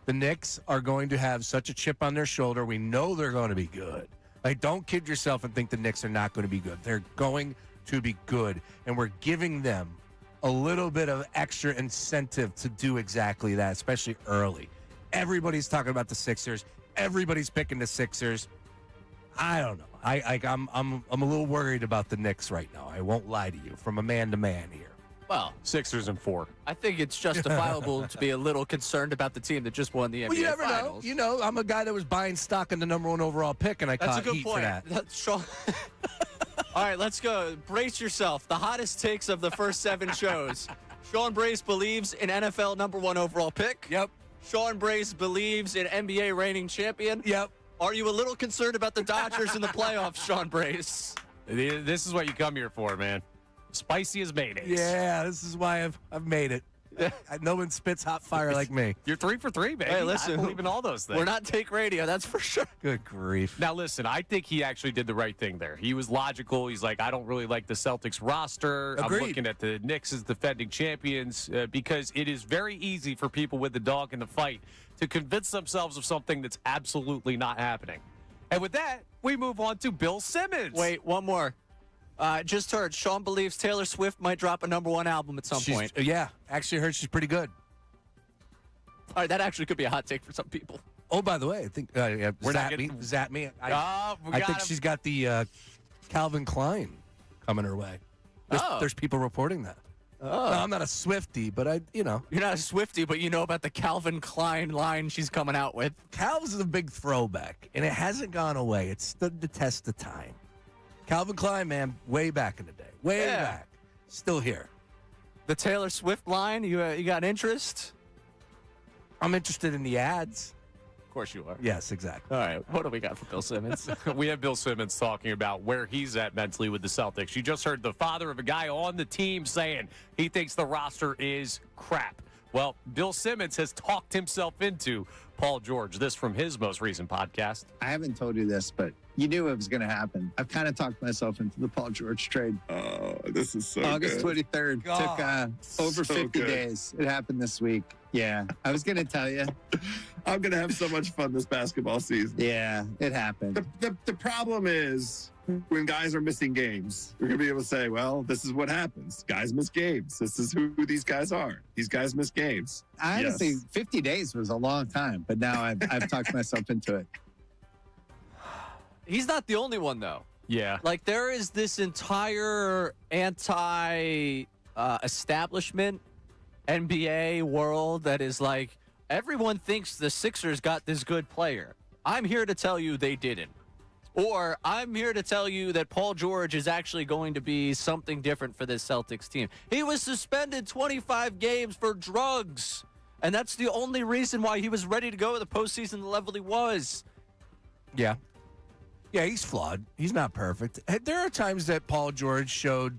The Knicks are going to have such a chip on their shoulder. We know they're going to be good. Like, don't kid yourself and think the Knicks are not going to be good. They're going to be good, and we're giving them a little bit of extra incentive to do exactly that, especially early. Everybody's talking about the Sixers. Everybody's picking the Sixers. I don't know. I'm a little worried about the Knicks right now. I won't lie to you, from a man to man here. Well, Sixers and 4. I think it's justifiable to be a little concerned about the team that just won the NBA Well, you never Finals. know. You know, I'm a guy that was buying stock in the number 1 overall pick, and I That's caught a good heat point. for that. That's Sean. All right, let's go. Brace yourself. The hottest takes of the first 7 shows. Sean Brace believes in NFL number 1 overall pick. Yep. Sean Brace believes in NBA reigning champion. Yep. Are you a little concerned about the Dodgers in the playoffs, Sean Brace? This is what you come here for, man. Spicy as mayonnaise. Yeah, this is why I've made it. No one spits hot fire like me. You're 3 for 3, baby. Hey, listen, I believe in all those things. We're not take radio, that's for sure. Good grief. Now, listen, I think he actually did the right thing there. He was logical. He's like, I don't really like the Celtics roster. Agreed. I'm looking at the Knicks as defending champions because it is very easy for people with the dog in the fight to convince themselves of something that's absolutely not happening. And with that, we move on to Bill Simmons. Wait, one more. Just heard Sean believes Taylor Swift might drop a #1 album at some point. Yeah, actually heard she's pretty good. All right, that actually could be a hot take for some people. Oh, by the way, I think Zap me. I think she's got the Calvin Klein coming her way. There's people reporting that. Oh. No, I'm not a Swiftie, but You're not a Swiftie, but you know about the Calvin Klein line she's coming out with. Calvin's is a big throwback, and it hasn't gone away. It stood the test of time. Calvin Klein, man, way back in the day. Way back. Still here. The Taylor Swift line, you got interest? I'm interested in the ads. Of course you are. Yes, exactly. All right, what do we got for Bill Simmons? We have Bill Simmons talking about where he's at mentally with the Celtics. You just heard the father of a guy on the team saying he thinks the roster is crap. Well, Bill Simmons has talked himself into Paul George. This from his most recent podcast. I haven't told you this, but you knew it was going to happen. I've kind of talked myself into the Paul George trade. Oh, this is so August good. 23rd. Took over 50 days. It happened this week. Yeah, I was going to tell you. I'm going to have so much fun this basketball season. Yeah, it happened. The problem is when guys are missing games, you're going to be able to say, well, this is what happens. Guys miss games. This is who these guys are. These guys miss games. Honestly, 50 days was a long time, but now I've talked myself into it. He's not the only one, though. Yeah. Like, there is this entire anti-establishment NBA world that is like, everyone thinks the Sixers got this good player. I'm here to tell you they didn't. Or I'm here to tell you that Paul George is actually going to be something different for this Celtics team. He was suspended 25 games for drugs, and that's the only reason why he was ready to go to the postseason the level he was. Yeah. Yeah, he's flawed. He's not perfect. There are times that Paul George showed,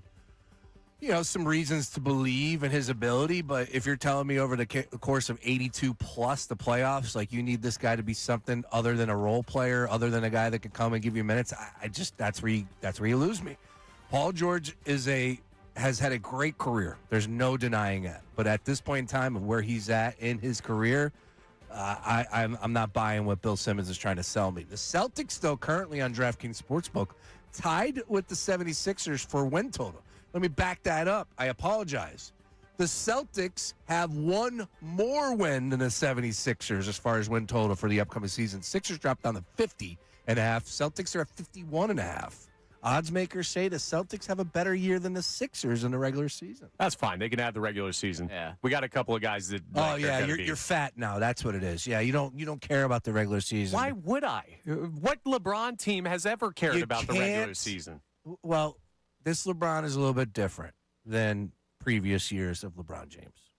some reasons to believe in his ability, but if you're telling me over the course of 82 plus the playoffs, like you need this guy to be something other than a role player, other than a guy that can come and give you minutes, that's where you lose me. Paul George has had a great career. There's no denying that. But at this point in time of where he's at in his career, I'm not buying what Bill Simmons is trying to sell me. The Celtics, though, currently on DraftKings Sportsbook, tied with the 76ers for win total. Let me back that up. I apologize. The Celtics have one more win than the 76ers as far as win total for the upcoming season. Sixers dropped down to 50.5. Celtics are at 51.5. Odds makers say the Celtics have a better year than the Sixers in the regular season. That's fine. They can have the regular season. Yeah. We got a couple of guys that. You're fat now. That's what it is. Yeah, you don't care about the regular season. Why would I? What LeBron team has ever cared about the regular season? Well, this LeBron is a little bit different than previous years of LeBron James.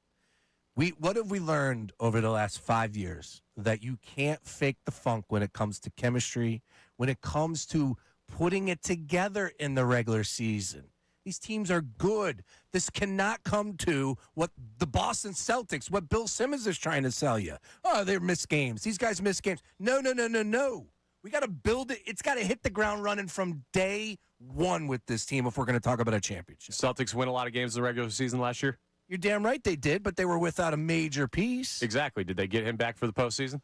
What have we learned over the last 5 years? That you can't fake the funk when it comes to chemistry, when it comes to putting it together in the regular season. These teams are good. This cannot come to what the Boston Celtics, what Bill Simmons is trying to sell you. Oh, they're missed games. These guys miss games. No. We got to build it. It's got to hit the ground running from day one with this team if we're going to talk about a championship. Celtics win a lot of games in the regular season last year? You're damn right they did, but they were without a major piece. Exactly. Did they get him back for the postseason?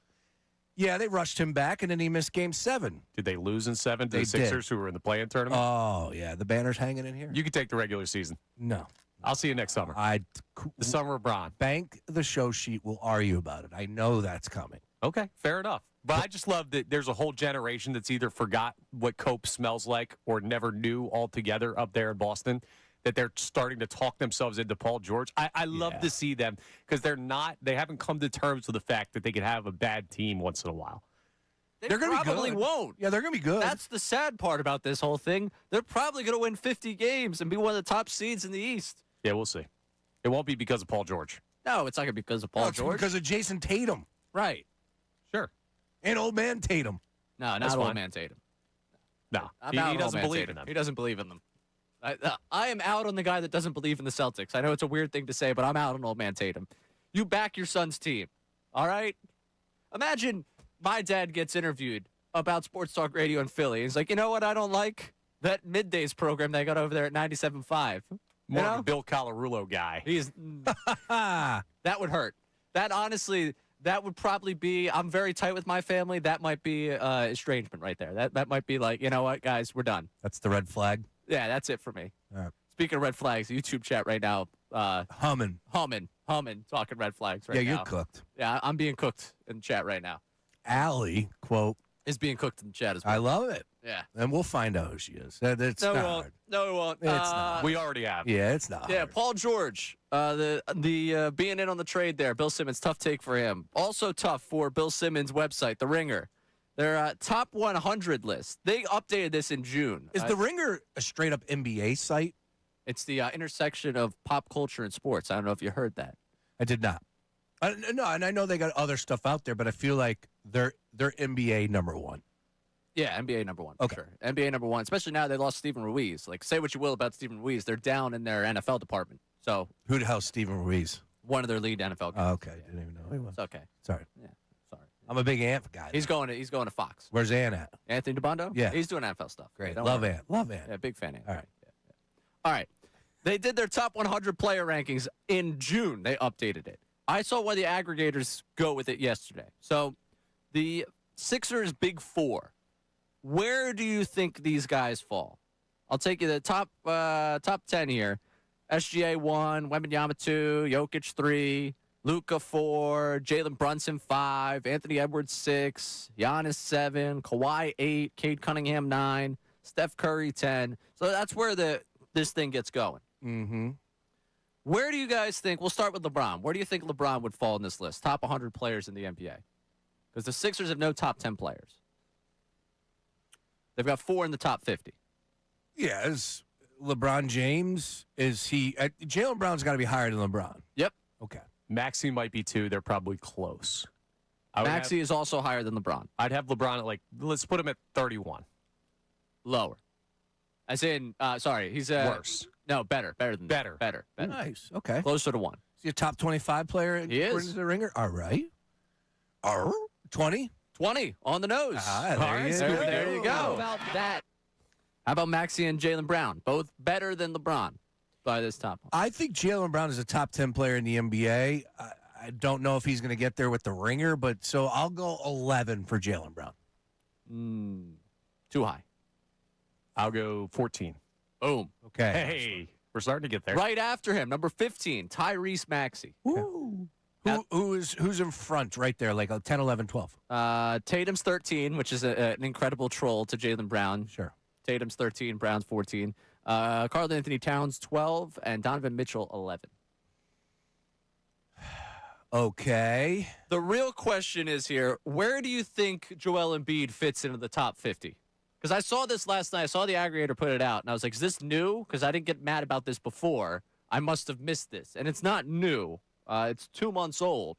Yeah, they rushed him back, and then he missed Game 7. Did they lose in 7 to the Sixers, who were in the play-in tournament? Oh, yeah. The banner's hanging in here. You can take the regular season. No. I'll see you next summer. The summer of Bron. Bank the show sheet. We'll argue about it. I know that's coming. Okay, fair enough. But I just love that there's a whole generation that's either forgot what Cope smells like or never knew altogether up there in Boston, that they're starting to talk themselves into Paul George. I love to see them because they haven't come to terms with the fact that they could have a bad team once in a while. They're going to probably won't. Yeah, they're going to be good. That's the sad part about this whole thing. They're probably going to win 50 games and be one of the top seeds in the East. Yeah, we'll see. It won't be because of Paul George. No, it's not going to be because of Paul George. It's because of Jason Tatum. Right. Sure. And old man Tatum. No, not old man Tatum. No, I'm he out on doesn't old man believe Tatum. in them. He doesn't believe in them. I am out on the guy that doesn't believe in the Celtics. I know it's a weird thing to say, but I'm out on old man Tatum. You back your son's team, all right? Imagine my dad gets interviewed about sports talk radio in Philly. He's like, you know what I don't like? That Middays program they got over there at 97.5. More of a Bill Colarulo guy. He's that would hurt. That honestly, that would probably be. I'm very tight with my family. That might be estrangement right there. That might be like, you know what, guys, we're done. That's the red flag. Yeah, that's it for me. All right. Speaking of red flags, YouTube chat right now. Humming, talking red flags right yeah, now. you're cooked. Yeah, I'm being cooked in chat right now. Allie, quote, is being cooked in the chat as well. I love it. Yeah. And we'll find out who she is. It's No, not we won't. hard. No, we won't. It's not. We already have. Yeah, it's not Yeah, hard. Paul George, the being in on the trade there. Bill Simmons, tough take for him. Also tough for Bill Simmons' website, The Ringer. Their top 100 list. They updated this in June. Is The Ringer a straight-up NBA site? It's the intersection of pop culture and sports. I don't know if you heard that. I did not. No, and I know they got other stuff out there, but I feel like they're NBA number one. Yeah, NBA number one. For Okay. sure. NBA number one, especially now they lost Stephen Ruiz. Like, say what you will about Stephen Ruiz. They're down in their NFL department. So, Who the hell's Stephen Ruiz? one of their lead NFL guys. Oh, okay. Didn't even know he was. It's okay. Sorry. Yeah, sorry. I'm a big Ant guy. He's going to Fox. Where's Ant at? Anthony DeBondo? Yeah. He's doing NFL stuff. Great. Don't Love worry. Ant. Love Ant. Yeah, big fan of Ant. All right. All right. They did their top 100 player rankings in June. They updated it. I saw where the aggregators go with it yesterday. So the Sixers' big four. Where do you think these guys fall? I'll take you the top 10 here. SGA 1, Wembanyama 2, Jokic 3, Luka 4, Jalen Brunson 5, Anthony Edwards 6, Giannis 7, Kawhi 8, Cade Cunningham 9, Steph Curry 10. So that's where this thing gets going. Mm-hmm. Where do you guys think? We'll start with LeBron. Where do you think LeBron would fall in this list? Top 100 players in the NBA. Because the Sixers have no top 10 players. They've got 4 in the top 50. Yeah, is LeBron James, is he Jaylen Brown's got to be higher than LeBron. Yep. Okay. Maxey might be 2. They're probably close. Maxey is also higher than LeBron. I'd have LeBron at let's put him at 31. Lower. As in, sorry, he's worse. No, better than that. Better. Nice. Okay. Closer to 1. Is he a top 25 player He is. according to the Ringer? All right. 20? 20 on the nose. There you go. How about that? How about Maxey and Jaylen Brown? Both better than LeBron by this top. I think Jaylen Brown is a top 10 player in the NBA. I don't know if he's going to get there with the Ringer, but so I'll go 11 for Jaylen Brown. Too high. I'll go 14. Boom. Okay. Hey, we're starting to get there. Right after him, number 15, Tyrese Maxey. Woo. Who's in front right there, like 10, 11, 12? Tatum's 13, which is an incredible troll to Jaylen Brown. Sure. Tatum's 13, Brown's 14. Karl Anthony Towns, 12, and Donovan Mitchell, 11. Okay. The real question is here, where do you think Joel Embiid fits into the top 50? Because I saw this last night. I saw the aggregator put it out, and I was like, is this new? Because I didn't get mad about this before. I must have missed this. And it's not new. It's 2 months old.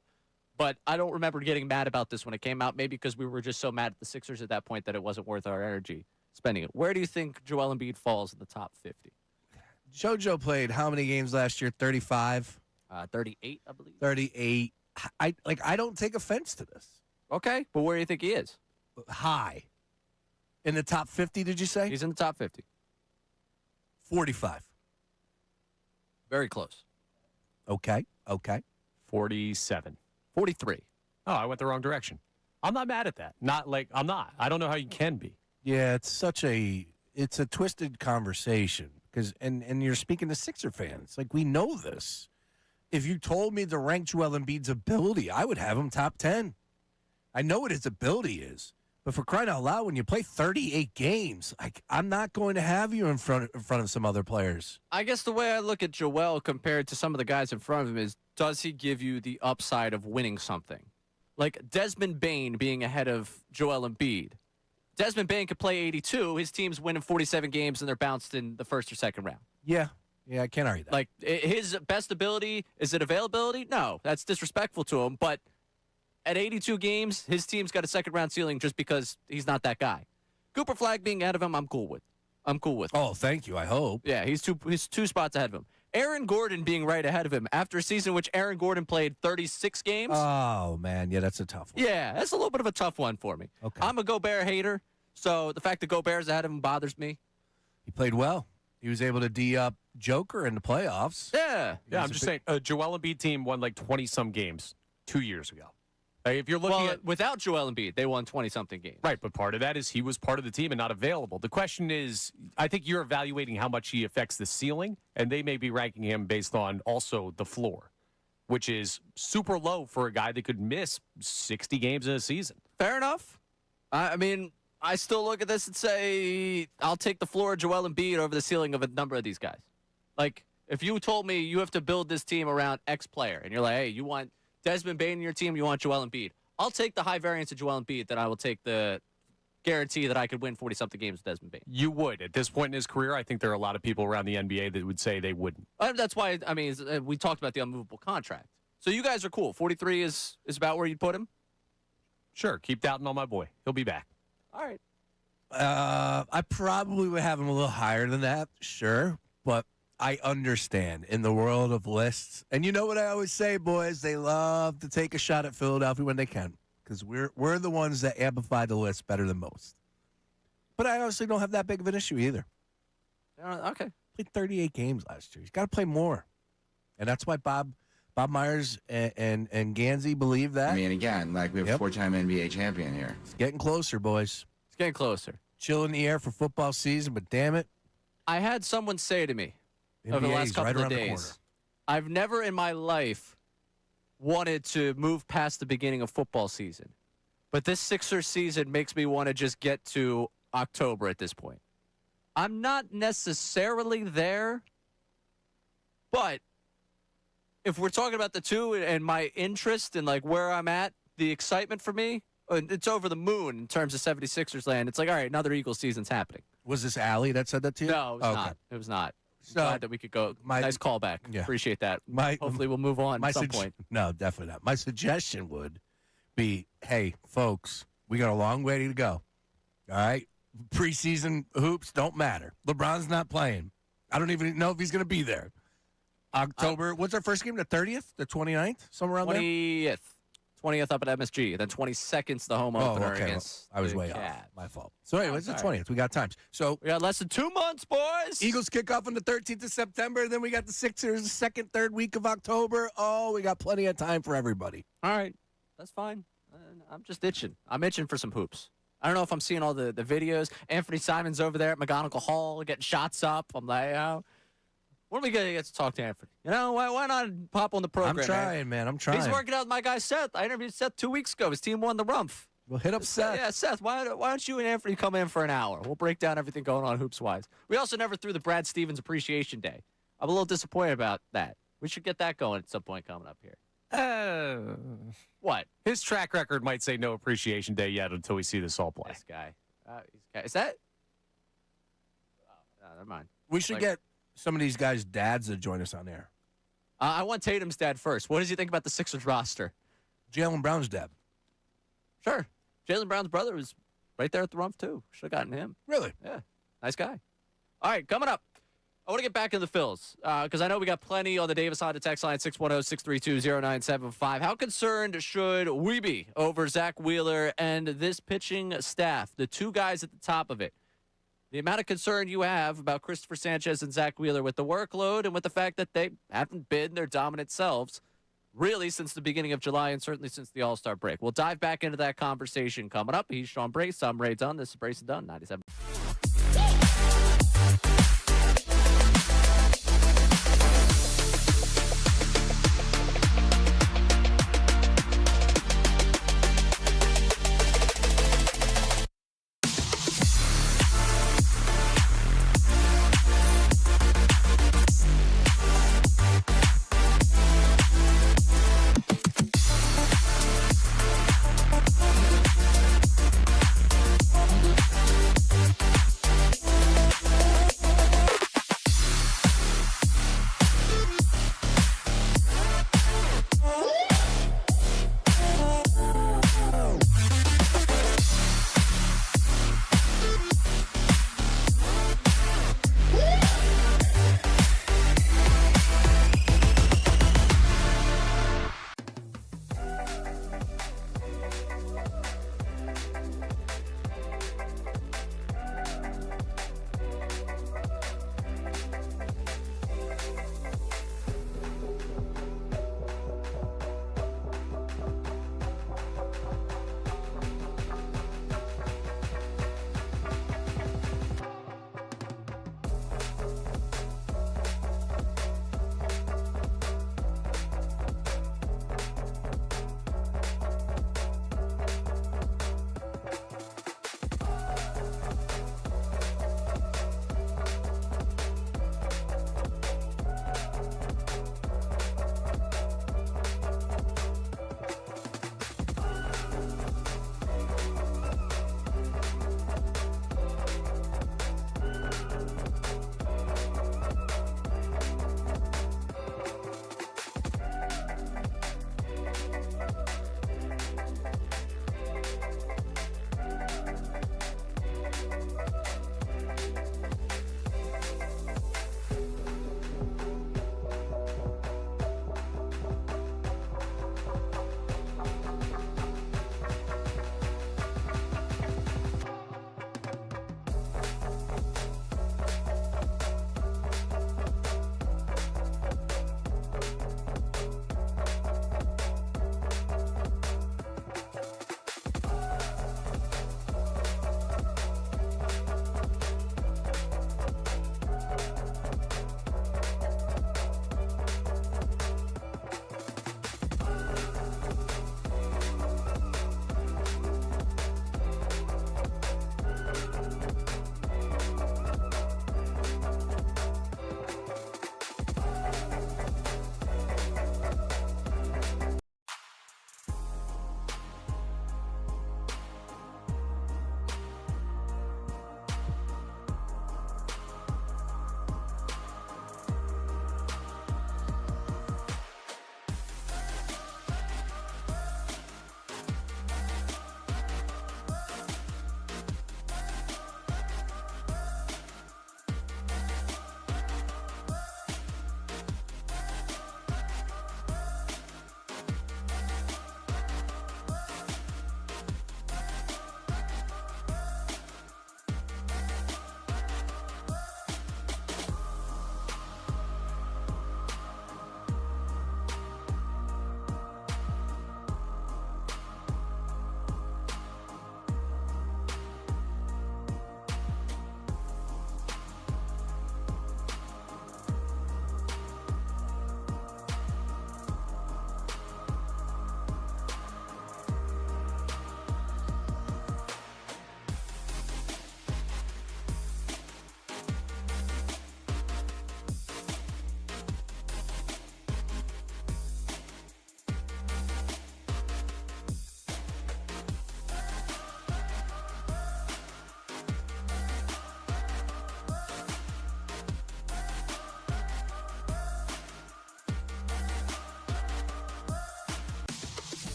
But I don't remember getting mad about this when it came out, maybe because we were just so mad at the Sixers at that point that it wasn't worth our energy spending it. Where do you think Joel Embiid falls in the top 50? JoJo played how many games last year? 35? 38, I believe. 38. I don't take offense to this. Okay, but where do you think he is? High. In the top 50, did you say? He's in the top 50. 45. Very close. Okay. 47. 43. Oh, I went the wrong direction. I'm not mad at that. I'm not. I don't know how you can be. Yeah, it's a twisted conversation and you're speaking to Sixer fans. Like, we know this. If you told me to rank Joel Embiid's ability, I would have him top 10. I know what his ability is. But for crying out loud, when you play 38 games, I'm not going to have you in front of some other players. I guess the way I look at Joel compared to some of the guys in front of him is, does he give you the upside of winning something? Like Desmond Bane being ahead of Joel Embiid. Desmond Bane could play 82. His team's winning 47 games, and they're bounced in the first or second round. Yeah, I can't argue that. Like, his best ability, is it availability? No, that's disrespectful to him, but at 82 games, his team's got a second-round ceiling just because he's not that guy. Cooper Flag being ahead of him, I'm cool with. Oh, thank you. I hope. Yeah, he's two spots ahead of him. Aaron Gordon being right ahead of him after a season in which Aaron Gordon played 36 games. Oh, man. Yeah, that's a tough one. Yeah, that's a little bit of a tough one for me. Okay. I'm a Gobert hater, so the fact that Gobert's ahead of him bothers me. He played well. He was able to D up Joker in the playoffs. Yeah. Yeah, I'm just saying, a Joel Embiid team won like 20-some games 2 years ago. Like, if you're looking at without Joel Embiid, they won 20-something games. Right, but part of that is he was part of the team and not available. The question is, I think you're evaluating how much he affects the ceiling, and they may be ranking him based on also the floor, which is super low for a guy that could miss 60 games in a season. Fair enough. I mean, I still look at this and say I'll take the floor of Joel Embiid over the ceiling of a number of these guys. Like, if you told me you have to build this team around X player, and you're like, hey, you want Desmond Bane in your team, you want Joel Embiid. I'll take the high variance of Joel Embiid, then I will take the guarantee that I could win 40-something games with Desmond Bane. You would. At this point in his career, I think there are a lot of people around the NBA that would say they wouldn't. That's why, I mean, we talked about the unmovable contract. So you guys are cool. 43 is about where you'd put him? Sure. Keep doubting on my boy. He'll be back. All right. I probably would have him a little higher than that, sure. But I understand in the world of lists. And you know what I always say, boys? They love to take a shot at Philadelphia when they can because we're the ones that amplify the list better than most. But I honestly don't have that big of an issue either. Okay. Played 38 games last year. He's got to play more. And that's why Bob Myers and Gansey believe that. I mean, again, like we have a four-time NBA champion here. It's getting closer, boys. It's getting closer. Chill in the air for football season, but damn it. I had someone say to me over the last couple of days, I've never in my life wanted to move past the beginning of football season. But this Sixers season makes me want to just get to October at this point. I'm not necessarily there, but if we're talking about the two and my interest and like where I'm at, the excitement for me, it's over the moon in terms of 76ers land. It's like, all right, another Eagles season's happening. Was this Allie that said that to you? No, it was not. It was not. So, glad that we could go. Nice callback. Yeah. Appreciate that. Hopefully we'll move on at some point. No, definitely not. My suggestion would be, hey, folks, we got a long way to go. All right? Preseason hoops don't matter. LeBron's not playing. I don't even know if he's going to be there. October, what's our first game? The 30th? The 29th? Somewhere around 20th. 20th up at MSG. Then 22nd's the home opener against I was the way Cavs. off. My fault. So anyway, it's the 20th. We got times. So we got less than 2 months, boys. Eagles kick off on the 13th of September. Then we got the Sixers the second, third week of October. Oh, we got plenty of time for everybody. All right. That's fine. I'm just itching. I'm itching for some hoops. I don't know if I'm seeing all the videos. Anthony Simon's over there at McGonigal Hall getting shots up. I'm like, when are we going to get to talk to Anthony? You know, why not pop on the program? I'm trying, man. I'm trying. He's working out with my guy Seth. I interviewed Seth 2 weeks ago. His team won the Rumph. Well, hit up Seth. Yeah, Seth, why don't you and Anthony come in for an hour? We'll break down everything going on hoops-wise. We also never threw the Brad Stevens Appreciation Day. I'm a little disappointed about that. We should get that going at some point coming up here. What? His track record might say no appreciation day yet until we see this all play. This guy. Is that? Oh, never mind. We should get some of these guys' dads to join us on air. I want Tatum's dad first. What does he think about the Sixers roster? Jaylen Brown's dad. Sure. Jaylen Brown's brother was right there at the Rumph, too. Should have gotten him. Really? Yeah. Nice guy. All right, coming up. I want to get back into the Phils because I know we got plenty on the Davis Honda text line, 610-632-0975. How concerned should we be over Zach Wheeler and this pitching staff, the two guys at the top of it? The amount of concern you have about Christopher Sanchez and Zach Wheeler with the workload and with the fact that they haven't been their dominant selves really since the beginning of July and certainly since the All-Star break. We'll dive back into that conversation coming up. He's Sean Brace. I'm Ray Dunne. This is Brace and Dunne, 97.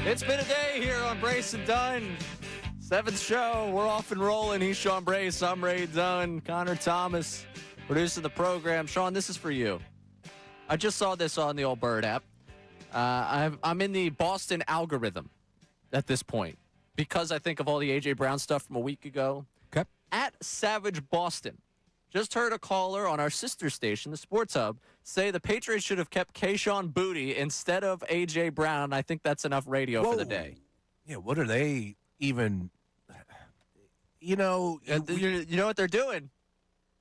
It's been a day here on Brace and Dunne. 7th show. We're off and rolling. He's Sean Brace. I'm Ray Dunne. Connor Thomas producing the program. Sean, this is for you. I just saw this on the old Bird app. I'm in the Boston algorithm at this point because I think of all the A.J. Brown stuff from a week ago. Okay. At Savage Boston, just heard a caller on our sister station, the Sports Hub, say the Patriots should have kept Kayshon Boutte instead of A.J. Brown. I think that's enough radio for the day. Yeah, what are they even... You know what they're doing?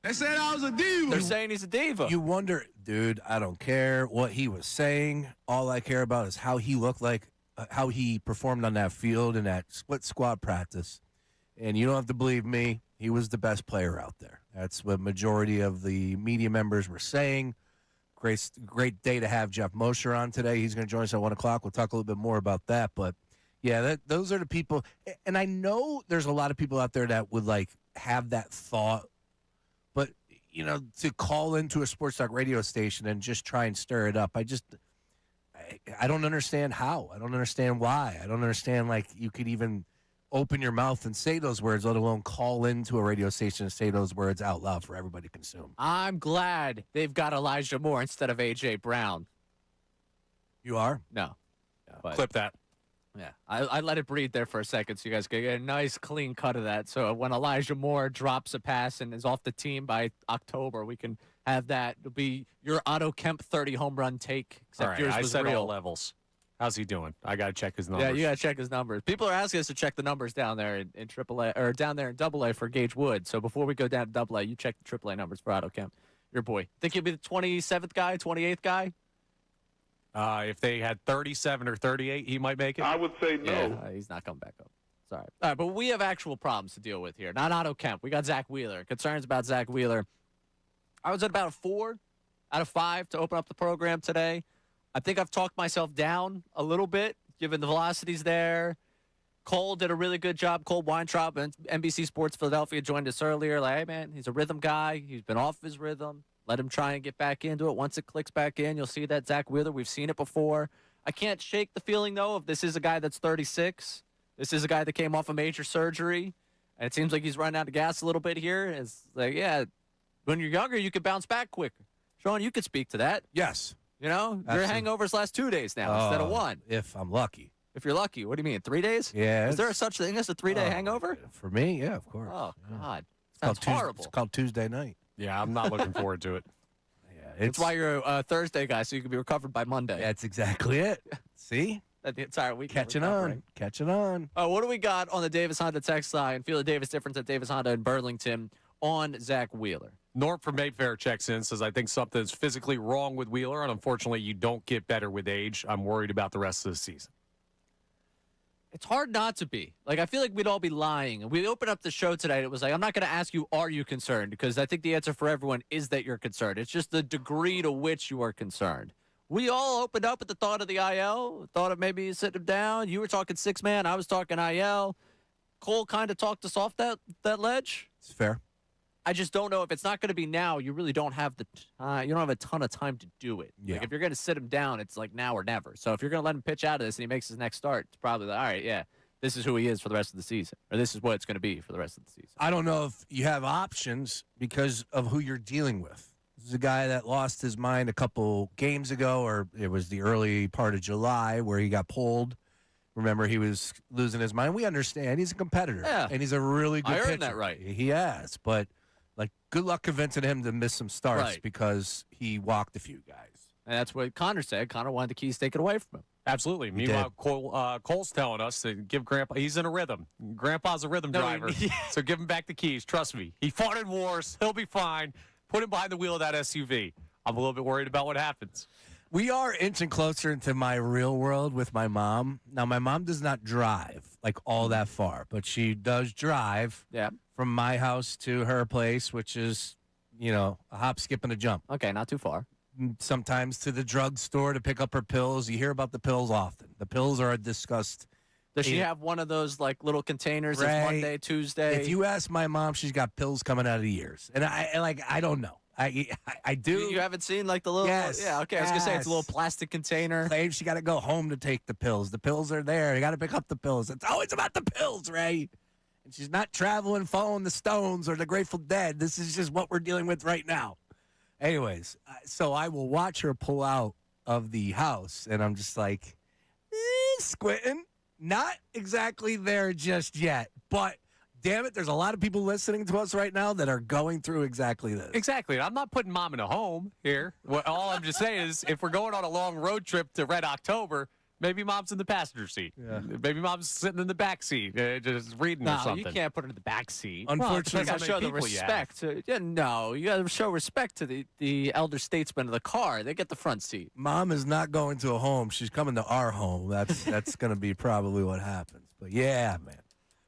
They said I was a diva. They're saying he's a diva. You wonder, dude, I don't care what he was saying. All I care about is how he looked like, how he performed on that field in that split squad practice. And you don't have to believe me, he was the best player out there. That's what majority of the media members were saying. Great day to have Jeff Mosher on today. He's going to join us at 1 o'clock. We'll talk a little bit more about that. But, yeah, those are the people. And I know there's a lot of people out there that would, like, have that thought. But, you know, to call into a sports talk radio station and just try and stir it up, I don't understand how. I don't understand why. I don't understand, like, you could even open your mouth and say those words, let alone call into a radio station and say those words out loud for everybody to consume. I'm glad they've got Elijah Moore instead of A.J. Brown. You are? No. But, Clip that. Yeah. I let it breathe there for a second so you guys can get a nice, clean cut of that. So when Elijah Moore drops a pass and is off the team by October, we can have that. It'll be your Otto Kemp 30 home run take, except All right, yours I was said real. all levels. How's he doing? I got to check his numbers. Yeah, you got to check his numbers. People are asking us to check the numbers down there in AAA or down there in AA for Gage Wood. So before we go down to AA, you check the AAA numbers for Otto Kemp. Your boy. Think he'll be the 27th guy, 28th guy? If they had 37 or 38, he might make it. I would say no. Yeah, he's not coming back up. Sorry. All right, but we have actual problems to deal with here. Not Otto Kemp. We got Zach Wheeler. Concerns about Zach Wheeler. I was at about a 4 out of 5 to open up the program today. I think I've talked myself down a little bit, given the velocities there. Cole did a really good job. Cole Weintraub and NBC Sports Philadelphia joined us earlier. Like, hey, man, he's a rhythm guy. He's been off his rhythm. Let him try and get back into it. Once it clicks back in, you'll see that Zach Wheeler. We've seen it before. I can't shake the feeling, though, of this is a guy that's 36. This is a guy that came off a major surgery. And it seems like he's running out of gas a little bit here. It's like, yeah, when you're younger, you could bounce back quicker. Sean, you could speak to that. Yes. You know, Absolutely. your hangovers last 2 days now instead of 1. If I'm lucky. If you're lucky. What do you mean, 3 days? Yeah. Is there a such thing as a 3-day hangover? For me, yeah, of course. Oh, Yeah. God. It's Sounds horrible. It's called Tuesday night. Yeah, I'm not looking forward to it. That's why you're a Thursday guy, so you can be recovered by Monday. That's exactly it. See? The entire week. Catching on. Catching on. Oh, what do we got on the Davis Honda text line? Feel the Davis difference at Davis Honda in Burlington on Zach Wheeler. Norm from Mayfair checks in, says, I think something's physically wrong with Wheeler, and unfortunately, you don't get better with age. I'm worried about the rest of the season. It's hard not to be. Like, I feel like we'd all be lying. We opened up the show today. It was like, I'm not going to ask you, are you concerned? Because I think the answer for everyone is that you're concerned. It's just the degree to which you are concerned. We all opened up at the thought of the IL, thought of maybe sitting him down. You were talking 6-man. I was talking IL. Cole kind of talked us off that ledge. It's fair. I just don't know if it's not going to be now. You really don't have the you don't have a ton of time to do it. Yeah. Like if you're going to sit him down, it's like now or never. So if you're going to let him pitch out of this and he makes his next start, it's probably like, all right, yeah, this is who he is for the rest of the season, or this is what it's going to be for the rest of the season. I don't know if you have options because of who you're dealing with. This is a guy that lost his mind a couple games ago, or it was the early part of July where he got pulled. Remember, he was losing his mind. We understand he's a competitor, and he's a really good pitcher. I earned that right. He has, but like, good luck convincing him to miss some starts because he walked a few guys. And that's what Connor said. Connor wanted the keys taken away from him. Absolutely. Meanwhile, Cole's telling us to give Grandpa, he's in a rhythm. Grandpa's a rhythm driver. So give him back the keys. Trust me. He fought in wars. He'll be fine. Put him behind the wheel of that SUV. I'm a little bit worried about what happens. We are inching closer into my real world with my mom. Now, my mom does not drive like all that far, but she does drive from my house to her place, which is, a hop, skip, and a jump. Okay, not too far. Sometimes to the drugstore to pick up her pills. You hear about the pills often. The pills are discussed. Does she have one of those like little containers? It's Monday, Tuesday. If you ask my mom, she's got pills coming out of the ears, and I don't know. I do. You haven't seen like the little. Yes, Yeah. Okay. I was gonna say it's a little yes. plastic container. Claims she got to go home to take the pills. The pills are there. You got to pick up the pills. It's always about the pills, Ray. And she's not traveling, following the Stones or the Grateful Dead. This is just what we're dealing with right now. Anyways, so I will watch her pull out of the house, and I'm just like, squinting. Not exactly there just yet, but damn it, there's a lot of people listening to us right now that are going through exactly this. Exactly. I'm not putting Mom in a home here. All I'm just saying is if we're going on a long road trip to Red October, maybe Mom's in the passenger seat. Yeah. Maybe Mom's sitting in the back seat just reading or No, something. you can't put her in the back seat. Unfortunately, you got to show the respect. No, you got to show respect to the elder statesmen of the car. They get the front seat. Mom is not going to a home. She's coming to our home. That's going to be probably what happens. But yeah, man.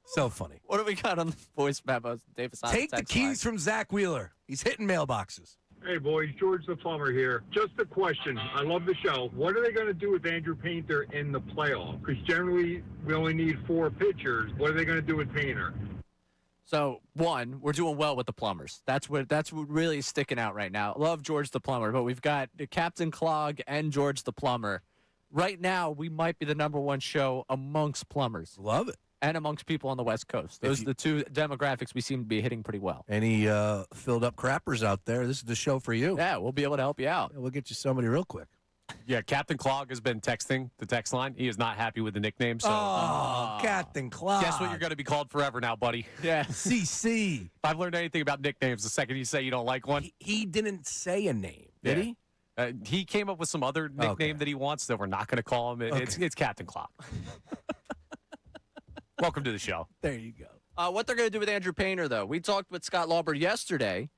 So funny. What do we got on the voice memos? Davis on Take the text keys line. from Zach Wheeler. He's hitting mailboxes. Hey, boys, George the Plumber here. Just a question. I love the show. What are they going to do with Andrew Painter in the playoff? Because generally, we only need 4 pitchers. What are they going to do with Painter? So, one, we're doing well with the plumbers. That's what really is sticking out right now. Love George the Plumber, but we've got Captain Clog and George the Plumber. Right now, we might be the #1 show amongst plumbers. Love it. And amongst people on the West Coast. Those are the two demographics we seem to be hitting pretty well. Any filled up crappers out there, this is the show for you. Yeah, we'll be able to help you out. We'll get you somebody real quick. Yeah, Captain Clog has been texting the text line. He is not happy with the nickname. So, Captain Clog. guess what you're going to be called forever now, buddy? Yeah. CC. If I've learned anything about nicknames, the second you say you don't like one. He didn't say a name, did he? He came up with some other nickname that he wants that we're not going to call him. It's Captain Clog. Welcome to the show. There you go. What they're going to do with Andrew Painter, though, we talked with Scott Lauber yesterday,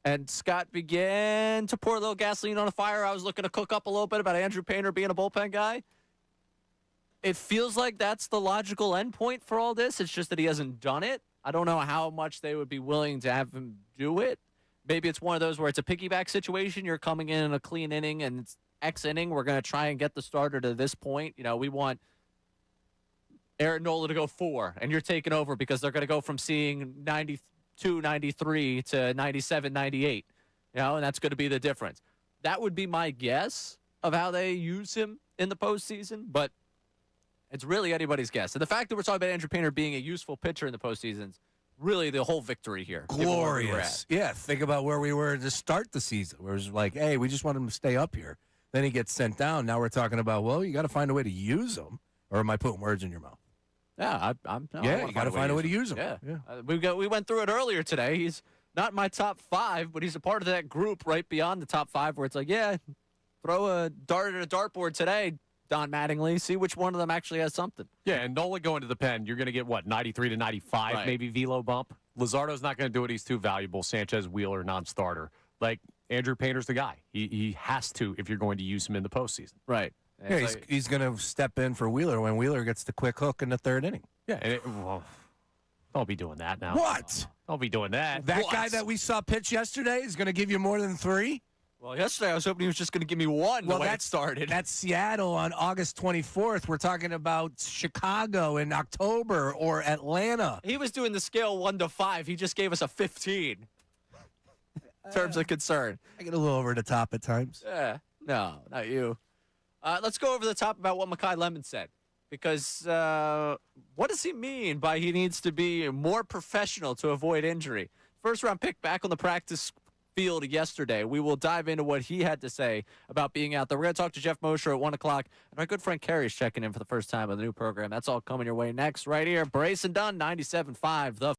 and Scott began to pour a little gasoline on a fire. I was looking to cook up a little bit about Andrew Painter being a bullpen guy. It feels like that's the logical endpoint for all this. It's just that he hasn't done it. I don't know how much they would be willing to have him do it. Maybe it's one of those where it's a piggyback situation. You're coming in a clean inning, and it's X inning. We're going to try and get the starter to this point. You know, we want Aaron Nola to go 4, and you're taking over because they're going to go from seeing 92, 93 to 97, 98. You know, and that's going to be the difference. That would be my guess of how they use him in the postseason, but it's really anybody's guess. And the fact that we're talking about Andrew Painter being a useful pitcher in the postseason is really the whole victory here. Glorious. Yeah, think about where we were to start the season. Where it was like, hey, we just want him to stay up here. Then he gets sent down. Now we're talking about, well, you got to find a way to use him. Or am I putting words in your mouth? Yeah, you got to find a way to use him. Yeah. We went through it earlier today. He's not my top 5, but he's a part of that group right beyond the top 5 where it's like, yeah, throw a dart at a dartboard today, Don Mattingly, see which one of them actually has something. Yeah, and Nola going to the pen, you're going to get, 93 to 95, maybe velo bump. Luzardo's not going to do it. He's too valuable. Sanchez, Wheeler, non-starter. Like, Andrew Painter's the guy. He has to if you're going to use him in the postseason. Right. Yeah, he's going to step in for Wheeler when Wheeler gets the quick hook in the 3rd inning. Yeah, and don't be doing that now. What? Don't be doing that. That guy that we saw pitch yesterday is going to give you more than 3? Well, yesterday I was hoping he was just going to give me 1 the way it started. That's Seattle on August 24th. We're talking about Chicago in October or Atlanta. He was doing the scale 1 to 5. He just gave us a 15 in terms of concern. I get a little over the top at times. Yeah. No, not you. Let's go over the top about what Mekhi Lemon said. Because what does he mean by he needs to be more professional to avoid injury? First round pick back on the practice field yesterday. We will dive into what he had to say about being out there. We're going to talk to Jeff Mosher at 1 o'clock. And our good friend Kerry's checking in for the first time on the new program. That's all coming your way next right here. Brace and Dunne, 97.5. The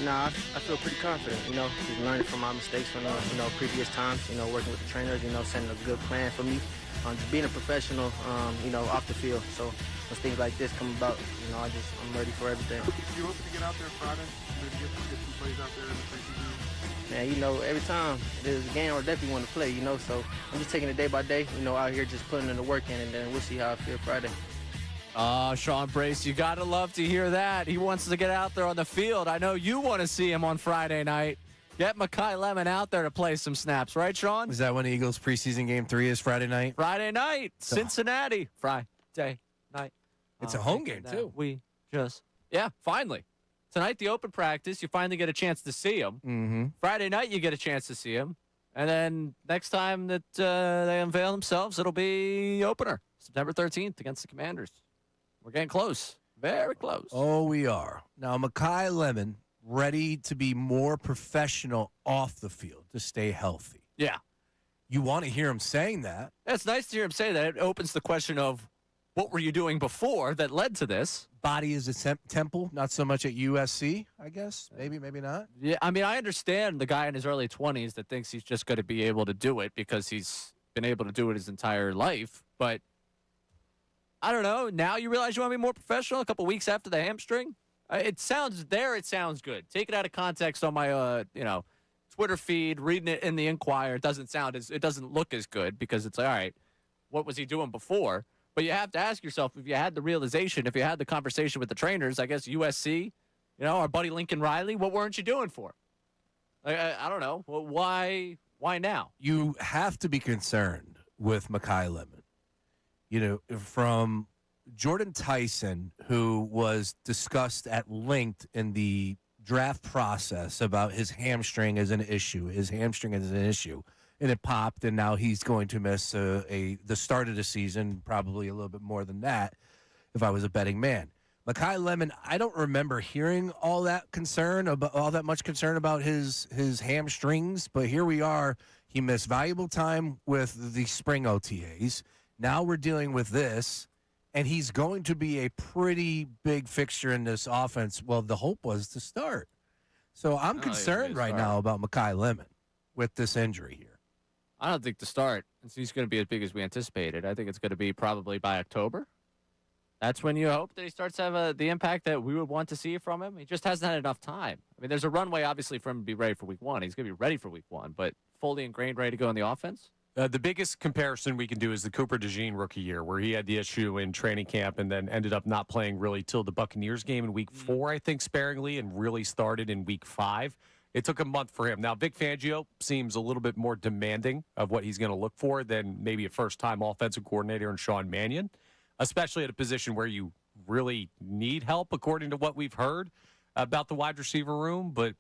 Nah, I feel pretty confident, just learning from my mistakes from, previous times, working with the trainers, setting a good plan for me, just being a professional, off the field. So when things like this come about, I'm ready for everything. You hoping to get out there Friday? Maybe get some plays out there in the preseason? Man, every time there's a game, I definitely want to play, so I'm just taking it day by day, out here just putting in the work in, and then we'll see how I feel Friday. Sean Brace, you got to love to hear that. He wants to get out there on the field. I know you want to see him on Friday night. Get Makai Lemon out there to play some snaps, right, Sean? Is that when Eagles preseason game 3 is Friday night? Friday night, Cincinnati. Friday night. It's a home game, too. Finally. Tonight, the open practice, you finally get a chance to see him. Mm-hmm. Friday night, you get a chance to see him. And then next time that they unveil themselves, it'll be opener, September 13th against the Commanders. We're getting close. Very close. Oh, we are. Now, Makai Lemon ready to be more professional off the field to stay healthy. Yeah. You want to hear him saying that. It's nice to hear him say that. It opens the question of what were you doing before that led to this? Body is a temple, not so much at USC, I guess. Maybe not. Yeah, I mean, I understand the guy in his early 20s that thinks he's just going to be able to do it because he's been able to do it his entire life. But I don't know. Now you realize you want to be more professional a couple weeks after the hamstring? It sounds good. Take it out of context on my, Twitter feed, reading it in the Inquirer. It doesn't look as good because it's like, all right, what was he doing before? But you have to ask yourself, if you had the realization, if you had the conversation with the trainers, I guess USC, our buddy Lincoln Riley, what weren't you doing for? I don't know. Well, why now? You have to be concerned with Makai Lemon. From Jordan Tyson, who was discussed at length in the draft process about his hamstring as an issue, and it popped, and now he's going to miss the start of the season, probably a little bit more than that, if I was a betting man. Makai Lemon, I don't remember hearing all that much concern about his hamstrings, but here we are. He missed valuable time with the spring OTAs. Now we're dealing with this, and he's going to be a pretty big fixture in this offense. Well, the hope was to start. So I'm concerned right now about Makai Lemon with this injury here. I don't think to start, he's going to be as big as we anticipated. I think it's going to be probably by October. That's when you hope that he starts to have the impact that we would want to see from him. He just hasn't had enough time. I mean, there's a runway, obviously, for him to be ready for week 1. He's going to be ready for week 1, but fully ingrained, ready to go in the offense? The biggest comparison we can do is the Cooper DeJean rookie year, where he had the issue in training camp and then ended up not playing really till the Buccaneers game in week 4, I think, sparingly, and really started in week 5. It took a month for him. Now, Vic Fangio seems a little bit more demanding of what he's going to look for than maybe a first-time offensive coordinator in Sean Mannion, especially at a position where you really need help, according to what we've heard about the wide receiver room. But,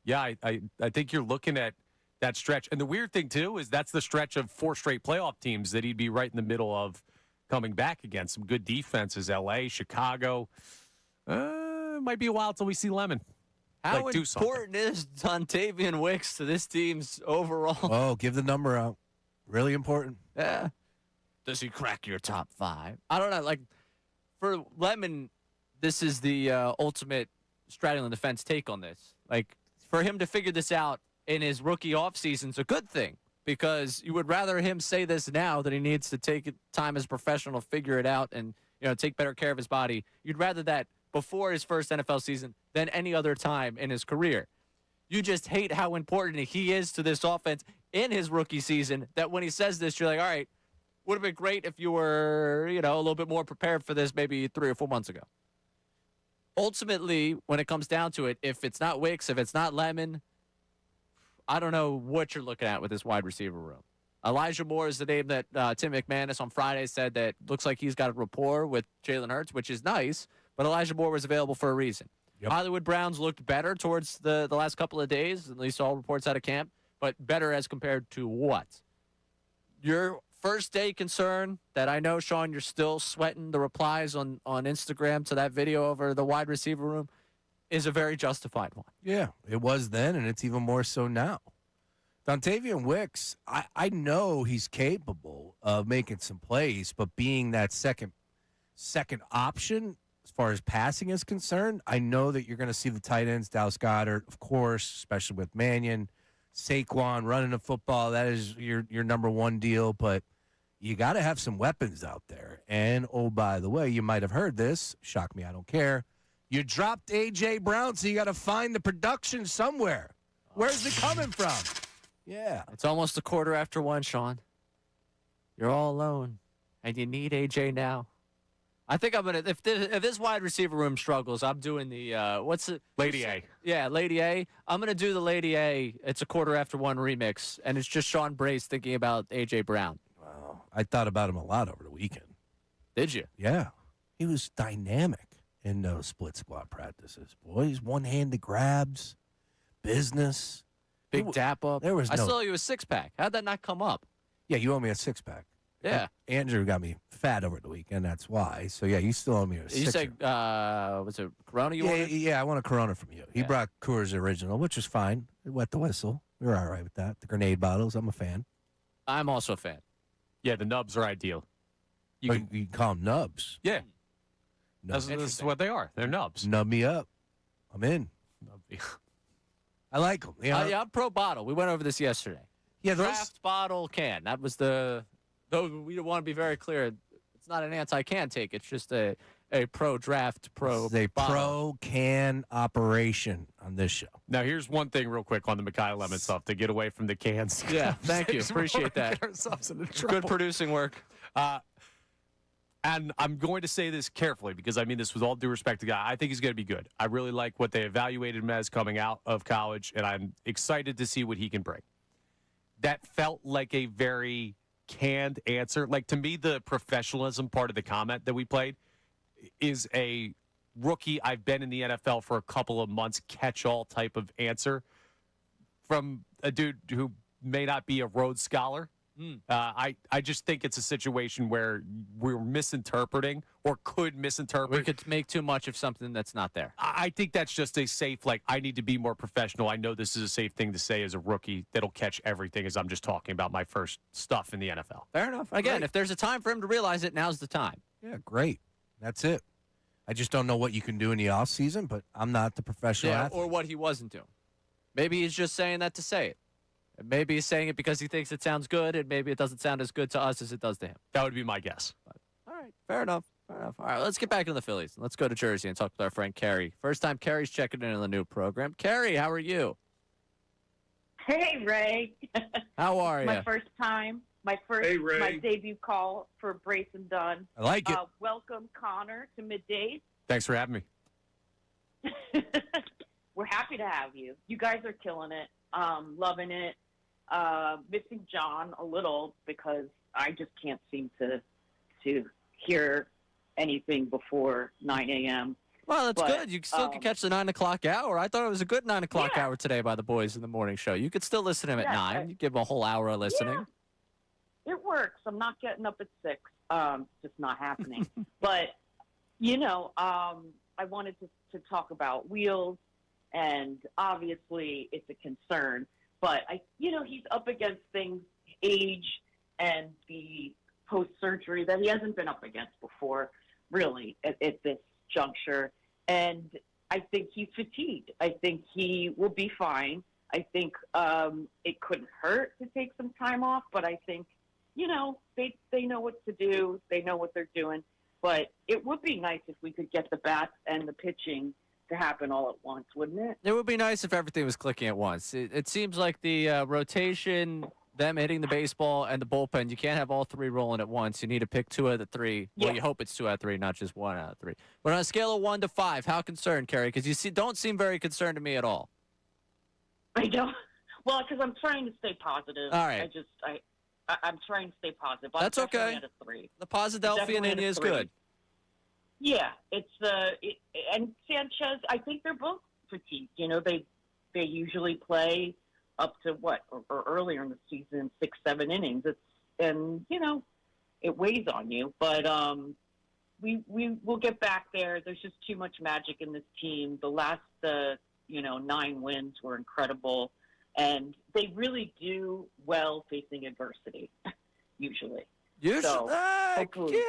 yeah, I think you're looking at that stretch. And the weird thing, too, is that's the stretch of 4 straight playoff teams that he'd be right in the middle of coming back against. Some good defenses, L.A., Chicago. It might be a while till we see Lemon. How important is Dontavian Wicks to this team's overall? Oh, give the number out. Really important. Yeah. Does he crack your top 5? I don't know. Like, for Lemon, this is the ultimate straddling the fence take on this. Like, for him to figure this out in his rookie offseason is a good thing, because you would rather him say this now that he needs to take time as a professional, figure it out, and take better care of his body. You'd rather that before his first NFL season than any other time in his career. You just hate how important he is to this offense in his rookie season, that when he says this, you're like, all right, would have been great if you were, a little bit more prepared for this maybe 3 or 4 months ago. Ultimately, when it comes down to it, if it's not Wicks, if it's not Lemon, I don't know what you're looking at with this wide receiver room. Elijah Moore is the name that Tim McManus on Friday said that looks like he's got a rapport with Jalen Hurts, which is nice, but Elijah Moore was available for a reason. Yep. Hollywood Browns looked better towards the last couple of days, at least all reports out of camp, but better as compared to what? Your first day concern that I know, Sean, you're still sweating the replies on Instagram to that video over the wide receiver room is a very justified one. Yeah, it was then, and it's even more so now. Dontavian Wicks, I know he's capable of making some plays, but being that second option, as far as passing is concerned, I know that you're going to see the tight ends, Dallas Goedert, of course, especially with Mannion, Saquon running the football. That is your number one deal, but you got to have some weapons out there. And, oh, by the way, you might have heard this. Shock me, I don't care. You dropped A.J. Brown, so you got to find the production somewhere. Where's it coming from? Yeah. It's almost 1:15, Sean. You're all alone, and you need A.J. now. I think I'm going to, if this wide receiver room struggles, I'm doing the, what's it? Lady A. Yeah, Lady A. I'm going to do the Lady A. It's 1:15 remix, and it's just Sean Brace thinking about A.J. Brown. Wow. I thought about him a lot over the weekend. Did you? Yeah. He was dynamic in those split squad practices. Boys, one-handed grabs, business. Big dap up. There was I no, saw you a six-pack. How'd that not come up? Yeah, you owe me a six-pack. Yeah. Andrew got me fat over the weekend, that's why. So, yeah, you still owe me a You sixer. said, was it Corona you wanted? Yeah, I want a Corona from you. He brought Coors Original, which was fine. It wet the whistle. We were all right with that. The grenade bottles, I'm a fan. I'm also a fan. Yeah, the nubs are ideal. You can call them nubs. Yeah. Nubs. That's what they are. They're nubs. Nub me up. I'm in. I like them. Yeah, I'm pro bottle. We went over this yesterday. Yeah, those... Draft bottle can. That was the... Though we want to be very clear, it's not an anti-can take. It's just a pro-draft, It's a pro-can operation on this show. Now, here's one thing real quick on the Mekhi Lemon stuff to get away from the cans. Yeah, thank you. Appreciate that. Get ourselves into trouble. Good producing work. And I'm going to say this carefully because I mean this with all due respect to Guy. I think he's going to be good. I really like what they evaluated him as coming out of college, and I'm excited to see what he can bring. That felt like a very canned answer. Like, to me, the professionalism part of the comment that we played is a rookie, I've been in the NFL for a couple of months, catch-all type of answer from a dude who may not be a Rhodes Scholar. I just think it's a situation where we're misinterpreting or could misinterpret. We could make too much of something that's not there. I think that's just a safe, like, I need to be more professional. I know this is a safe thing to say as a rookie that'll catch everything as I'm just talking about my first stuff in the NFL. Fair enough. Again, if there's a time for him to realize it, now's the time. Yeah, great. That's it. I just don't know what you can do in the offseason, but I'm not the professional athlete. Or what he wasn't doing. Maybe he's just saying that to say it. And maybe he's saying it because he thinks it sounds good, and maybe it doesn't sound as good to us as it does to him. That would be my guess. But, all right, fair enough. All right, let's get back into the Phillies. Let's go to Jersey and talk with our friend Carrie. First time Carrie's checking in on the new program. Carrie, how are you? Hey, Ray. How are you? My first time. My debut call for Brace and Dunne. I like it. Welcome, Connor, to Middays. Thanks for having me. We're happy to have you. You guys are killing it. Loving it. Missing John a little because I just can't seem to hear anything before 9 a.m. Well, that's good. You still can catch the 9 o'clock hour. I thought it was a good 9 o'clock hour today by the boys in the morning show. You could still listen to him at 9. You give him a whole hour of listening. Yeah, it works. I'm not getting up at 6. Just not happening. But, I wanted to talk about Wheels, and obviously it's a concern. But, he's up against things, age and the post-surgery that he hasn't been up against before, really, at this juncture. And I think he's fatigued. I think he will be fine. I think it couldn't hurt to take some time off, but I think, they know what to do. They know what they're doing. But it would be nice if we could get the bats and the pitching to happen all at once, wouldn't it? It would be nice if everything was clicking at once. It seems like the rotation, them hitting the baseball, and the bullpen, you can't have all three rolling at once. You need to pick 2 out of the 3. Yeah. Well, you hope it's 2 out of 3, not just 1 out of 3. But on a scale of 1 to 5, how concerned, Carrie? Because you don't seem very concerned to me at all. I don't. Well, because I'm trying to stay positive. All right. I'm trying to stay positive. That's I'm okay. At a 3. The Posidelphian in you is good. Yeah, it's and Sanchez. I think they're both fatigued. They usually play up to or earlier in the season, 6-7 innings. It weighs on you. But we will get back there. There's just too much magic in this team. The last 9 wins were incredible, and they really do well facing adversity. Usually. So, hopefully.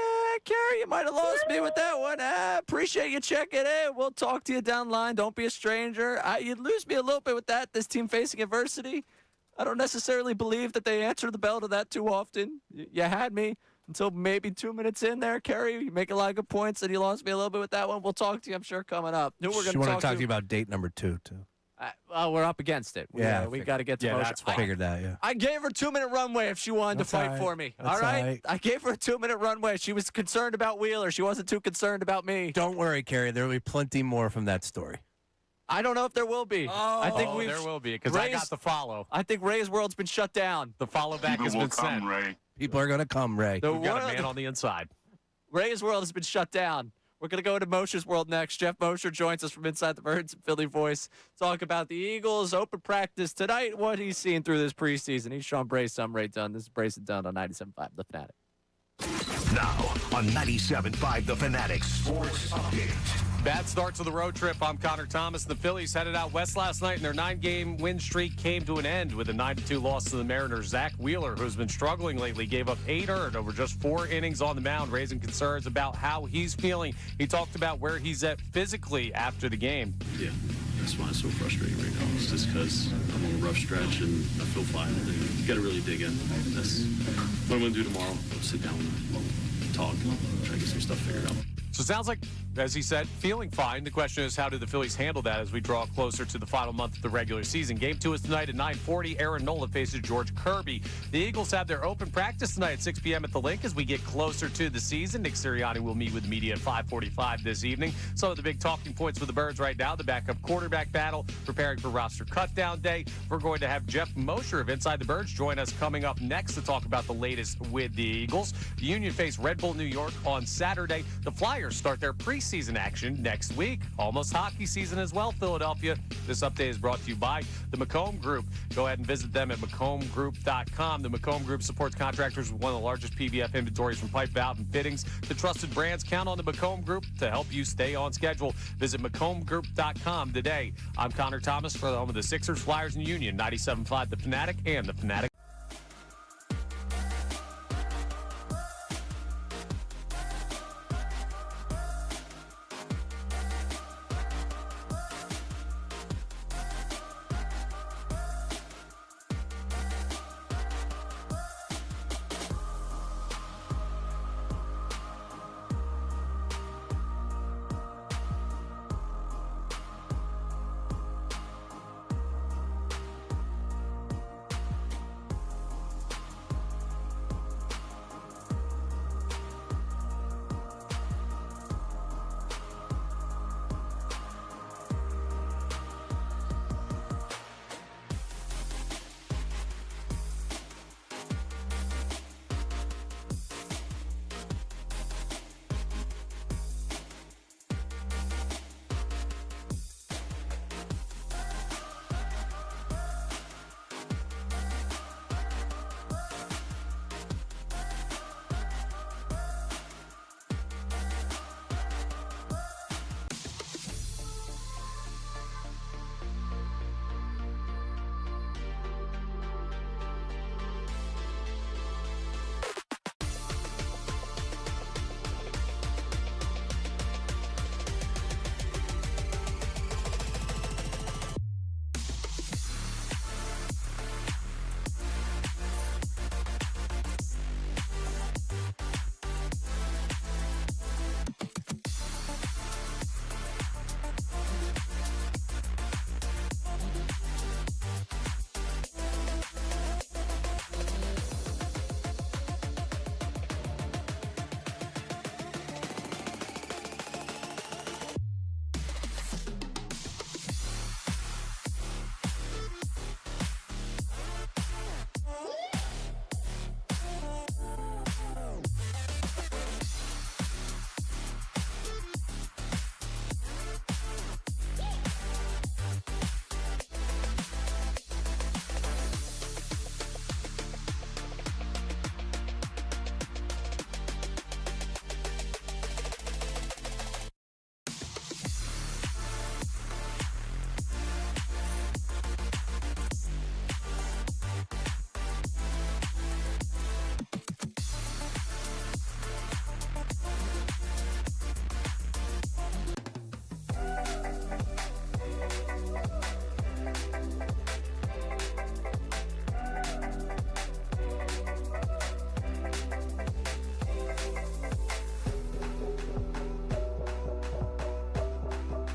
Carrie, you might have lost me with that one. Appreciate you checking in. We'll talk to you down the line. Don't be a stranger. You'd lose me a little bit with that, this team facing adversity. I don't necessarily believe that they answer the bell to that too often. You had me until maybe 2 minutes in there, Carrie. You make a lot of good points, and you lost me a little bit with that one. We'll talk to you, I'm sure, coming up. She want to talk to you about date number 2, too. Well, we're up against it. We got to get to motion. I figured that, yeah. I gave her a 2-minute runway if she wanted to fight for me. All right? I gave her a 2-minute runway. She was concerned about Wheeler. She wasn't too concerned about me. Don't worry, Carrie. There will be plenty more from that story. I don't know if there will be. I think there will be, because I got the follow. I think Ray's world's been shut down. The follow back has been sent. Ray. People are going to come, Ray. We've got a man on the inside. Ray's world has been shut down. We're going to go into Mosher's world next. Jeff Mosher joins us from Inside the Birds and Philly Voice. Talk about the Eagles' open practice tonight, what he's seen through this preseason. He's Sean Brace. I'm Ray Dunne. This is Brace and Dunne on 97.5 The Fanatic. Now on 97.5 The Fanatic Sports Update. Bad start to the road trip. I'm Connor Thomas. The Phillies headed out west last night, and their 9-game win streak came to an end with a 9-2 loss to the Mariners. Zach Wheeler, who's been struggling lately, gave up 8 earned over just 4 innings on the mound, raising concerns about how he's feeling. He talked about where he's at physically after the game. Yeah, that's why it's so frustrating right now. It's just because I'm on a rough stretch and I feel fine. And got to really dig in. That's what I'm going to do tomorrow. I'll sit down and talk, try to get some stuff figured out. So it sounds like, as he said, feeling fine. The question is, how do the Phillies handle that as we draw closer to the final month of the regular season? Game 2 is tonight at 9:40. Aaron Nola faces George Kirby. The Eagles have their open practice tonight at 6 p.m. at the Link as we get closer to the season. Nick Sirianni will meet with the media at 5:45 this evening. Some of the big talking points for the Birds right now, the backup quarterback battle, preparing for roster cutdown day. We're going to have Jeff Mosher of Inside the Birds join us coming up next to talk about the latest with the Eagles. The Union face Red Bull New York on Saturday. The Flyers start their preseason action next week. Almost hockey season as well, Philadelphia. This update is brought to you by the McComb Group. Go ahead and visit them at McCombGroup.com. The McComb Group supports contractors with one of the largest PVF inventories from pipe, valve, and fittings. The trusted brands count on the McComb Group to help you stay on schedule. Visit McCombGroup.com today. I'm Connor Thomas for the home of the Sixers, Flyers, and Union. 97.5 The Fanatic and The Fanatic.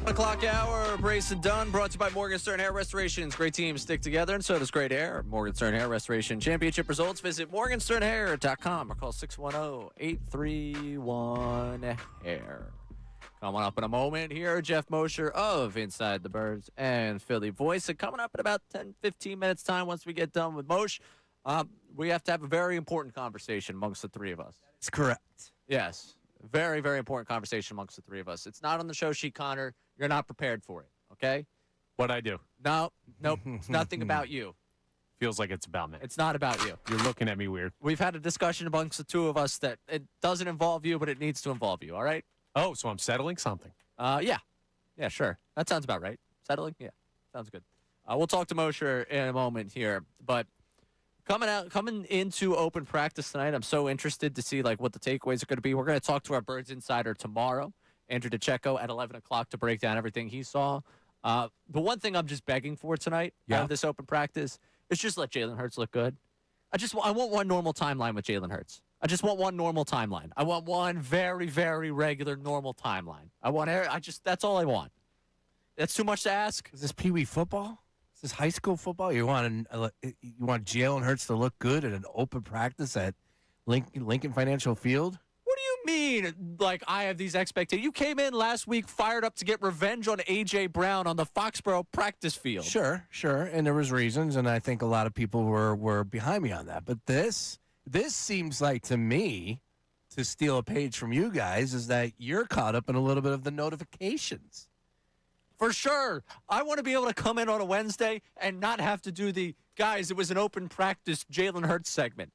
o'clock hour, Brace and Dunne, brought to you by Morgenstern Hair Restorations. Great teams stick together, and so does great hair. Morgenstern Hair Restoration Championship results. Visit morgensternhair.com or call 610-831-HAIR. Coming up in a moment here, Jeff Mosher of Inside the Birds and Philly Voice. And coming up in about 10, 15 minutes time, once we get done with Moshe, we have to have a very important conversation amongst the three of us. It's correct. Yes. Very, very important conversation amongst the three of us. It's not on the show sheet, Connor. You're not prepared for it, okay? What'd I do? No, nope. It's nothing about you. Feels like it's about me. It's not about you. You're looking at me weird. We've had a discussion amongst the two of us that it doesn't involve you, but it needs to involve you, all right? Oh, so I'm settling something. Yeah. Yeah, sure. That sounds about right. Settling? Yeah. Sounds good. We'll talk to Mosher in a moment here, but coming into open practice tonight, I'm so interested to see what the takeaways are going to be. We're going to talk to our Birds insider tomorrow, Andrew Salciunas, at 11 o'clock to break down everything he saw. The one thing I'm just begging for tonight out of this open practice is just let Jalen Hurts look good. I want one normal timeline with Jalen Hurts. I just want one normal timeline. I want one very, very regular normal timeline. That's all I want. That's too much to ask. Is this Pee Wee football? Is this high school football? You want Jalen Hurts to look good at an open practice at Lincoln Financial Field? What do you mean? I have these expectations. You came in last week fired up to get revenge on A.J. Brown on the Foxborough practice field. Sure, and there was reasons, and I think a lot of people were behind me on that. But this seems like, to me, to steal a page from you guys, is that you're caught up in a little bit of the notifications. For sure. I want to be able to come in on a Wednesday and not have to do the, guys, it was an open practice Jalen Hurts segment.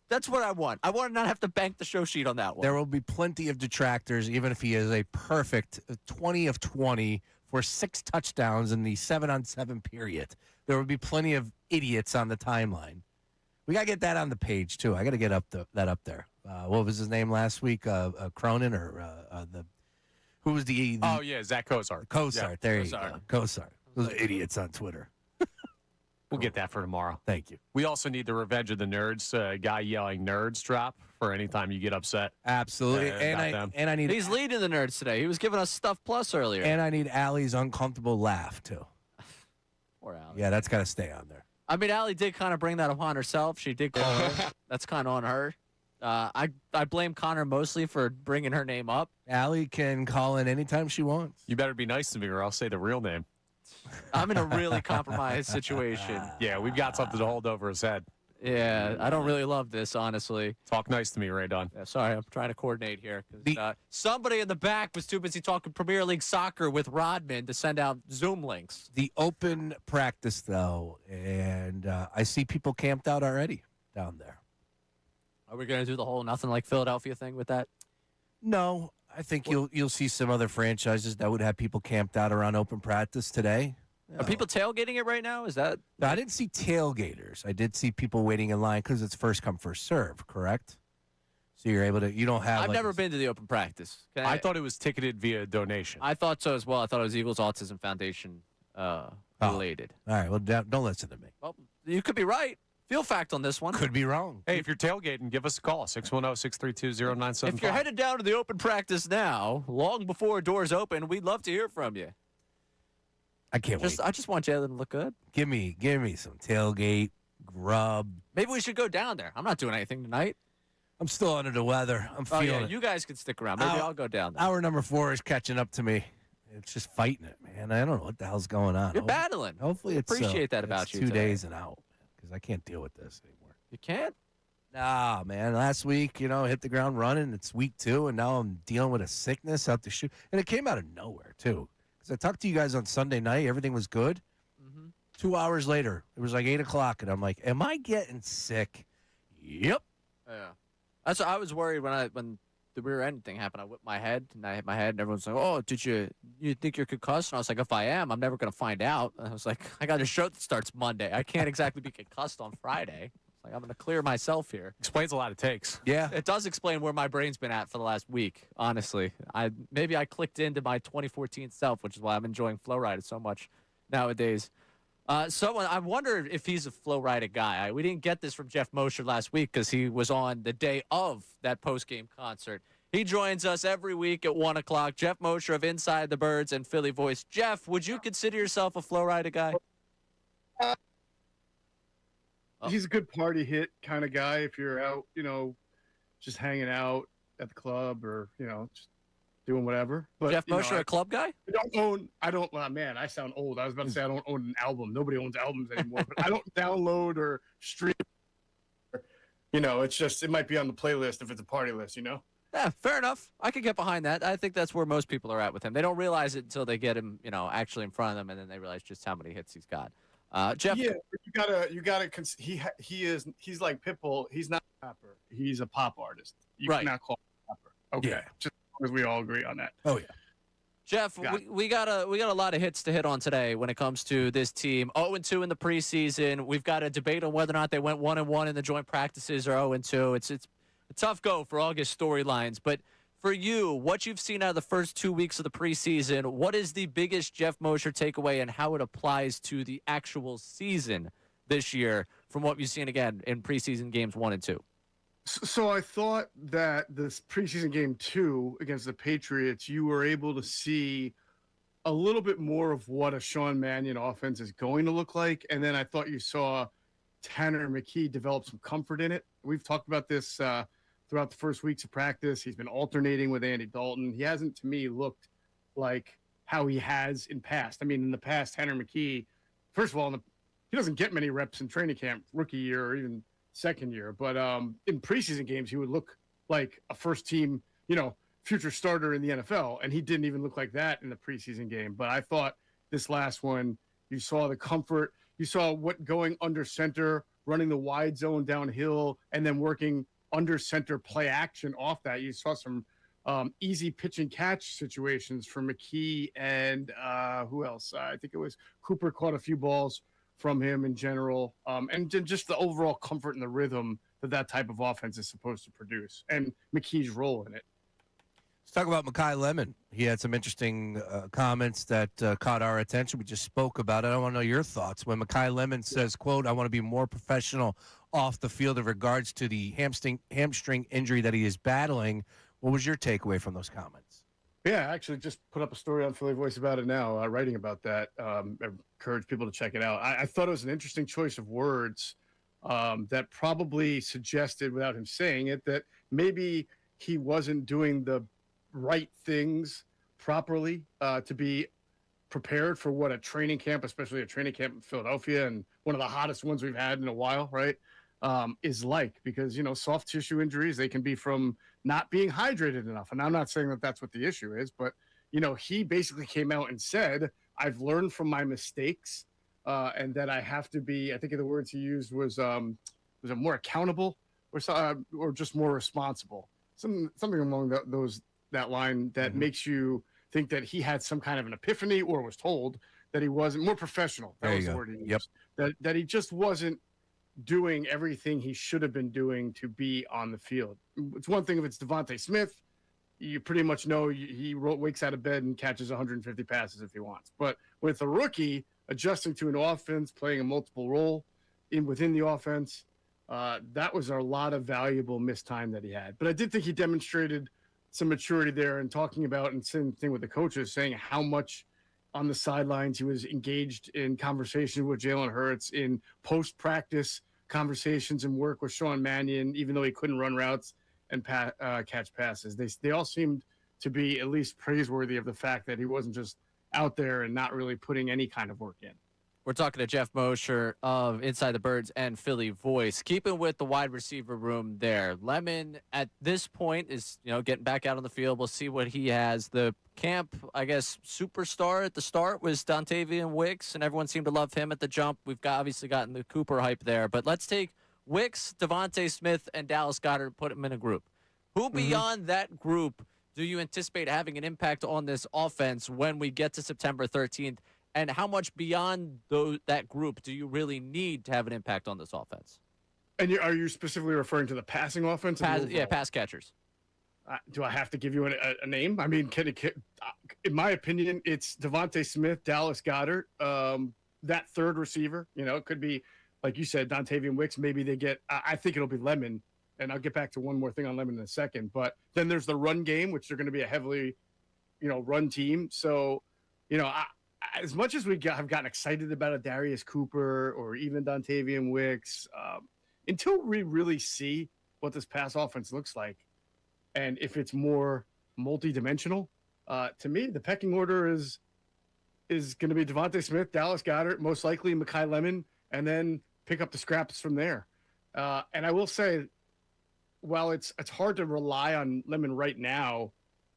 That's what I want. I want to not have to bank the show sheet on that one. There will be plenty of detractors, even if he is a perfect 20 of 20 for 6 touchdowns in the 7-on-7 period. There will be plenty of idiots on the timeline. We got to get that on the page, too. I got to get that up there. What was his name last week? Cronin or who was the oh, yeah, Zach Cozart. Cozart, yeah. there you go. Cozart. Those are idiots on Twitter. We'll get that for tomorrow. Thank you. We also need the Revenge of the Nerds guy yelling "Nerds" drop for any time you get upset. Absolutely, and I need. He's leading the Nerds today. He was giving us Stuff Plus earlier. And I need Allie's uncomfortable laugh too. Poor Allie. Yeah, that's got to stay on there. I mean, Allie did kind of bring that upon herself. She did call her. That's kind of on her. I blame Connor mostly for bringing her name up. Allie can call in anytime she wants. You better be nice to me or I'll say the real name. I'm in a really compromised situation. Yeah, we've got something to hold over his head. Yeah, I don't really love this, honestly. Talk nice to me, Ray Dunn. Yeah, sorry, I'm trying to coordinate here. Somebody in the back was too busy talking Premier League soccer with Rodman to send out Zoom links. The open practice, though, and I see people camped out already down there. Are we going to do the whole nothing like Philadelphia thing with that? No, I think you'll see some other franchises that would have people camped out around open practice today. Are people tailgating it right now? Is that? No, I didn't see tailgaters. I did see people waiting in line because it's first come, first serve, correct? So you're able to, you don't have. I've never been to the open practice. I thought it was ticketed via donation. I thought so as well. I thought it was Eagles Autism Foundation related. All right, well, don't listen to me. Well, you could be right. Feel fact on this one. Could be wrong. Hey, if you're tailgating, give us a call, 610-632-0975. If you're headed down to the open practice now, long before doors open, we'd love to hear from you. I can't wait. I just want Jalen to look good. Give me some tailgate, grub. Maybe we should go down there. I'm not doing anything tonight. I'm still under the weather. I'm feeling it. You guys can stick around. Maybe I'll go down there. Hour number 4 is catching up to me. It's just fighting it, man. I don't know what the hell's going on. You're battling. Hopefully it's appreciate that about you. 2 days and out, because I can't deal with this anymore. You can't? Nah, man. Last week, hit the ground running. It's week 2, and now I'm dealing with a sickness out the shoe. And it came out of nowhere, too. Because I talked to you guys on Sunday night. Everything was good. 2 hours later, it was like 8 o'clock, and I'm like, am I getting sick? Yep. Yeah. I was worried when the rear end thing happened. I whipped my head, and I hit my head, and everyone's like, oh, you think you're concussed? And I was like, if I am, I'm never going to find out. And I was like, I got a show that starts Monday. I can't exactly be concussed on Friday. Like, I'm going to clear myself here. Explains a lot of takes. Yeah. It does explain where my brain's been at for the last week, honestly. Maybe I clicked into my 2014 self, which is why I'm enjoying Flow Rida so much nowadays. I wonder if he's a Flow Rida guy. We didn't get this from Jeff Mosher last week because he was on the day of that post-game concert. He joins us every week at 1 o'clock. Jeff Mosher of Inside the Birds and Philly Voice. Jeff, would you consider yourself a Flow Rider guy? He's a good party hit kind of guy if you're out, just hanging out at the club or, just doing whatever. But Jeff Mosher, a club guy? Man, I sound old. I was about to say I don't own an album. Nobody owns albums anymore. But I don't download or stream. It might be on the playlist if it's a party list, Yeah, fair enough. I could get behind that. I think that's where most people are at with him. They don't realize it until they get him, actually in front of them, and then they realize just how many hits he's got. Jeff, yeah, you gotta. He's like Pitbull. He's not a rapper. He's a pop artist. You cannot call him a rapper. Okay, Yeah. just as we all agree on that. Oh yeah. Jeff, we got a lot of hits to hit on today when it comes to this team. 0-2 in the preseason. We've got a debate on whether or not they went 1-1 in the joint practices or 0-2. It's a tough go for August storylines, but for you, what you've seen out of the first 2 weeks of the preseason, what is the biggest Jeff Mosher takeaway and how it applies to the actual season this year from what you've seen, again, in preseason games 1 and 2? So I thought that this preseason game 2 against the Patriots, you were able to see a little bit more of what a Sean Mannion offense is going to look like. And then I thought you saw Tanner McKee develop some comfort in it. We've talked about this throughout the first weeks of practice. He's been alternating with Andy Dalton. He hasn't, to me, looked like how he has in past. I mean, in the past, Tanner McKee, first of all, he doesn't get many reps in training camp, rookie year or even second year. But in preseason games, he would look like a first team, future starter in the NFL. And he didn't even look like that in the preseason game. But I thought this last one, you saw the comfort. You saw what going under center, running the wide zone downhill, and then working under center play action off that. You saw some easy pitch and catch situations for McKee and who else? I think it was Cooper caught a few balls from him in general. And just the overall comfort and the rhythm that type of offense is supposed to produce and McKee's role in it. Let's talk about Mekhi Lemon. He had some interesting comments that caught our attention. We just spoke about it. I want to know your thoughts. When Mekhi Lemon says, quote, "I want to be more professional off the field in regards to the hamstring injury that he is battling," what was your takeaway from those comments? Yeah, I actually just put up a story on Philly Voice about it now, writing about that. I encourage people to check it out. I thought it was an interesting choice of words that probably suggested, without him saying it, that maybe he wasn't doing the right things properly to be prepared for what a training camp, especially a training camp in Philadelphia and one of the hottest ones we've had in a while, right, is like. Because, soft tissue injuries, they can be from not being hydrated enough. And I'm not saying that that's what the issue is, but, he basically came out and said, I've learned from my mistakes and that I have to be, I think the words he used was it more accountable or just more responsible? Something along that line that makes you think that he had some kind of an epiphany or was told that he wasn't more professional. That was the word he used. That he just wasn't doing everything he should have been doing to be on the field. It's one thing if it's Devontae Smith, you pretty much know he wakes out of bed and catches 150 passes if he wants. But with a rookie adjusting to an offense, playing a multiple role within the offense, that was a lot of valuable missed time that he had. But I did think he demonstrated some maturity there and talking about, and same thing with the coaches, saying how much on the sidelines he was engaged in conversation with Jalen Hurts, in post-practice conversations and work with Sean Mannion, even though he couldn't run routes and catch passes. They all seemed to be at least praiseworthy of the fact that he wasn't just out there and not really putting any kind of work in. We're talking to Jeff Mosher of Inside the Birds and Philly Voice. Keeping with the wide receiver room there, Lemon at this point is, getting back out on the field. We'll see what he has. The camp, I guess, superstar at the start was Dontavian Wicks, and everyone seemed to love him at the jump. We've obviously gotten the Cooper hype there, but let's take Wicks, Devontae Smith, and Dallas Goedert and put them in a group. Who beyond that group do you anticipate having an impact on this offense when we get to September 13th? And how much beyond that group do you really need to have an impact on this offense? And are you specifically referring to the passing offense? Pass catchers. Do I have to give you a name? I mean, in my opinion, it's Devontae Smith, Dallas Goedert, that third receiver. It could be, like you said, Dontavian Wicks. Maybe they get – I think it'll be Lemon and I'll get back to one more thing on Lemon in a second. But then there's the run game, which they're going to be a heavily, run team. So, as much as have gotten excited about a Darius Cooper or even Dontavian Wicks, until we really see what this pass offense looks like, and if it's more multi-dimensional, to me, the pecking order is going to be Devontae Smith, Dallas Goedert, most likely Mekhi Lemon, and then pick up the scraps from there. And I will say, while it's hard to rely on Lemon right now,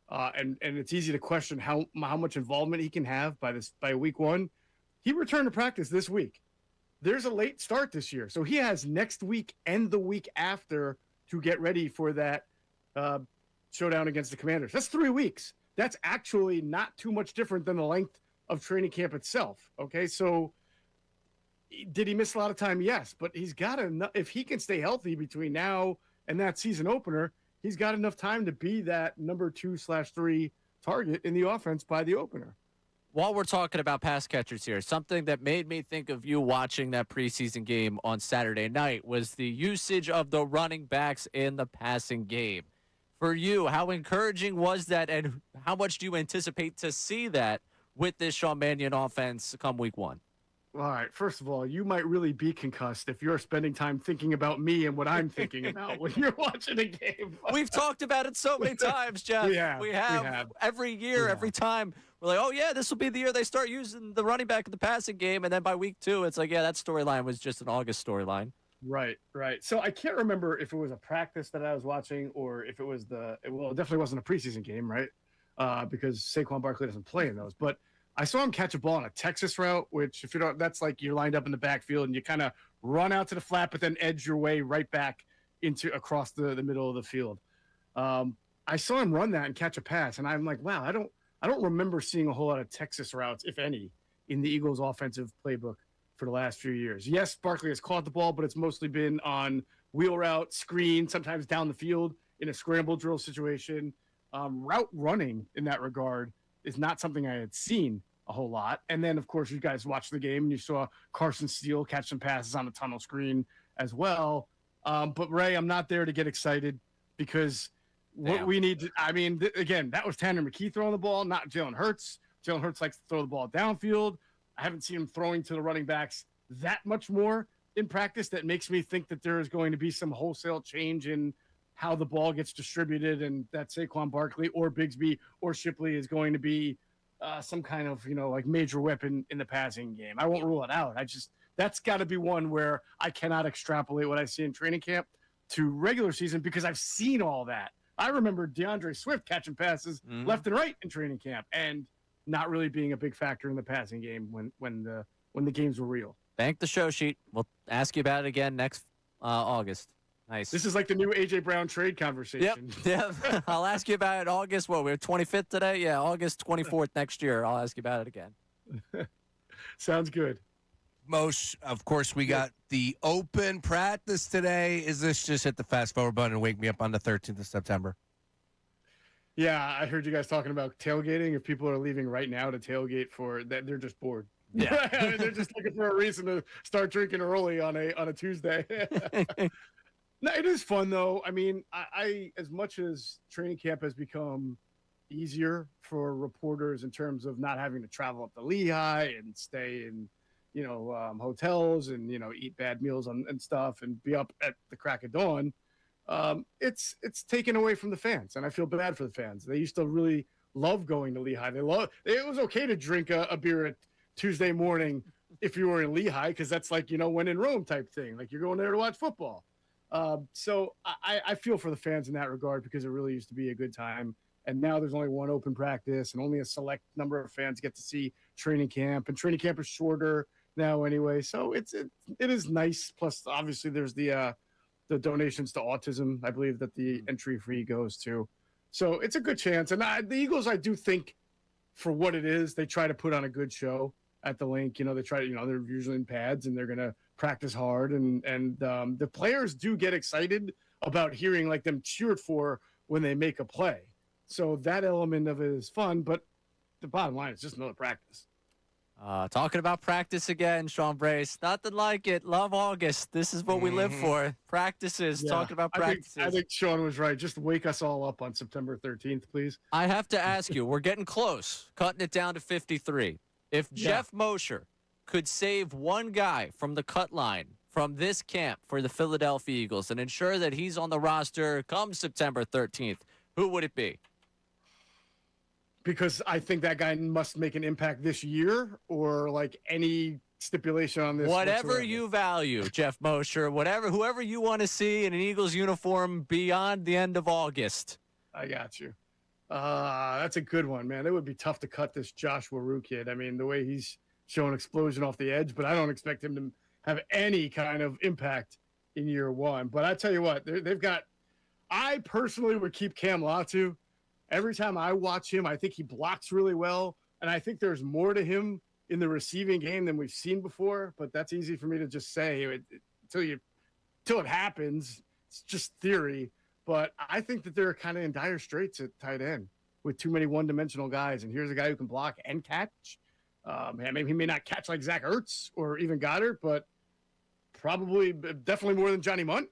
and it's easy to question how much involvement he can have by week 1, he returned to practice this week. There's a late start this year, so he has next week and the week after to get ready for that showdown against the Commanders. That's 3 weeks. That's actually not too much different than the length of training camp itself. Okay, so did he miss a lot of time? Yes, but he's got enough. If he can stay healthy between now and that season opener, he's got enough time to be that number 2/3 target in the offense by the opener. While we're talking about pass catchers here, something that made me think of you watching that preseason game on Saturday night was the usage of the running backs in the passing game. For you, how encouraging was that, and how much do you anticipate to see that with this Sean Mannion offense come week 1? All right. First of all, you might really be concussed if you're spending time thinking about me and what I'm thinking about when you're watching a game. We've talked about it so many times, Jeff. We have. Every year, every time. We're like, oh, yeah, this will be the year they start using the running back in the passing game. And then by week 2, it's like, yeah, that storyline was just an August storyline. Right. So I can't remember if it was a practice that I was watching or if it was it definitely wasn't a preseason game, right? Because Saquon Barkley doesn't play in those. But I saw him catch a ball on a Texas route, which if you don't, that's like you're lined up in the backfield and you kind of run out to the flat, but then edge your way right back across the middle of the field. I saw him run that and catch a pass, and I'm like, wow, I don't remember seeing a whole lot of Texas routes, if any, in the Eagles' offensive playbook for the last few years. Yes, Barkley has caught the ball, but it's mostly been on wheel route, screen, sometimes down the field in a scramble drill situation. Route running in that regard is not something I had seen a whole lot. And then, of course, you guys watched the game and you saw Carson Steele catch some passes on the tunnel screen as well. But, Ray, I'm not there to get excited because what we need to – again, that was Tanner McKee throwing the ball, not Jalen Hurts. Jalen Hurts likes to throw the ball downfield. I haven't seen him throwing to the running backs that much more in practice. That makes me think that there is going to be some wholesale change in how the ball gets distributed and that Saquon Barkley or Bigsby or Shipley is going to be some kind of, like major weapon in the passing game. I won't rule it out. That's got to be one where I cannot extrapolate what I see in training camp to regular season because I've seen all that. I remember DeAndre Swift catching passes left and right in training camp and not really being a big factor in the passing game when the games were real. Thank the show sheet. We'll ask you about it again next August. Nice. This is like the new A.J. Brown trade conversation. Yep. I'll ask you about it August. We're 25th today? Yeah, August 24th next year. I'll ask you about it again. Sounds good. Moshe, of course, we got the open practice today. Is this just hit the fast forward button and wake me up on the 13th of September? Yeah, I heard you guys talking about tailgating. If people are leaving right now to tailgate for that, they're just bored. Yeah. They're just looking for a reason to start drinking early on a Tuesday. No, it is fun though. I as much as training camp has become easier for reporters in terms of not having to travel up to Lehigh and stay in, hotels and, eat bad meals and stuff and be up at the crack of dawn. It's taken away from the fans, and I feel bad for the fans. They used to really love going to Lehigh. It was okay to drink a beer at Tuesday morning if you were in Lehigh because that's like, when in Rome type thing. Like you're going there to watch football. So I feel for the fans in that regard because it really used to be a good time. And now there's only one open practice and only a select number of fans get to see training camp. And training camp is shorter now anyway. So it is nice. Plus, obviously, there's the donations to autism, I believe, that the entry fee goes to. So it's a good chance. And the Eagles, I do think, for what it is, they try to put on a good show at the link. They try to, they're usually in pads and they're going to practice hard. And the players do get excited about hearing like them cheered for when they make a play. So that element of it is fun. But the bottom line is just another practice. Talking about practice again, Sean Brace. Nothing like it. Love August. This is what we live for. Practices. Yeah, Talking about practices. I think Sean was right. Just wake us all up on September 13th, please. I have to ask you, we're getting close, cutting it down to 53. If Jeff Mosher could save one guy from the cut line from this camp for the Philadelphia Eagles and ensure that he's on the roster come September 13th, who would it be? Because I think that guy must make an impact this year, or like any stipulation on this. Whatever whatsoever. you value, Jeff Mosher, whoever you want to see in an Eagles uniform beyond the end of August. I got you. That's a good one, man. It would be tough to cut this Joshua Rue kid. I mean, the way he's showing explosion off the edge, but I don't expect him to have any kind of impact in year one. But I tell you what, they've got. I personally would keep Cam Latu. Every time I watch him, I think he blocks really well, and I think there's more to him in the receiving game than we've seen before. But that's easy for me to just say until it happens. It's just theory. But I think that they're kind of in dire straits at tight end with too many one-dimensional guys. And here's a guy who can block and catch. Maybe he may not catch like Zach Ertz or even Goddard, but definitely more than Johnny Munt.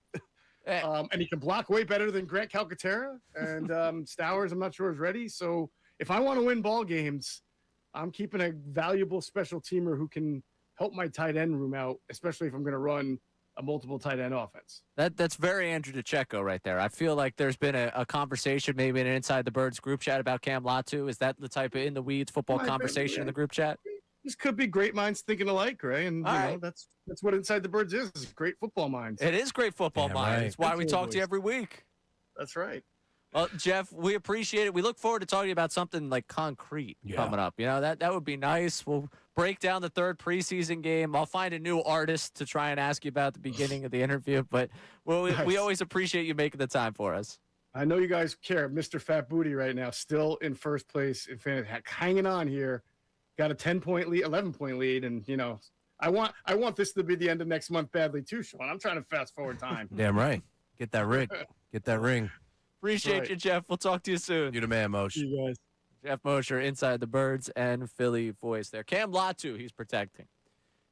And he can block way better than Grant Calcaterra. And Stowers, I'm not sure, is ready. So if I want to win ball games, I'm keeping a valuable special teamer who can help my tight end room out, especially if I'm going to run a multiple tight end offense. That's very Andrew DeCecco right there. I feel like there's been a conversation maybe in Inside the Birds group chat about Cam Latu. Is that the type of in the weeds football conversation in the group chat? This could be great minds thinking alike, Ray. And that's what Inside the Birds is great football minds. It is great football minds. It's why we talk to you every week. That's right. Well, Jeff, we appreciate it. We look forward to talking about something like concrete coming up. You know, that would be nice. We'll break down the third preseason game. I'll find a new artist to try and ask you about at the beginning of the interview. But we always appreciate you making the time for us. I know you guys care. Mr. Fat Booty right now, still in first place in Fanatic, hanging on here. Got a 10-point lead, 11-point lead, and I want this to be the end of next month badly too, Sean. I'm trying to fast forward time. Damn right. Get that ring. Get that ring. Appreciate you, Jeff. We'll talk to you soon. You the man, Moshe. You guys. Jeff Mosher, Inside the Birds and Philly voice there. Cam Latu, he's protecting.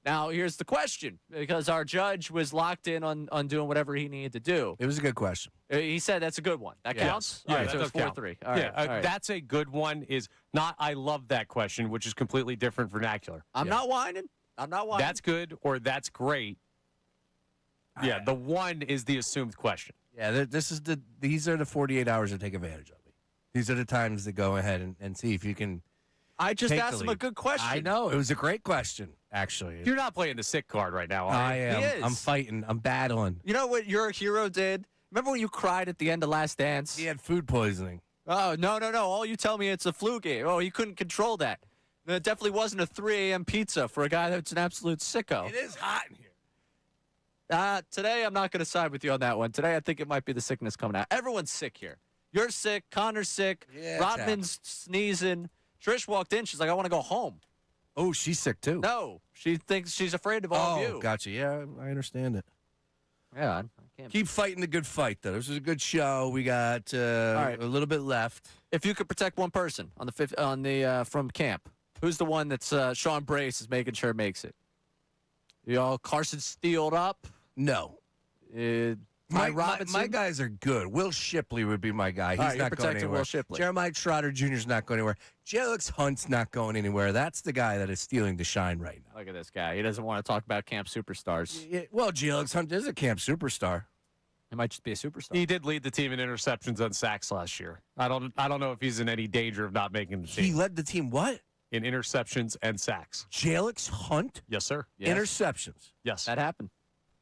Now, here's the question, because our judge was locked in on doing whatever he needed to do. It was a good question. He said that's a good one. That counts? Yeah, all right, so it's 4-3. All right. That's a good one. Is not I love that question, which is completely different vernacular. I'm not whining. That's good or that's great. Yeah, the one is the assumed question. Yeah, these are the 48 hours to take advantage of me. These are the times to go ahead and see if you can. I just asked him a good question. I know. It was a great question, actually. You're not playing the sick card right now, are you? I am. He is. I'm fighting. I'm battling. You know what your hero did? Remember when you cried at the end of Last Dance? He had food poisoning. Oh, no. All you tell me it's a flu game. Oh, you couldn't control that. It definitely wasn't a 3 a.m. pizza for a guy that's an absolute sicko. It is hot in here. Today, I'm not going to side with you on that one. Today, I think it might be the sickness coming out. Everyone's sick here. You're sick. Connor's sick. Yeah, Rodman's sneezing. Trish walked in. She's like, I want to go home. Oh, she's sick, too. No. She thinks she's afraid of all of you. Oh, gotcha. Yeah, I understand it. Yeah, I can't. Keep fighting the good fight, though. This was a good show. We got a little bit left. If you could protect one person from camp, who's the one that's Sean Brace is making sure makes it? You all Carson Steeled up? No. My guys are good. Will Shipley would be my guy. He's not going anywhere. Will Shipley. Jeremiah Trotter Jr. is not going anywhere. Jelix Hunt's not going anywhere. That's the guy that is stealing the shine right now. Look at this guy. He doesn't want to talk about camp superstars. Yeah, well, Jelix Hunt is a camp superstar. He might just be a superstar. He did lead the team in interceptions and sacks last year. I don't know if he's in any danger of not making the team. He led the team what? In interceptions and sacks. Jelix Hunt? Yes, sir. Yes. Interceptions? Yes. That happened.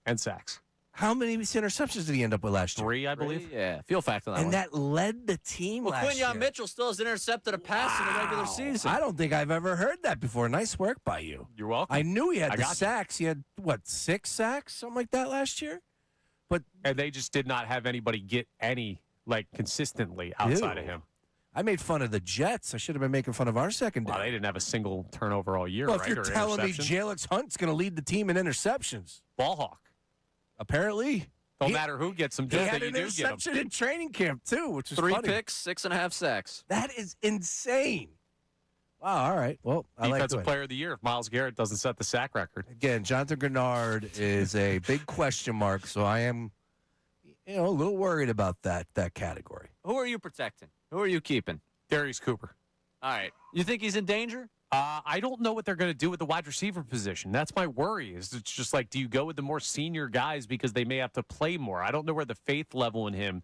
And sacks. How many interceptions did he end up with last year? 3, I believe. Yeah. Feel fact on that one. And that led the team last year. Quinyon Mitchell still has intercepted a pass in the regular season. I don't think I've ever heard that before. Nice work by you. You're welcome. I knew he had the sacks. He had, 6 sacks? Something like that last year? And they just did not have anybody get any, consistently outside of him. I made fun of the Jets. I should have been making fun of our secondary. Well, they didn't have a single turnover all year, well, right? If you're telling me Jelix Hunt's going to lead the team in interceptions. Ball hawk. Apparently. Don't matter who gets them, just that you do get them. He had an interception in training camp, too, which is 3 funny. picks, 6.5 sacks. That is insane. Wow, all right. Well, I like Defensive the way. Player of the Year if Myles Garrett doesn't set the sack record. Again, Jonathan Grenard is a big question mark, so I am, a little worried about that category. Who are you protecting? Who are you keeping? Darius Cooper. All right. You think he's in danger? I don't know what they're going to do with the wide receiver position. That's my worry. It's just like, do you go with the more senior guys because they may have to play more? I don't know where the faith level in him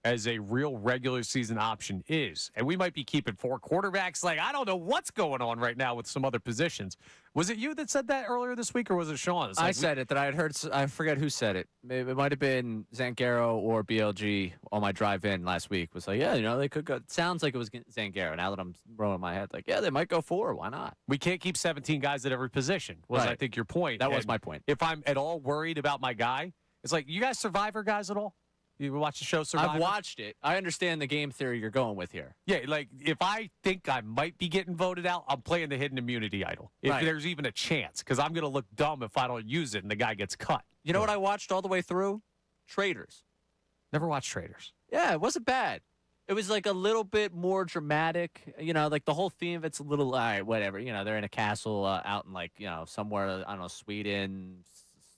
as a real regular season option is. And we might be keeping 4 quarterbacks. Like, I don't know what's going on right now with some other positions. Was it you that said that earlier this week, or was it Sean? I said it, that I had heard. I forget who said it. It might have been Zangaro or BLG on my drive in last week. Was like, yeah, they could go. It sounds like it was Zangaro. Now that I'm rolling my head, like, yeah, they might go 4. Why not? We can't keep 17 guys at every position, was Right. I think your point. That was And my point. If I'm at all worried about my guy, it's like, you guys Survivor guys at all? You watch the show Survivor? I've watched it. I understand the game theory you're going with here. Yeah, like, if I think I might be getting voted out, I'm playing the hidden immunity idol. If Right. there's even a chance, because I'm going to look dumb if I don't use it and the guy gets cut. You know what I watched all the way through? Traders. Never watched Traders. Yeah, it wasn't bad. It was like a little bit more dramatic. Like the whole theme of it's a little, all right, whatever. They're in a castle out in somewhere, I don't know, Sweden,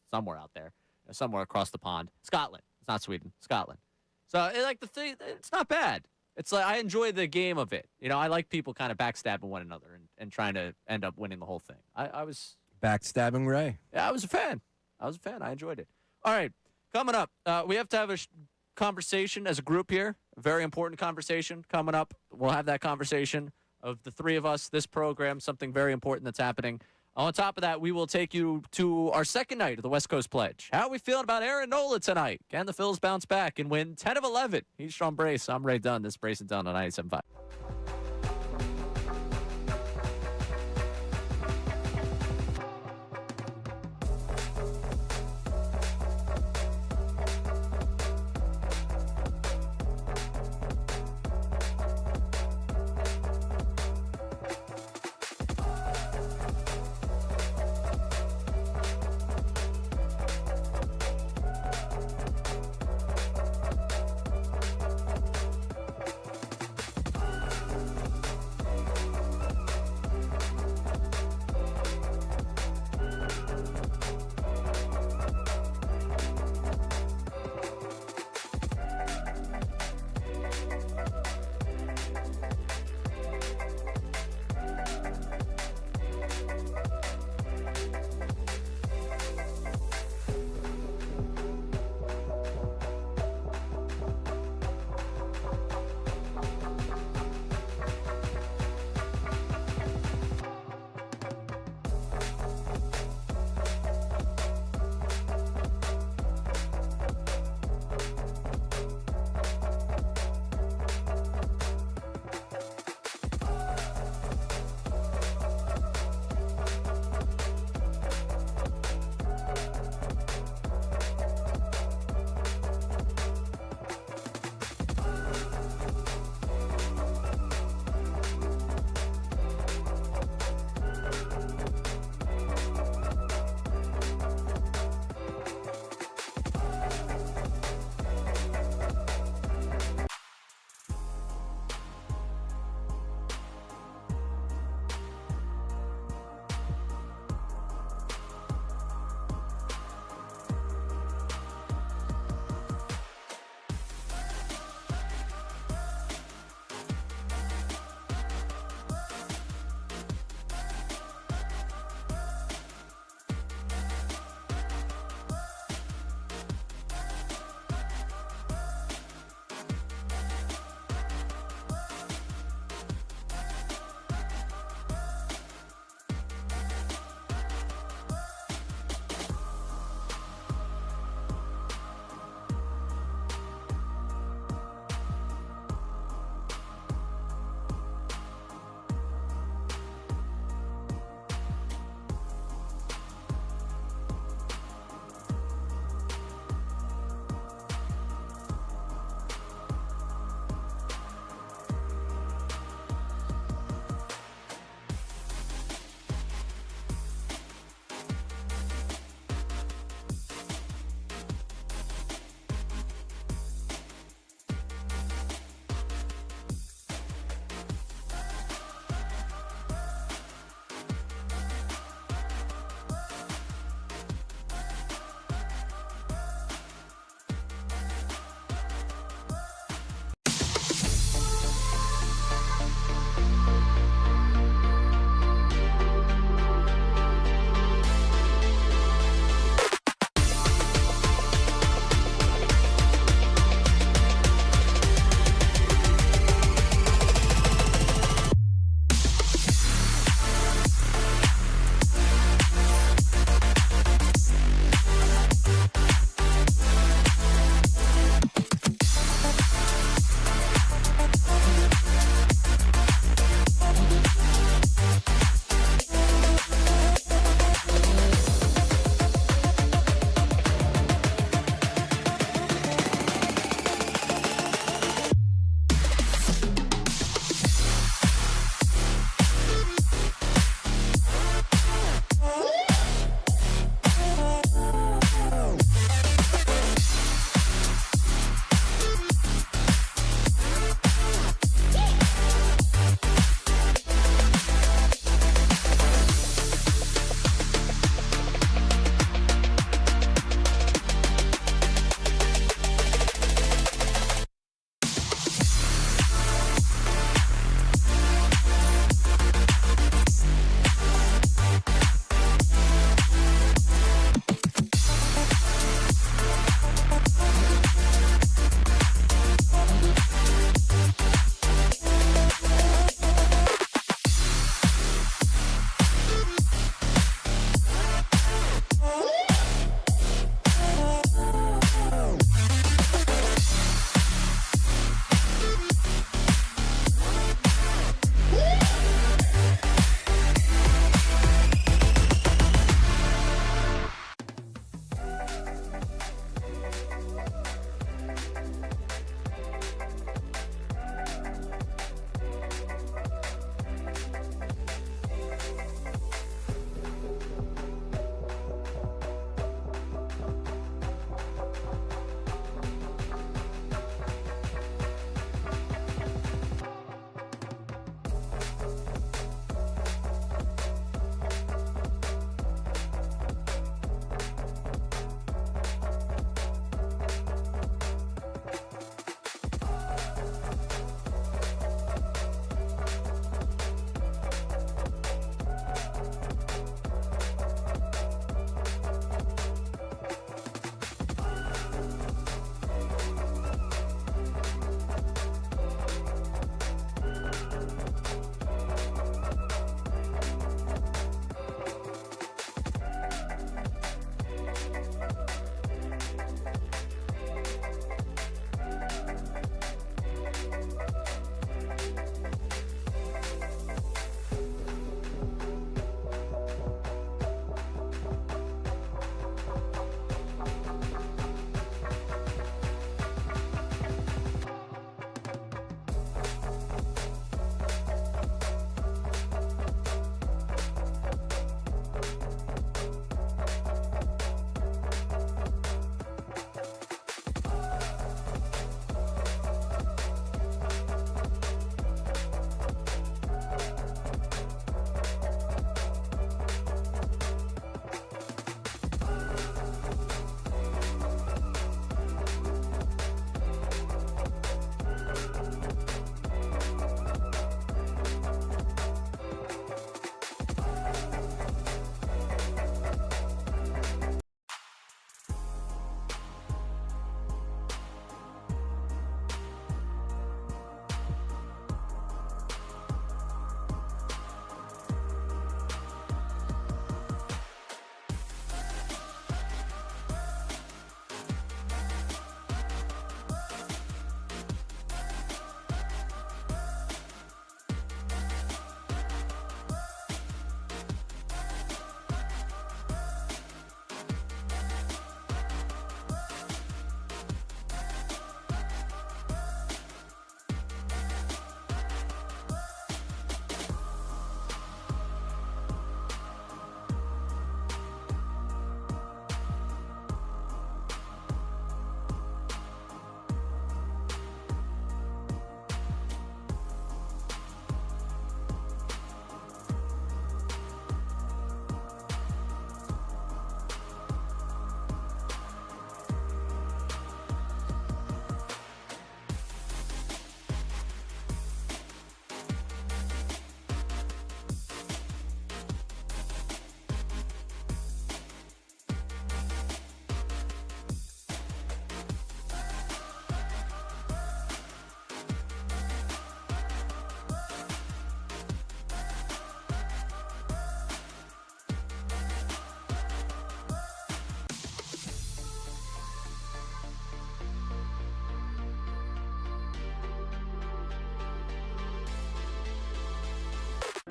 somewhere out there, somewhere across the pond. Scotland. It's not Sweden, Scotland. So it's not bad. It's like I enjoy the game of it. I like people kind of backstabbing one another and trying to end up winning the whole thing. I was Backstabbing Ray. Yeah, I was a fan. I enjoyed it. All right, coming up, we have to have a conversation as a group here. A very important conversation coming up. We'll have that conversation of the 3 of us, this program, something very important that's happening. On top of that, we will take you to our second night of the West Coast Pledge. How are we feeling about Aaron Nola tonight? Can the Phillies bounce back and win 10 of 11? He's Sean Brace. I'm Ray Dunne. This is Brace and Dunne on 97.5.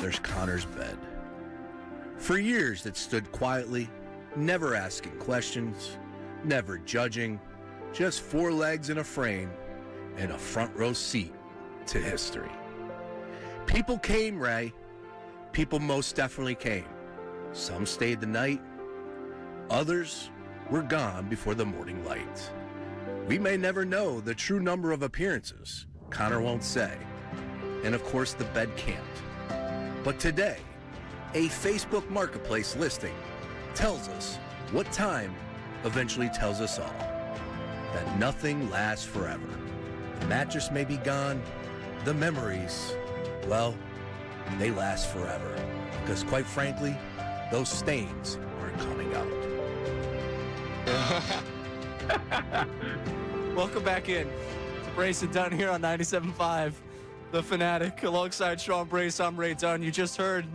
there's Connor's bed. For years, it stood quietly, never asking questions, never judging, just 4 legs in a frame and a front row seat to history. People came, Ray. People most definitely came. Some stayed the night. Others were gone before the morning light. We may never know the true number of appearances. Connor won't say. And of course, the bed can't. But today, a Facebook Marketplace listing tells us what time eventually tells us all. That nothing lasts forever. The mattress may be gone. The memories, well, they last forever. Because quite frankly, those stains aren't coming out. Welcome back in to Brace and Dunne here on 97.5, The Fanatic. Alongside Sean Brace, I'm Ray Dunne. You just heard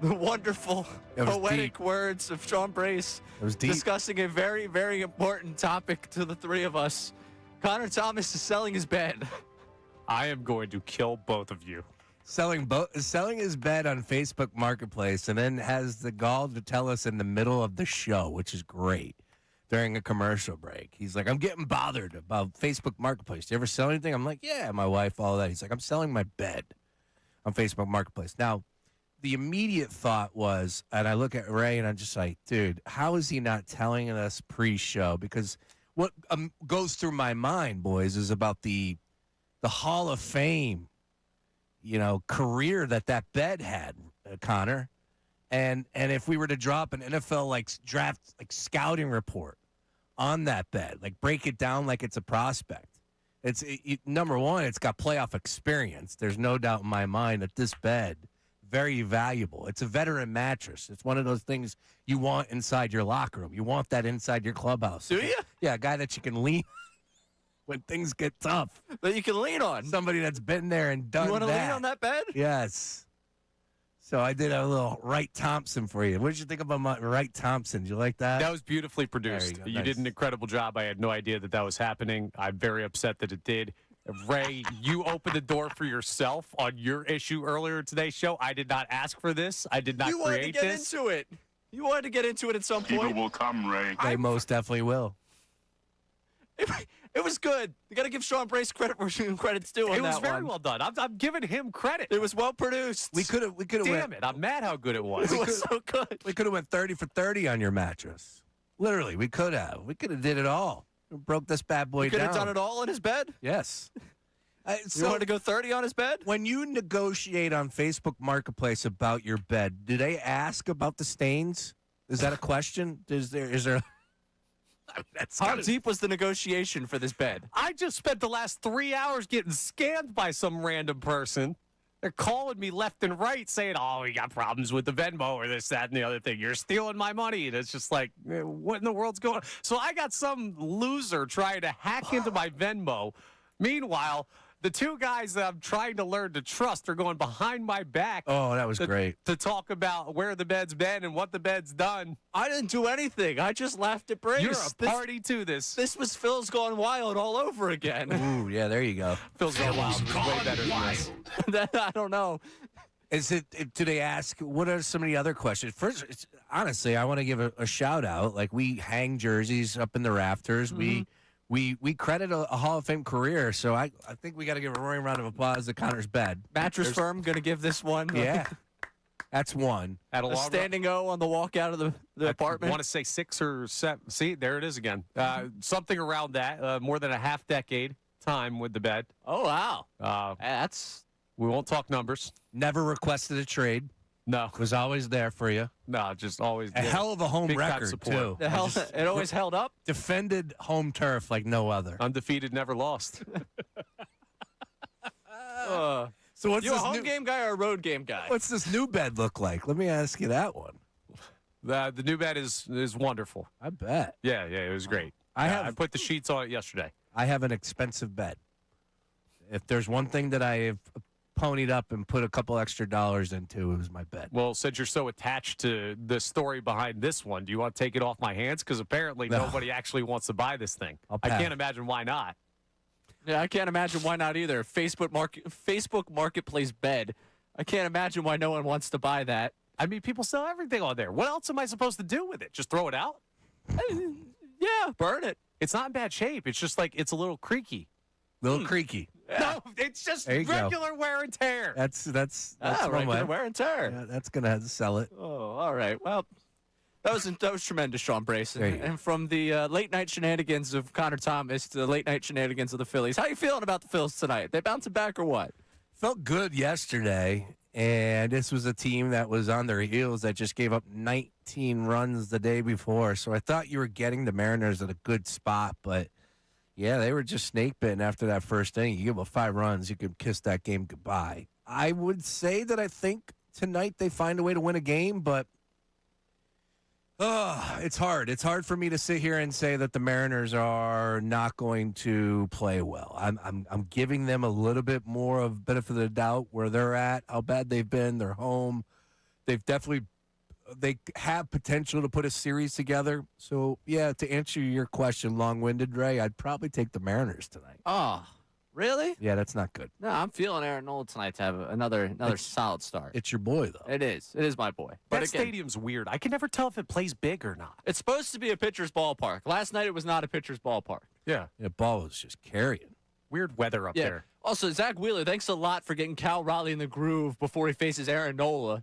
the wonderful, poetic words of Sean Brace discussing a very, very important topic to the three of us. Connor Thomas is selling his bed. I am going to kill both of you. Selling his bed on Facebook Marketplace, and then has the gall to tell us in the middle of the show, which is great, during a commercial break. He's like, I'm getting bothered about Facebook Marketplace. Do you ever sell anything? I'm like, yeah, my wife, all that. He's like, I'm selling my bed on Facebook Marketplace. Now, the immediate thought was, and I look at Ray and I'm just like, dude, how is he not telling us pre-show? Because what goes through my mind, boys, is about the Hall of Fame, career that bed had, Connor. And if we were to drop an NFL draft scouting report on that bed, break it down like it's a prospect, number one, it's got playoff experience. There's no doubt in my mind that this bed, very valuable. It's a veteran mattress. It's one of those things you want inside your locker room. You want that inside your clubhouse. Do you? Yeah, a guy that you can lean when things get tough. That you can lean on. Somebody that's been there and done that. You want to lean on that bed? Yes. So I did a little Wright Thompson for you. What did you think about my Wright Thompson? Did you like that? That was beautifully produced. You did an incredible job. I had no idea that was happening. I'm very upset that it did. Ray, you opened the door for yourself on your issue earlier today's show. I did not ask for this. I did not create this. You wanted to get into it. You wanted to get into it at some point. People will come, Ray. They most definitely will. It was good. You got to give Sean Brace credit where credit's due on that one. It was very well done. I'm giving him credit. It was well produced. We could have. Damn it! I'm mad how good it was. It was so good. We could have went 30 for 30 on your mattress. Literally, we could have. We could have did it all. We broke this bad boy down. You could have done it all in his bed? Yes. You wanted to go 30 on his bed? When you negotiate on Facebook Marketplace about your bed, do they ask about the stains? Is that a question? Is there? How deep was the negotiation for this bed? I just spent the last 3 hours getting scammed by some random person. They're calling me left and right saying, oh, we got problems with the Venmo or this, that, and the other thing. You're stealing my money. And it's just like, what in the world's going on? So I got some loser trying to hack into my Venmo. Meanwhile, the two guys that I'm trying to learn to trust are going behind my back. Oh, that was great. To talk about where the bed's been and what the bed's done. I didn't do anything. I just laughed at Brace. You're a party to this. This was Phil's Gone Wild all over again. Ooh, yeah, there you go. Phil's Gone Wild is way better than this. I don't know. Do they ask, what are some of the other questions? First, honestly, I want to give a shout out. We hang jerseys up in the rafters. Mm-hmm. We credit a Hall of Fame career, so I think we got to give a roaring round of applause to Connor's bed. Mattress firm going to give this one. Yeah, that's one. At a standing O on the walk out of the apartment. I want to say 6 or 7. See, there it is again. Something around that. More than a half decade time with the bed. Oh, wow. We won't talk numbers. Never requested a trade. No. Was always there for you. No, just always. A hell of a home record, too. It always held up. Defended home turf like no other. Undefeated, never lost. So what's you this a home game guy or a road game guy? What's this new bed look like? Let me ask you that one. The new bed is wonderful. I bet. Yeah, it was great. I put the sheets on it yesterday. I have an expensive bed. If there's one thing that I have ponied up and put a couple extra dollars into, it was my bed. Well, since you're so attached to the story behind this one, do you want to take it off my hands? Because apparently nobody actually wants to buy this thing. I can't imagine why not. Yeah, I can't imagine why not either. Facebook Marketplace bed. I can't imagine why no one wants to buy that. I mean, people sell everything on there. What else am I supposed to do with it? Just throw it out? Yeah, burn it. It's not in bad shape. It's just like it's a little creaky. Creaky. Yeah. No, it's just There you go. regular wear and tear. That's one regular way. wear and tear. Yeah, that's gonna have to sell it. Oh, all right. Well, that was tremendous, Sean Brayson. There you go. And from the late night shenanigans of Connor Thomas to the late night shenanigans of the Phillies, how you feeling about the Phils tonight? They bouncing back or what? Felt good yesterday, and this was a team that was on their heels that just gave up 19 runs the day before. So I thought you were getting the Mariners at a good spot, but yeah, they were just snake bitten after that first inning. You give up 5 runs, you could kiss that game goodbye. I would say that I think tonight they find a way to win a game, but it's hard. It's hard for me to sit here and say that the Mariners are not going to play well. I'm giving them a little bit more of benefit of the doubt where they're at, how bad they've been. They're home. They have potential to put a series together. So yeah, to answer your question, long-winded, Ray, I'd probably take the Mariners tonight. Oh, really? Yeah, that's not good. No, I'm feeling Aaron Nola tonight to have another solid start. It's your boy though. It is. It is my boy. But That again, stadium's weird. I can never tell if it plays big or not. it's supposed to be a pitcher's ballpark. Last night it was not a pitcher's ballpark. Yeah. The ball was just carrying. Weird weather up there. Also, Zach Wheeler, thanks a lot for getting Cal Raleigh in the groove before he faces Aaron Nola.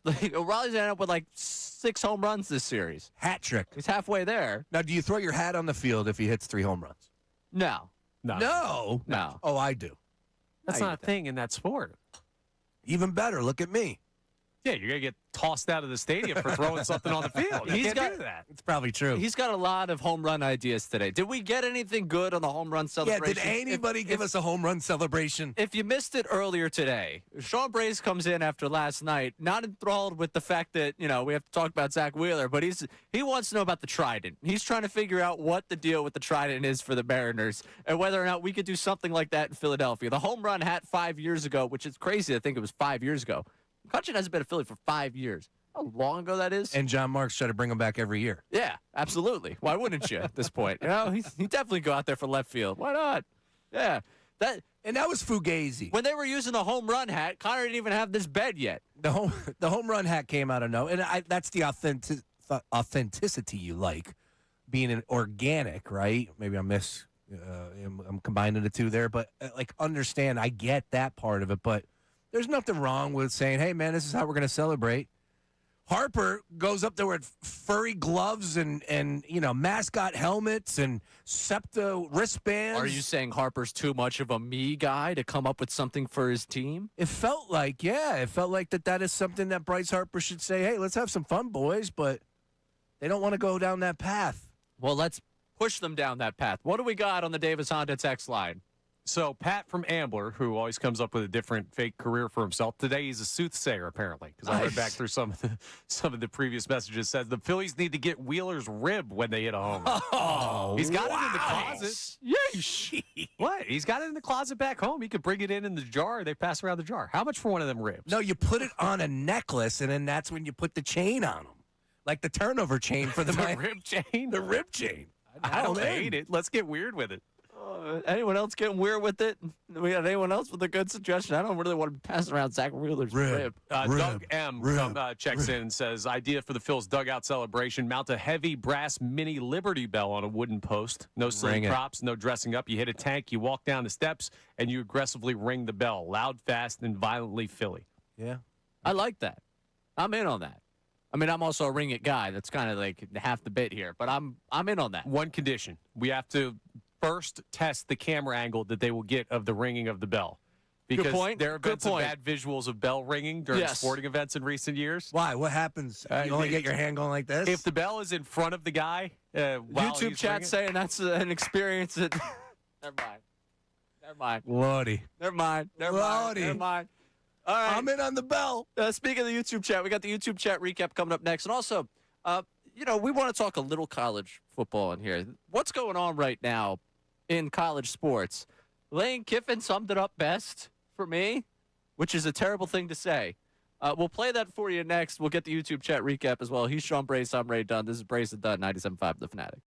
Raleigh's ended up with like 6 home runs this series. Hat trick. He's halfway there. Now, do you throw your hat on the field if he hits 3 home runs? No. No. Oh, I do. That's No, not a thing in that sport. Even better. Look at me. Yeah, you're going to get tossed out of the stadium for throwing something on the field. You can't do that. It's probably true. He's got a lot of home run ideas today. Did we get anything good on the home run Yeah, celebration? did anybody give us a home run celebration? If you missed it earlier today, Sean Brace comes in after last night, not enthralled with the fact that, we have to talk about Zach Wheeler, but he wants to know about the Trident. He's trying to figure out what the deal with the Trident is for the Mariners and whether or not we could do something like that in Philadelphia. The home run hat 5 years ago, which is crazy. I think it was 5 years ago. McCutcheon hasn't been a Philly for 5 years. How long ago that is? And John Marks try to bring him back every year. Yeah, absolutely. Why wouldn't you at this point? He definitely go out there for left field. Why not? Yeah. That was Fugazi. When they were using the home run hat, Connor didn't even have this bed yet. The home run hat came out of nowhere. And that's the authenticity you like, being an organic, right? Maybe I'm combining the two there, but understand, I get that part of it, but there's nothing wrong with saying, hey, man, this is how we're going to celebrate. Harper goes up there with furry gloves and mascot helmets and SEPTA wristbands. Are you saying Harper's too much of a me guy to come up with something for his team? It felt like that is something that Bryce Harper should say, hey, let's have some fun, boys, but they don't want to go down that path. Well, let's push them down that path. What do we got on the Davis Honda text line? So Pat from Ambler, who always comes up with a different fake career for himself, today he's a soothsayer apparently. Because I read back through some of the previous messages. Says the Phillies need to get Wheeler's rib when they hit a home run. Oh, he's got it in the closet. Yeesh. What? He's got it in the closet back home. He could bring it in the jar. They pass around the jar. How much for one of them ribs? No, you put it on a necklace, and then that's when you put the chain on them, like the turnover chain for the rib chain. The rib chain. I don't hate it. Let's get weird with it. Anyone else getting weird with it? We got anyone else with a good suggestion? I don't really want to pass around Zach Wheeler's rib. Doug M. checks in and says, idea for the Phil's dugout celebration, mount a heavy brass mini Liberty Bell on a wooden post. No silly props, no dressing up. You hit a tank, you walk down the steps, and you aggressively ring the bell. Loud, fast, and violently Philly. Yeah. I like that. I'm in on that. I mean, I'm also a ring it guy. That's kind of like half the bit here, but I'm in on that. One condition. We have to first test the camera angle that they will get of the ringing of the bell. Because there have been some bad visuals of bell ringing during sporting events in recent years. Why? What happens? You only get your hand going like this? If the bell is in front of the guy, YouTube chat saying that's an experience that. Never mind. Lordy. Never mind. All right. I'm in on the bell. Speaking of the YouTube chat, we got the YouTube chat recap coming up next. And also, we want to talk a little college football in here. What's going on right now in college sports? Lane Kiffin summed it up best for me, which is a terrible thing to say. We'll play that for you next. We'll get the YouTube chat recap as well. He's Sean Brace. I'm Ray Dunne. This is Brace and Dunne, 97.5 The Fanatic.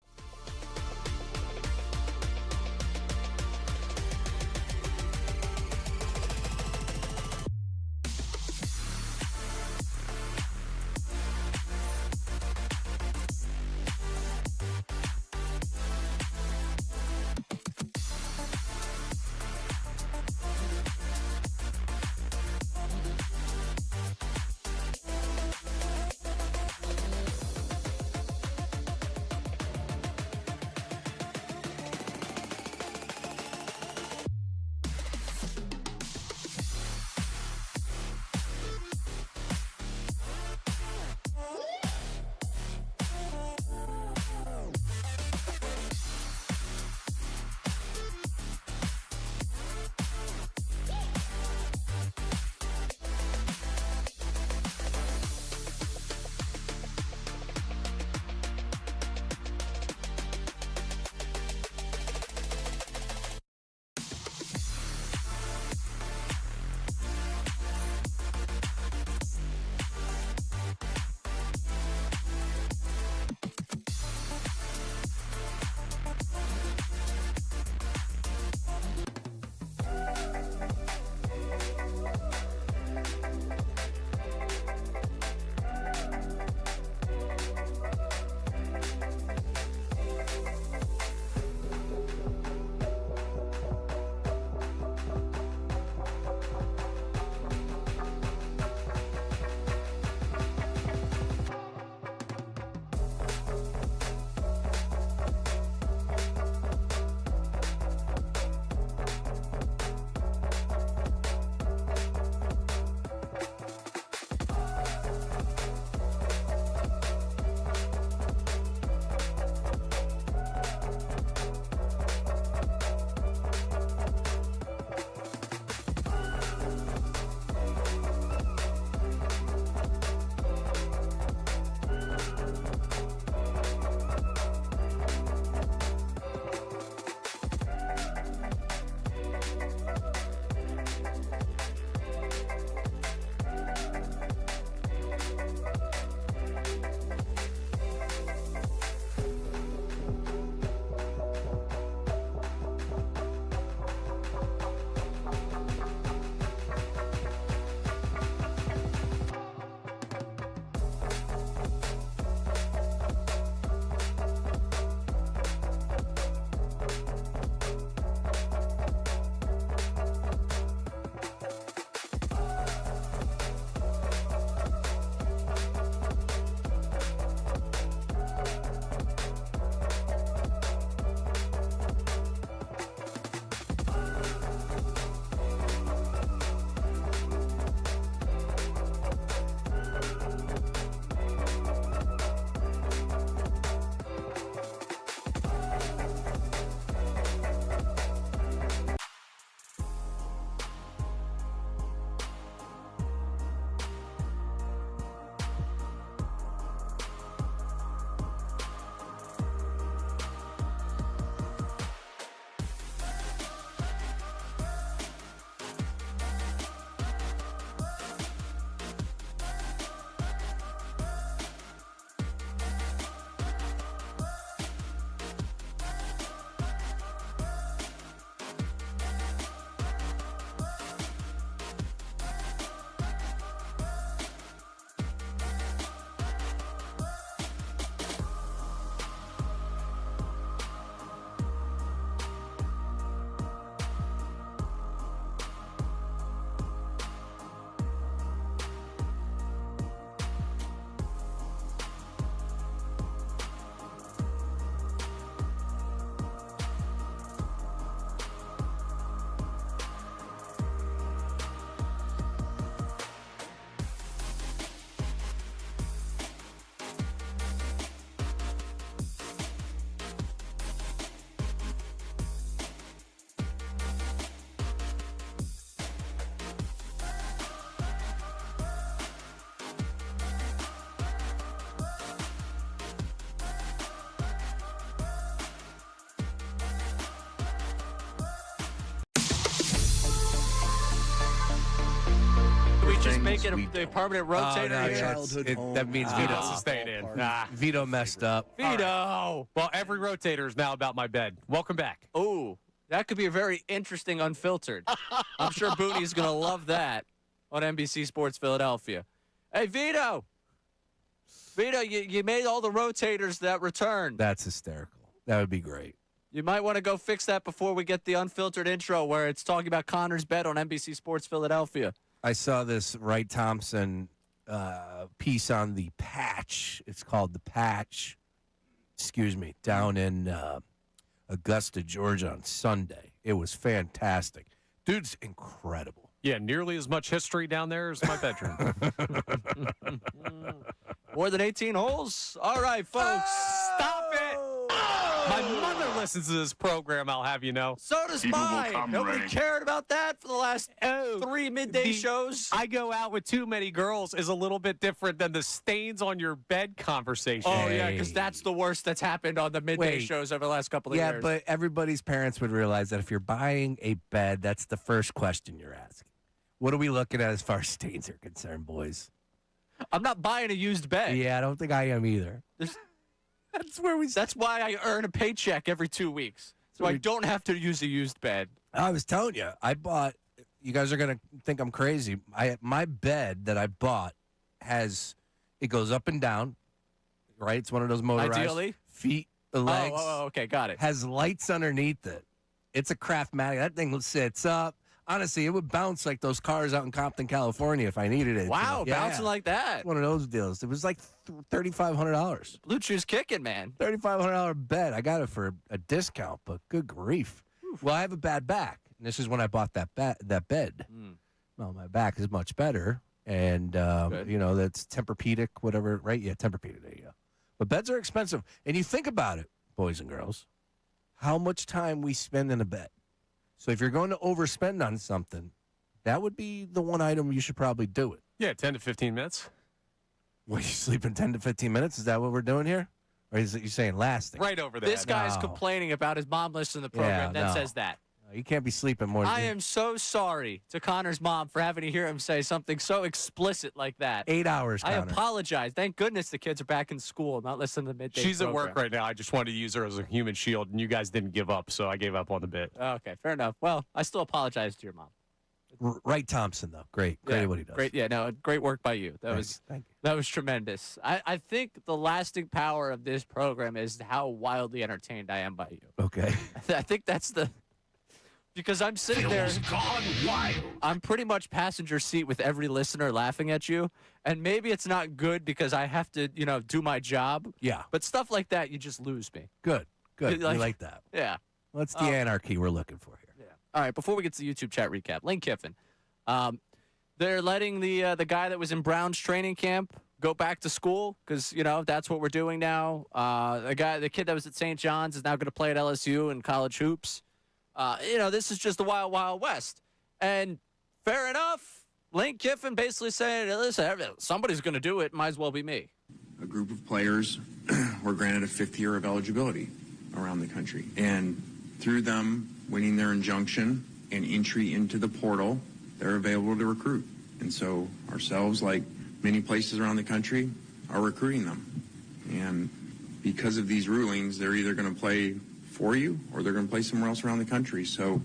we just things make it we the don't. permanent rotator no, here? that means Vito's staying in. Vito messed up. Vito. Well, every rotator is now about my bed. Welcome back. Oh, that could be a very interesting Unfiltered. I'm sure Booney's going to love that on NBC Sports Philadelphia. Hey, Vito. Vito, you made all the rotators that return. That's hysterical. That would be great. You might want to go fix that before we get the Unfiltered intro where it's talking about Connor's bet on NBC Sports Philadelphia. I saw this Wright Thompson piece on the Patch. It's called the Patch. Excuse me, down in Augusta, Georgia on Sunday. It was fantastic. Dude's incredible. Yeah, nearly as much history down there as my bedroom. More than 18 holes? All right, folks. Stop it! My mother listens to this program, I'll have you know. So does mine. Nobody cared about that for the last 3 midday shows. I go out with too many girls is a little bit different than the stains on your bed conversation. Oh, yeah, because that's the worst that's happened on the midday shows over the last couple of years. Yeah, but everybody's parents would realize that if you're buying a bed, that's the first question you're asking. What are we looking at as far as stains are concerned, boys? I'm not buying a used bed. Yeah, I don't think I am either. That's why I earn a paycheck every 2 weeks. So I don't have to use a used bed. I was telling you, I bought. You guys are gonna think I'm crazy. My bed that I bought it goes up and down. Right, it's one of those motorized Ideally. feet, the legs. Oh, okay, got it. Has lights underneath it. It's a Craftmatic. That thing sits up. Honestly, it would bounce like those cars out in Compton, California, if I needed it. Wow, bouncing like that. One of those deals. It was like $3,500. Blue Chew's kicking, man. $3,500 bed. I got it for a discount, but good grief. Well, I have a bad back. And this is when I bought that bed. Well, my back is much better. And, that's Tempur-Pedic, whatever, right? Yeah, Tempur-Pedic, there you go. But beds are expensive. And you think about it, boys and girls, how much time we spend in a bed. So if you're going to overspend on something, that would be the one item you should probably do it. Yeah, 10 to 15 minutes. Well, you sleep in 10 to 15 minutes? Is that what we're doing here? Or is it you saying lasting? Right over there. This guy's complaining about his mom listening to the program that says that. You can't be sleeping more than I am so sorry to Connor's mom for having to hear him say something so explicit like that. 8 hours, I Connor. apologize. Thank goodness the kids are back in school, not listening to the midday She's program. at work right now. I just wanted to use her as a human shield, and you guys didn't give up, so I gave up on the bit. Okay, fair enough. Well, I still apologize to your mom. Wright Thompson, though. Great at what he does. Great, great work by you. Thank you. That was tremendous. I think the lasting power of this program is how wildly entertained I am by you. Okay. I think that's because I'm sitting there. Gone wild. I'm pretty much passenger seat with every listener laughing at you. And maybe it's not good because I have to, do my job. Yeah. But stuff like that, you just lose me. Good. We Like- like that. Yeah. Well, that's the anarchy we're looking for here. Yeah. All right. Before we get to the YouTube chat recap, Lane Kiffin, they're letting the guy that was in Brown's training camp go back to school because that's what we're doing now. The kid that was at St. John's is now going to play at LSU in college hoops. This is just the wild, wild west, and fair enough. Lane Kiffin basically saying, "Listen, somebody's going to do it. Might as well be me." A group of players were granted a 5th year of eligibility around the country, and through them winning their injunction and entry into the portal, they're available to recruit. And so ourselves, like many places around the country, are recruiting them. And because of these rulings, they're either going to play for you or they're going to play somewhere else around the country. So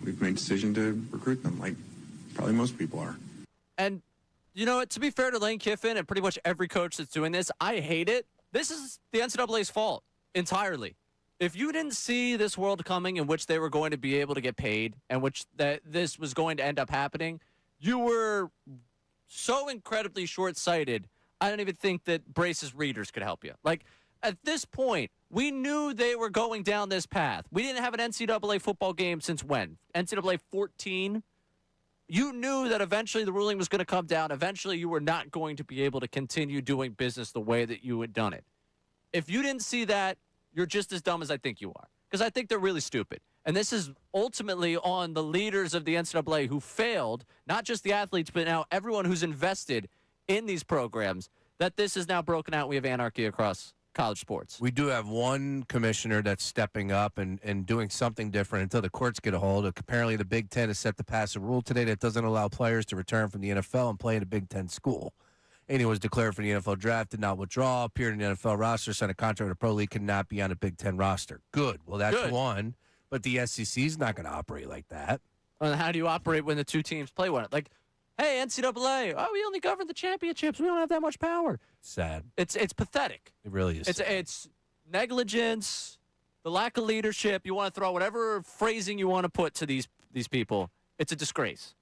we've made a decision to recruit them, like probably most people are. And to be fair to Lane Kiffin and pretty much every coach that's doing this, I hate it. This is the NCAA's fault entirely. If you didn't see this world coming in which they were going to be able to get paid and which this was going to end up happening, you were so incredibly short-sighted, I don't even think that Brace's readers could help you. Like, at this point, we knew they were going down this path. We didn't have an NCAA football game since when? NCAA 14? You knew that eventually the ruling was going to come down. Eventually, you were not going to be able to continue doing business the way that you had done it. If you didn't see that, you're just as dumb as I think you are. Because I think they're really stupid. And this is ultimately on the leaders of the NCAA who failed, not just the athletes, but now everyone who's invested in these programs, that this is now broken out. We have anarchy across college sports. We do have one commissioner that's stepping up and doing something different until the courts get a hold. Apparently, the Big Ten is set to pass a rule today that doesn't allow players to return from the NFL and play in a Big Ten school. Anyone was declared for the NFL draft, did not withdraw, appeared in the NFL roster, signed a contract with a pro league, cannot be on a Big Ten roster. Good. Well, that's one. But the SEC is not going to operate like that. And how do you operate when the two teams play one? Like, hey, NCAA, we only govern the championships. We don't have that much power. Sad. It's pathetic. It really is. It's negligence, the lack of leadership. You want to throw whatever phrasing you want to put to these people. It's a disgrace.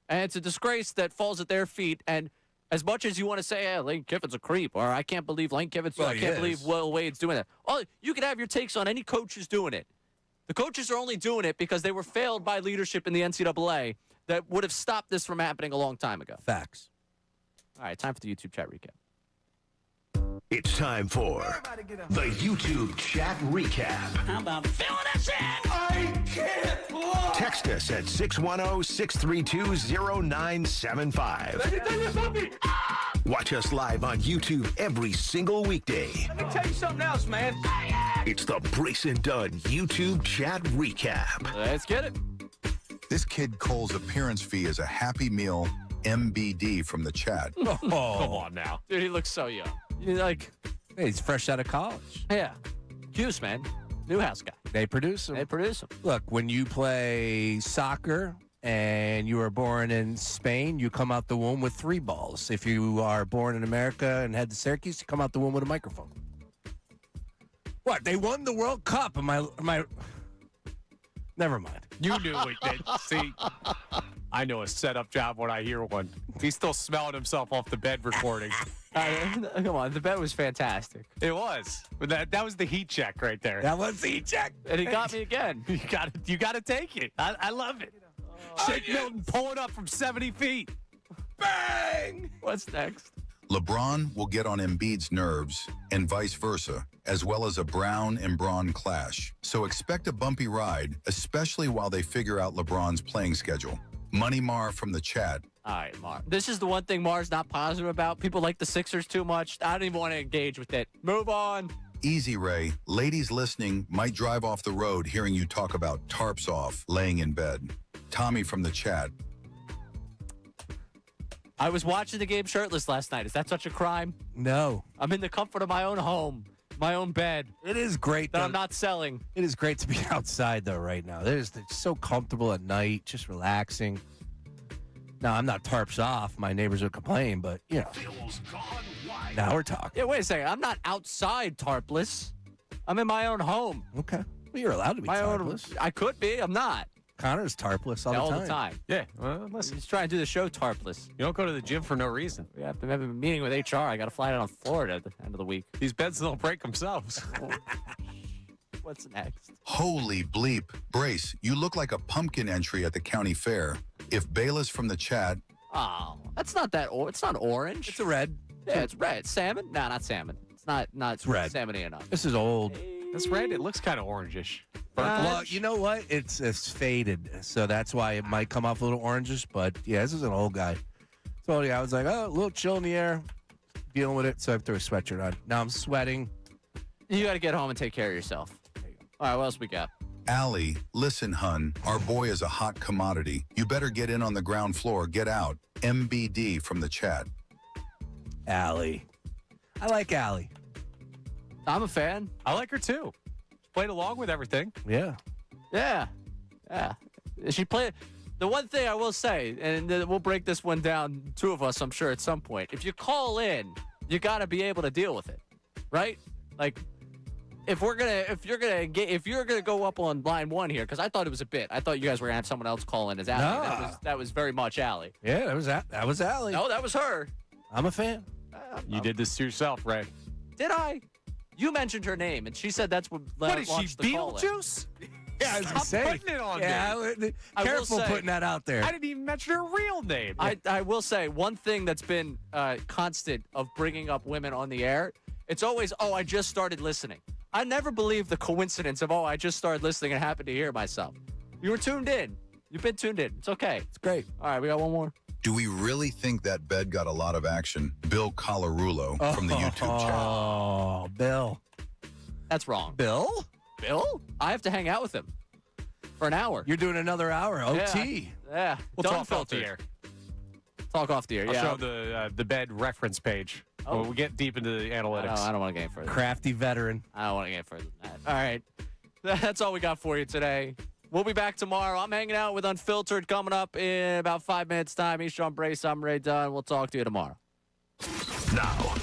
And it's a disgrace that falls at their feet. And as much as you want to say, hey, Lane Kiffin's a creep, or I can't believe Lane Kiffin's, I can't believe Will Wade's doing that. You can have your takes on any coach who's doing it. The coaches are only doing it because they were failed by leadership in the NCAA that would have stopped this from happening a long time ago. Facts. All right, time for the YouTube chat recap. It's time for the YouTube chat recap. How about filling us in? I can't look. Text us at 610-632-0975. Watch us live on YouTube every single weekday. Let me tell you something else, man. It's the Brace and Dunne YouTube chat recap. Let's get it. This kid Cole's appearance fee is a Happy Meal MBD from the chat. Oh, come on now. Dude, he looks so young. Hey, he's fresh out of college. Yeah. Hughes, man. Newhouse guy. They produce him. Look, when you play soccer and you were born in Spain, you come out the womb with 3 balls. If you are born in America and head to Syracuse, you come out the womb with a microphone. What? They won the World Cup. Am I... Never mind. You knew it did. See, I know a setup job when I hear one. He's still smelling himself off the bed recording. Come on, the bet was fantastic. It was. But that was the heat check right there. That was the heat check. And he got me again. You got to take it. I love it. Shake Milton pulling up from 70 feet. Bang! What's next? LeBron will get on Embiid's nerves and vice versa, as well as a Brown and Braun clash. So expect a bumpy ride, especially while they figure out LeBron's playing schedule. Money Mar from the chat. All right, Mar. This is the one thing Mar's not positive about. People like the Sixers too much. I don't even want to engage with it. Move on. Easy, Ray. Ladies listening might drive off the road hearing you talk about tarps off, laying in bed. Tommy from the chat. I was watching the game shirtless last night. Is that such a crime? No. I'm in the comfort of my own home, my own bed. It is great that I'm not selling. It is great to be outside, though, right now. It's so comfortable at night, just relaxing. Now, I'm not tarps off. My neighbors would complain, but, you know. Now we're talking. Yeah, wait a second. I'm not outside tarpless. I'm in my own home. Okay. Well, you're allowed to be tarpless. I could be. I'm not. Connor's tarpless all the time. Yeah. Well, listen. He's trying to do the show tarpless. You don't go to the gym for no reason. We have to have a meeting with HR. I got to fly down on Florida at the end of the week. These beds don't break themselves. What's next? Holy bleep. Brace, you look like a pumpkin entry at the county fair. If Bayless from the chat. Oh, that's not that. It's not orange. It's a red. Yeah, it's red. Salmon? No, not salmon. It's not it's red. Salmon-y enough. This is old. That's red. It looks kind of orangish. Well, you know what? It's faded, so that's why it might come off a little orangish. But yeah, this is an old guy. So yeah, I was like, a little chill in the air, dealing with it. So I threw a sweatshirt on. Now I'm sweating. You got to get home and take care of yourself. There you go. All right, what else we got? Allie, listen, hun. Our boy is a hot commodity. You better get in on the ground floor. Get out. MBD from the chat. Allie, I like Allie. I'm a fan. I like her too. Played along with everything. Yeah. Yeah. She played. The one thing I will say, and we'll break this one down, 2 of us, I'm sure, at some point. If you call in, you got to be able to deal with it, right? Like, if you're gonna go up on line 1 here, because I thought it was a bit. I thought you guys were gonna have someone else call in as Allie. No. That was very much Allie. Yeah, that was Allie. No, that was her. I'm a fan. You did this to yourself, Ray. Did I? You mentioned her name, and she said that's what. What is she, Beetlejuice? Yeah, I was gonna say. Putting it on me. Careful putting that out there. I didn't even mention her real name. I will say one thing that's been constant of bringing up women on the air. It's always, I just started listening. I never believe the coincidence of, I just started listening and happened to hear myself. You were tuned in. You've been tuned in. It's okay. It's great. All right, we got one more. Do we really think that bed got a lot of action? Bill Colarulo from the YouTube chat. Oh, Bill. That's wrong. Bill? Bill? I have to hang out with him for an hour. You're doing another hour, OT. Yeah. We'll talk off the air. Talk off the air, I'll yeah. show the bed reference page. Oh. When we get deep into the analytics. I don't want to get any further. Crafty veteran. I don't want to get further than that. All right. That's all we got for you today. We'll be back tomorrow. I'm hanging out with Unfiltered coming up in about 5 minutes' time. He's Sean Brace. I'm Ray Dunne. We'll talk to you tomorrow. Now,